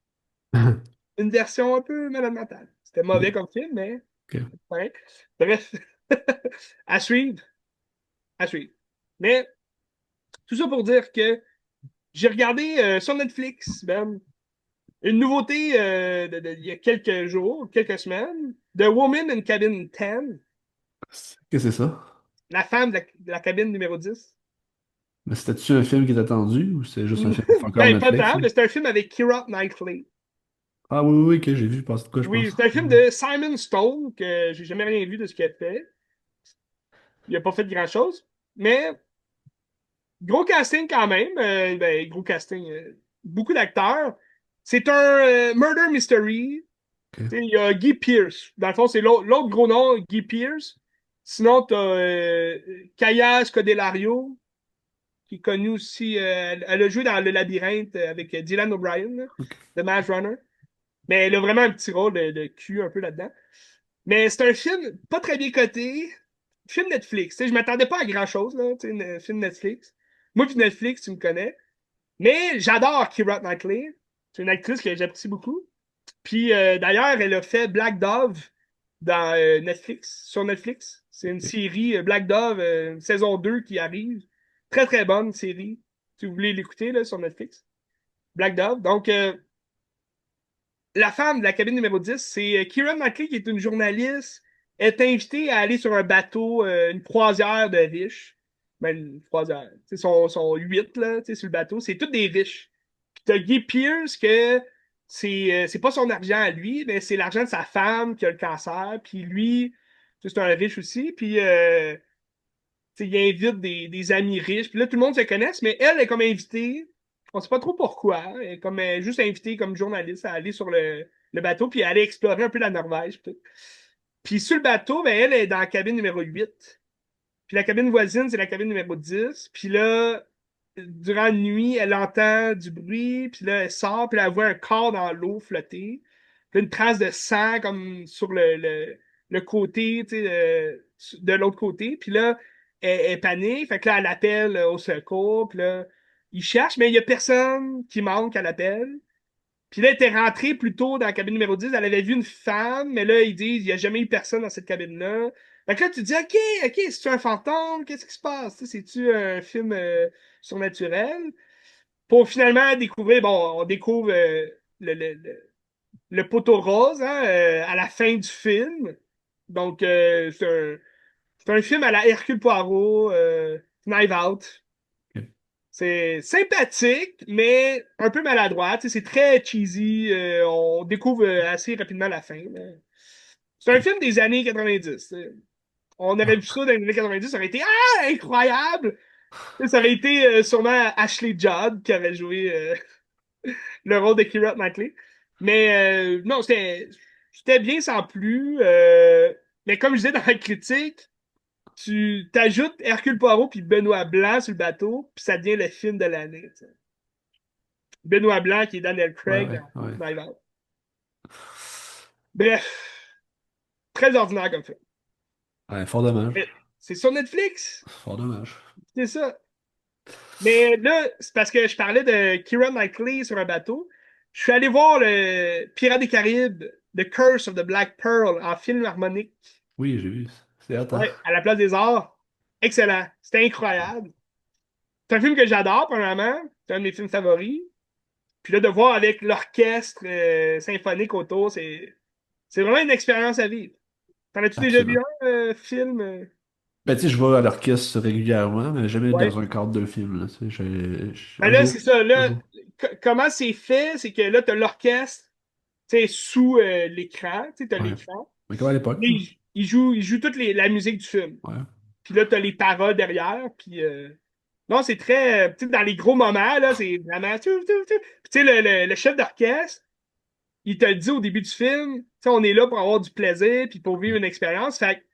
Speaker 1: une version un peu malade mentale. C'était mauvais
Speaker 2: Ok.
Speaker 1: comme film, mais
Speaker 2: Ok.
Speaker 1: ouais. Bref, à suivre, à suivre. Mais tout ça pour dire que j'ai regardé sur Netflix, ben, une nouveauté il y a quelques jours, quelques semaines, The Woman in Cabin 10,
Speaker 2: Qu'est-ce que c'est ça?
Speaker 1: la femme de la cabine numéro 10.
Speaker 2: Mais c'était-tu un film qui est attendu ou c'est juste un film encore
Speaker 1: Ben, pas
Speaker 2: Netflix,
Speaker 1: tant,
Speaker 2: là?
Speaker 1: mais c'est un film avec Keira Knightley.
Speaker 2: Ah oui, oui, oui, que j'ai vu passer de quoi, je
Speaker 1: Oui,
Speaker 2: pense.
Speaker 1: c'est un film de Simon Stone que j'ai jamais rien vu de ce qu'il a fait. Il a pas fait grand-chose, mais gros casting quand même. Ben, gros casting. Beaucoup d'acteurs. C'est un murder mystery. Tu
Speaker 2: Ok.
Speaker 1: sais, il y a Guy Pearce. Dans le fond, c'est l'autre gros nom, Guy Pearce. Sinon, tu as Kaya Scodelario, qui est connue aussi. Elle a joué dans Le Labyrinthe avec Dylan O'Brien, là,
Speaker 2: Ok.
Speaker 1: de Maze Runner. Mais elle a vraiment un petit rôle de cul un peu là-dedans. Mais c'est un film pas très bien coté. Film Netflix. Tu sais, je m'attendais pas à grand-chose, là, tu sais, un film Netflix. Moi, puis Netflix, tu me connais. Mais j'adore Keira Knightley. C'est une actrice que j'apprécie beaucoup. Puis d'ailleurs, elle a fait Black Dove dans Netflix, sur Netflix. C'est une série Black Dove, saison 2 qui arrive. Très très bonne série. Si vous voulez l'écouter là, sur Netflix. Black Dove. Donc, la femme de la cabine numéro 10, c'est Keira Knightley qui est une journaliste. Elle est invitée à aller sur un bateau, une croisière de riches. Ben, une croisière. Sont 8 là, sur le bateau. C'est tous des riches. Puis t'as Guy Pearce que c'est pas son argent à lui, mais c'est l'argent de sa femme qui a le cancer. Puis lui, c'est un riche aussi. Puis il invite des amis riches. Puis là, tout le monde se connaît, mais elle est comme invitée. On sait pas trop pourquoi. Elle est comme juste invitée comme journaliste à aller sur le bateau puis à aller explorer un peu la Norvège. Puis sur le bateau, ben, elle est dans la cabine numéro 8. Puis la cabine voisine, c'est la cabine numéro 10. Puis là, durant la nuit, elle entend du bruit. Puis là, elle sort. Puis là, elle voit un corps dans l'eau flotter. Puis une trace de sang comme sur le côté, tu sais, de l'autre côté. Puis là, elle panique. Fait que là, elle appelle au secours. Puis là, il cherche, mais il y a personne qui manque à l'appel. Puis là, elle était rentrée plus tôt dans la cabine numéro 10. Elle avait vu une femme, mais là, ils disent, il n'y a jamais eu personne dans cette cabine-là. Fait que là, tu te dis, OK, c'est-tu un fantôme? Qu'est-ce qui se passe? Tu sais, c'est-tu un film surnaturel? Pour finalement découvrir, bon, on découvre le poteau rose hein, à la fin du film. Donc, c'est un film à la Hercule Poirot, Knives Out.
Speaker 2: Ok.
Speaker 1: C'est sympathique, mais un peu maladroit. Tu sais, c'est très cheesy. On découvre assez rapidement la fin. C'est un film des années 90. Tu sais. On aurait vu ça dans les années 90, ça aurait été incroyable. Tu sais, ça aurait été sûrement Ashley Judd qui avait joué le rôle de Keira Knightley. Mais non, c'était bien sans plus. Mais comme je disais dans la critique, tu t'ajoutes Hercule Poirot puis Benoît Blanc sur le bateau, puis ça devient le film de l'année. Tu sais. Benoît Blanc qui est Daniel
Speaker 2: Ouais,
Speaker 1: Craig
Speaker 2: ouais, ouais.
Speaker 1: dans Knives Out. Bref, très ordinaire comme film.
Speaker 2: Ouais, fort dommage.
Speaker 1: Mais c'est sur Netflix,
Speaker 2: Fort dommage.
Speaker 1: c'est ça. Mais là, c'est parce que je parlais de Keira Knightley sur un bateau. Je suis allé voir le Pirates des Caraïbes, The Curse of the Black Pearl en film harmonique.
Speaker 2: Oui, j'ai vu. C'est hot, hein?
Speaker 1: Ouais, à la Place des Arts. Excellent. C'était incroyable. C'est un film que j'adore, premièrement. C'est un de mes films favoris. Puis là, de voir avec l'orchestre symphonique autour, c'est vraiment une expérience à vivre. T'en as-tu déjà vu
Speaker 2: Absolument.
Speaker 1: un film?
Speaker 2: Ben, tu sais, je vais à l'orchestre régulièrement, mais jamais
Speaker 1: Ouais.
Speaker 2: dans un cadre de film, là. Tu sais,
Speaker 1: Ben
Speaker 2: un
Speaker 1: là,
Speaker 2: jour.
Speaker 1: c'est ça.
Speaker 2: Un
Speaker 1: Là,
Speaker 2: jour.
Speaker 1: comment c'est fait? C'est que là, t'as l'orchestre, tu sais, sous l'écran. Tu sais, t'as
Speaker 2: Ouais.
Speaker 1: l'écran.
Speaker 2: Mais comme à l'époque,
Speaker 1: Là,
Speaker 2: là.
Speaker 1: il joue toute la musique du film.
Speaker 2: Ouais.
Speaker 1: Puis là, t'as les paroles derrière. Puis non, c'est très. Tu sais, dans les gros moments, là, c'est vraiment. Puis tu sais, le chef d'orchestre, il te le dit au début du film. Tu sais, on est là pour avoir du plaisir puis pour vivre une expérience. Fait que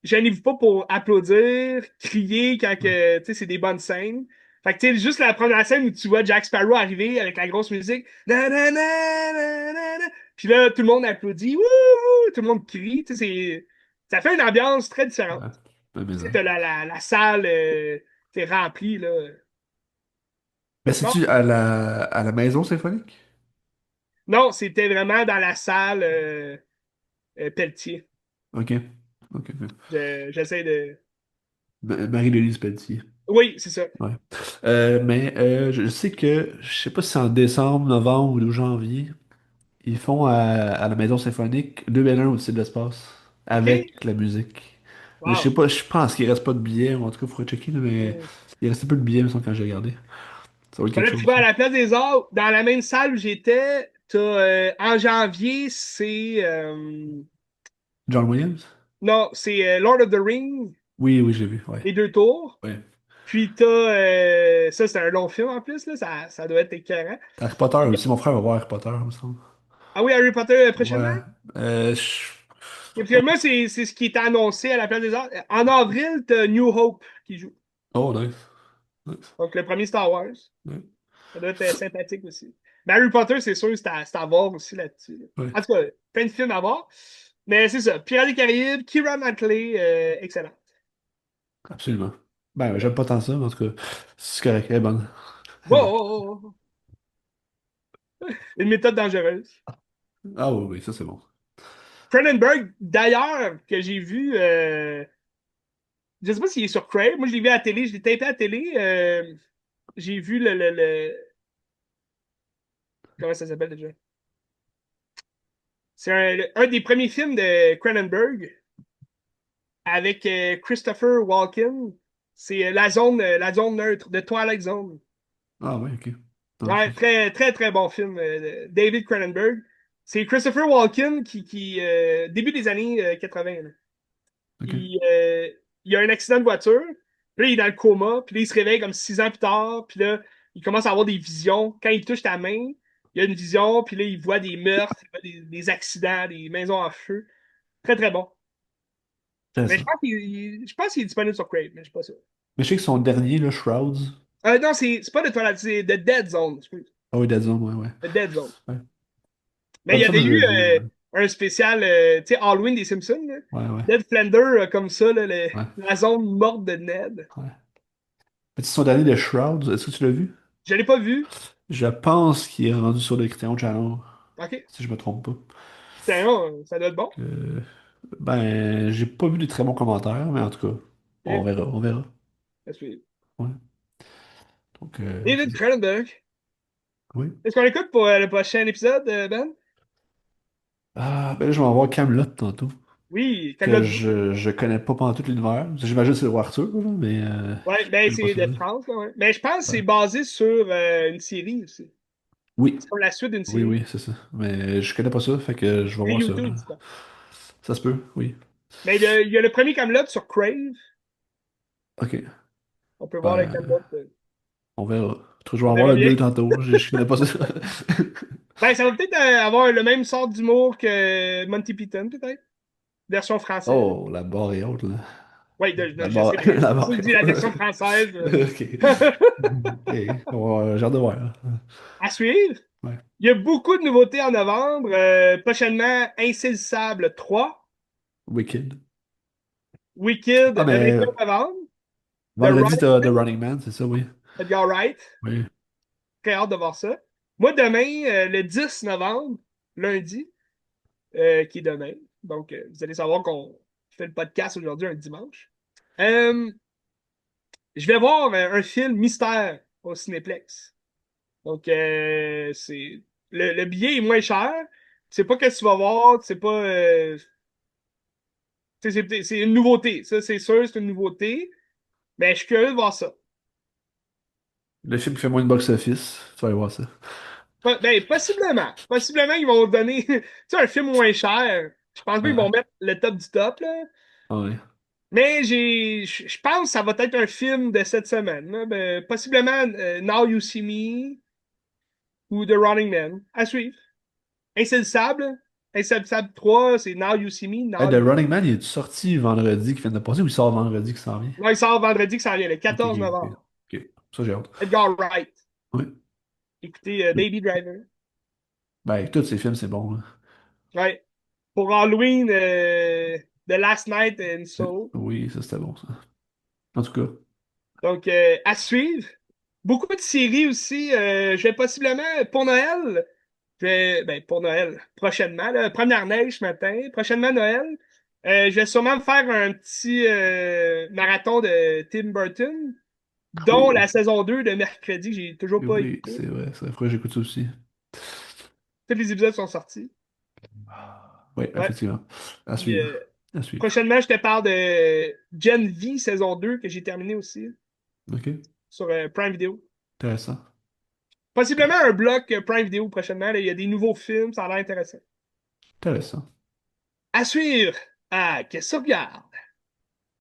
Speaker 1: gênez-vous pas pour applaudir, crier quand
Speaker 2: Ouais.
Speaker 1: que, tu sais, c'est des bonnes scènes. Fait que, tu sais, juste la première scène où tu vois Jack Sparrow arriver avec la grosse musique. Na, na, na, na, na, na. Puis là, tout le monde applaudit. Wouhou! Tout le monde crie. Tu sais, ça fait une ambiance très différente.
Speaker 2: Ouais. Ouais, mais
Speaker 1: Tu sais,
Speaker 2: ça.
Speaker 1: t'as la salle t'es remplie, là.
Speaker 2: Ben,
Speaker 1: Non,
Speaker 2: c'est-tu à la maison symphonique?
Speaker 1: non, c'était vraiment dans la salle Pelletier.
Speaker 2: Ok. Ok, ok.
Speaker 1: J'essaie de.
Speaker 2: Marie-Louise Pelletier.
Speaker 1: Oui, c'est ça.
Speaker 2: Ouais. Mais je sais que, je sais pas si c'est en décembre, novembre ou janvier, ils font à la Maison Symphonique 2001 au-dessus de l'espace,
Speaker 1: OK?
Speaker 2: avec la musique. Je sais
Speaker 1: Wow.
Speaker 2: pas, je pense qu'il reste pas de billets, ou en tout cas, il faudrait checker, là, mais il restait peu de billets, me semble, quand j'ai regardé. Ça va être
Speaker 1: Ben
Speaker 2: quelque
Speaker 1: là, tu
Speaker 2: chose,
Speaker 1: vas à
Speaker 2: ça.
Speaker 1: la Place des Arts, dans la même salle où j'étais, en janvier, c'est
Speaker 2: John Williams?
Speaker 1: non, c'est Lord of the Rings,
Speaker 2: Oui, oui, j'ai vu, ouais.
Speaker 1: les deux tours.
Speaker 2: Ouais.
Speaker 1: Puis t'as ça, c'est un long film en plus, là, ça doit être écœurant.
Speaker 2: Harry Potter
Speaker 1: Puis-
Speaker 2: aussi, mon frère va voir Harry Potter, il me semble.
Speaker 1: ah oui, Harry Potter prochainement?
Speaker 2: Ouais.
Speaker 1: Et puis moi, c'est ce qui est annoncé à la Place des Arts. En avril, t'as New Hope qui joue.
Speaker 2: Oh, nice. Nice.
Speaker 1: Donc le premier Star Wars.
Speaker 2: Ouais.
Speaker 1: Ça doit être sympathique aussi. Mais Harry Potter, c'est sûr, c'est à voir aussi là-dessus. Là.
Speaker 2: Ouais.
Speaker 1: En tout cas, plein de films à voir. Mais c'est ça. Pirates des Caraïbes, Keira Knightley, excellent.
Speaker 2: Absolument. Ben, j'aime pas tant ça, mais en tout cas, c'est correct, elle est bonne. Elle est
Speaker 1: Wow,
Speaker 2: bonne.
Speaker 1: wow, wow, wow. Une méthode dangereuse.
Speaker 2: Ah oui, oui, ça c'est bon.
Speaker 1: Cronenberg, d'ailleurs, que j'ai vu, je sais pas s'il est sur Crave. Moi, je l'ai vu à la télé, je l'ai tapé à la télé. J'ai vu comment ça s'appelle déjà? C'est un des premiers films de Cronenberg avec Christopher Walken. C'est la zone neutre de Twilight Zone.
Speaker 2: Ah oui, ok. Non,
Speaker 1: Ouais, très, très, très bon film. David Cronenberg. C'est Christopher Walken qui début des années 80. Là.
Speaker 2: ok.
Speaker 1: Il a un accident de voiture. Puis là, il est dans le coma. Puis là, il se réveille comme 6 ans plus tard. Puis là, il commence à avoir des visions. Quand il touche ta main, il y a une vision. Puis là, il voit des meurtres, il voit des accidents, des maisons en feu. Très, très bon. Mais je
Speaker 2: Intéressant.
Speaker 1: pense qu'il est disponible sur Crave, mais je suis pas sûr.
Speaker 2: Mais je sais que son dernier, le Shrouds.
Speaker 1: Non, c'est pas de Twilight, c'est The Dead Zone. Excuse.
Speaker 2: Ah oui, Dead Zone, ouais, ouais.
Speaker 1: The Dead Zone.
Speaker 2: Ouais.
Speaker 1: Mais
Speaker 2: Ah,
Speaker 1: il
Speaker 2: mais
Speaker 1: y
Speaker 2: ça, moi,
Speaker 1: avait
Speaker 2: je
Speaker 1: eu
Speaker 2: l'ai vu.
Speaker 1: un spécial, tu sais, Halloween des Simpsons. Là.
Speaker 2: Ouais, ouais.
Speaker 1: Ned Flanders, comme ça, là,
Speaker 2: Ouais.
Speaker 1: la zone morte de Ned.
Speaker 2: Ouais. Mais son dernier, le Shrouds, est-ce que tu l'as vu?
Speaker 1: Je l'ai pas vu.
Speaker 2: Je pense qu'il est rendu sur le Criterion Channel,
Speaker 1: OK.
Speaker 2: si je me trompe pas.
Speaker 1: Putain, ça doit être bon.
Speaker 2: Ben, j'ai pas vu de très bons commentaires, mais en tout cas, on
Speaker 1: OK.
Speaker 2: verra, on verra.
Speaker 1: À suivre.
Speaker 2: Ouais. Donc, c'est
Speaker 1: David
Speaker 2: ça.
Speaker 1: Cronenberg.
Speaker 2: Oui.
Speaker 1: Est-ce qu'on l'écoute pour le prochain épisode, Ben?
Speaker 2: Ah, ben là, je vais en voir Camelot tantôt.
Speaker 1: Oui,
Speaker 2: Que
Speaker 1: Camelot 2.
Speaker 2: je connais pas pendant tout l'univers. J'imagine que c'est le roi Arthur, là, mais
Speaker 1: Ouais,
Speaker 2: je
Speaker 1: ben
Speaker 2: connais pas
Speaker 1: c'est
Speaker 2: ça.
Speaker 1: de France, là, ouais. Mais je pense que
Speaker 2: Ouais.
Speaker 1: c'est basé sur une série aussi.
Speaker 2: Oui,
Speaker 1: C'est comme la suite d'une
Speaker 2: oui,
Speaker 1: série.
Speaker 2: oui, c'est ça. Mais je connais pas ça, fait que je vais
Speaker 1: Sur
Speaker 2: voir ça,
Speaker 1: YouTube,
Speaker 2: là.
Speaker 1: c'est ça.
Speaker 2: Ça se peut, oui.
Speaker 1: Mais il y a le premier Camelot sur Crave.
Speaker 2: Ok.
Speaker 1: On peut voir le
Speaker 2: Ben,
Speaker 1: Camelot.
Speaker 2: on verra. Je vais
Speaker 1: On
Speaker 2: en voir
Speaker 1: verra
Speaker 2: le
Speaker 1: bien.
Speaker 2: 2 tantôt. Je connais pas ça.
Speaker 1: Ben, ça va peut-être avoir le même sort d'humour que Monty Python, peut-être. Version française.
Speaker 2: Oh, la barre est haute, là.
Speaker 1: Oui, je
Speaker 2: D'abord,
Speaker 1: sais bien. C'est pour ça
Speaker 2: d'abord.
Speaker 1: que je dis la version française.
Speaker 2: Ok. Ok. J'ai hâte de voir.
Speaker 1: À suivre.
Speaker 2: Ouais.
Speaker 1: Il y a beaucoup de nouveautés en novembre. Prochainement, Insaisissable 3,
Speaker 2: Wicked.
Speaker 1: Wicked,
Speaker 2: Ah,
Speaker 1: le
Speaker 2: mais
Speaker 1: 21 novembre, The
Speaker 2: vendredi,
Speaker 1: Running
Speaker 2: t'as The
Speaker 1: Man,
Speaker 2: Running Man, c'est ça, oui.
Speaker 1: Edgar Wright.
Speaker 2: Oui.
Speaker 1: Très hâte de voir ça. Moi, demain, le 10 novembre, lundi, qui est demain. Donc, vous allez savoir qu'on fait le podcast aujourd'hui, un dimanche. Euh, je vais voir un film mystère au Cinéplex. Donc, le billet est moins cher. Tu sais pas qu'est-ce que tu vas voir. Tu sais pas. C'est une nouveauté. Ça, c'est sûr, c'est une nouveauté. Mais je suis curieux de voir ça.
Speaker 2: Le film qui fait moins de box-office, tu vas aller voir ça.
Speaker 1: Ben, possiblement. Possiblement, ils vont donner tu sais, un film moins cher. Je pense pas qu'ils vont
Speaker 2: Ouais.
Speaker 1: mettre le top du top, là.
Speaker 2: Ah ouais.
Speaker 1: Mais je pense que ça va être un film de cette semaine, là. Ben, possiblement Now You See Me ou The Running Man. À suivre. Insaisissable. Insaisissable 3, c'est Now You See Me.
Speaker 2: Hey, The Running Man, il est sorti vendredi qui vient de passer ou il sort vendredi qui s'en vient?
Speaker 1: Non, il sort vendredi que ça vient, le
Speaker 2: Ok,
Speaker 1: 14
Speaker 2: ok, ok.
Speaker 1: novembre.
Speaker 2: Ok. Ça, j'ai hâte.
Speaker 1: Edgar Wright.
Speaker 2: Oui.
Speaker 1: Écoutez, Baby Driver.
Speaker 2: Ben, tous ces films, c'est bon, là.
Speaker 1: Ouais. Pour Halloween, The Last Night in Soul.
Speaker 2: Oui, ça, c'était bon, ça. En tout cas,
Speaker 1: Donc, à suivre. Beaucoup de séries aussi. Je vais possiblement, pour Noël, ben, pour Noël, prochainement, là, première neige ce matin, prochainement Noël, je vais sûrement me faire un petit marathon de Tim Burton, dont
Speaker 2: cool.
Speaker 1: la saison 2 de mercredi, que j'ai toujours pas
Speaker 2: Oui,
Speaker 1: écouté.
Speaker 2: c'est vrai, ça. Faudrait que j'écoute ça aussi.
Speaker 1: Tous les épisodes sont sortis.
Speaker 2: Oui,
Speaker 1: Ouais.
Speaker 2: effectivement. À
Speaker 1: Puis,
Speaker 2: suivre. À suivre.
Speaker 1: prochainement, je te parle de Gen V saison 2 que j'ai terminé aussi
Speaker 2: OK.
Speaker 1: sur Prime Video.
Speaker 2: Intéressant.
Speaker 1: Possiblement un bloc Prime Video prochainement. Là. Il y a des nouveaux films, ça a l'air intéressant.
Speaker 2: Intéressant.
Speaker 1: À suivre! Ah, qu'est-ce que ça regarde?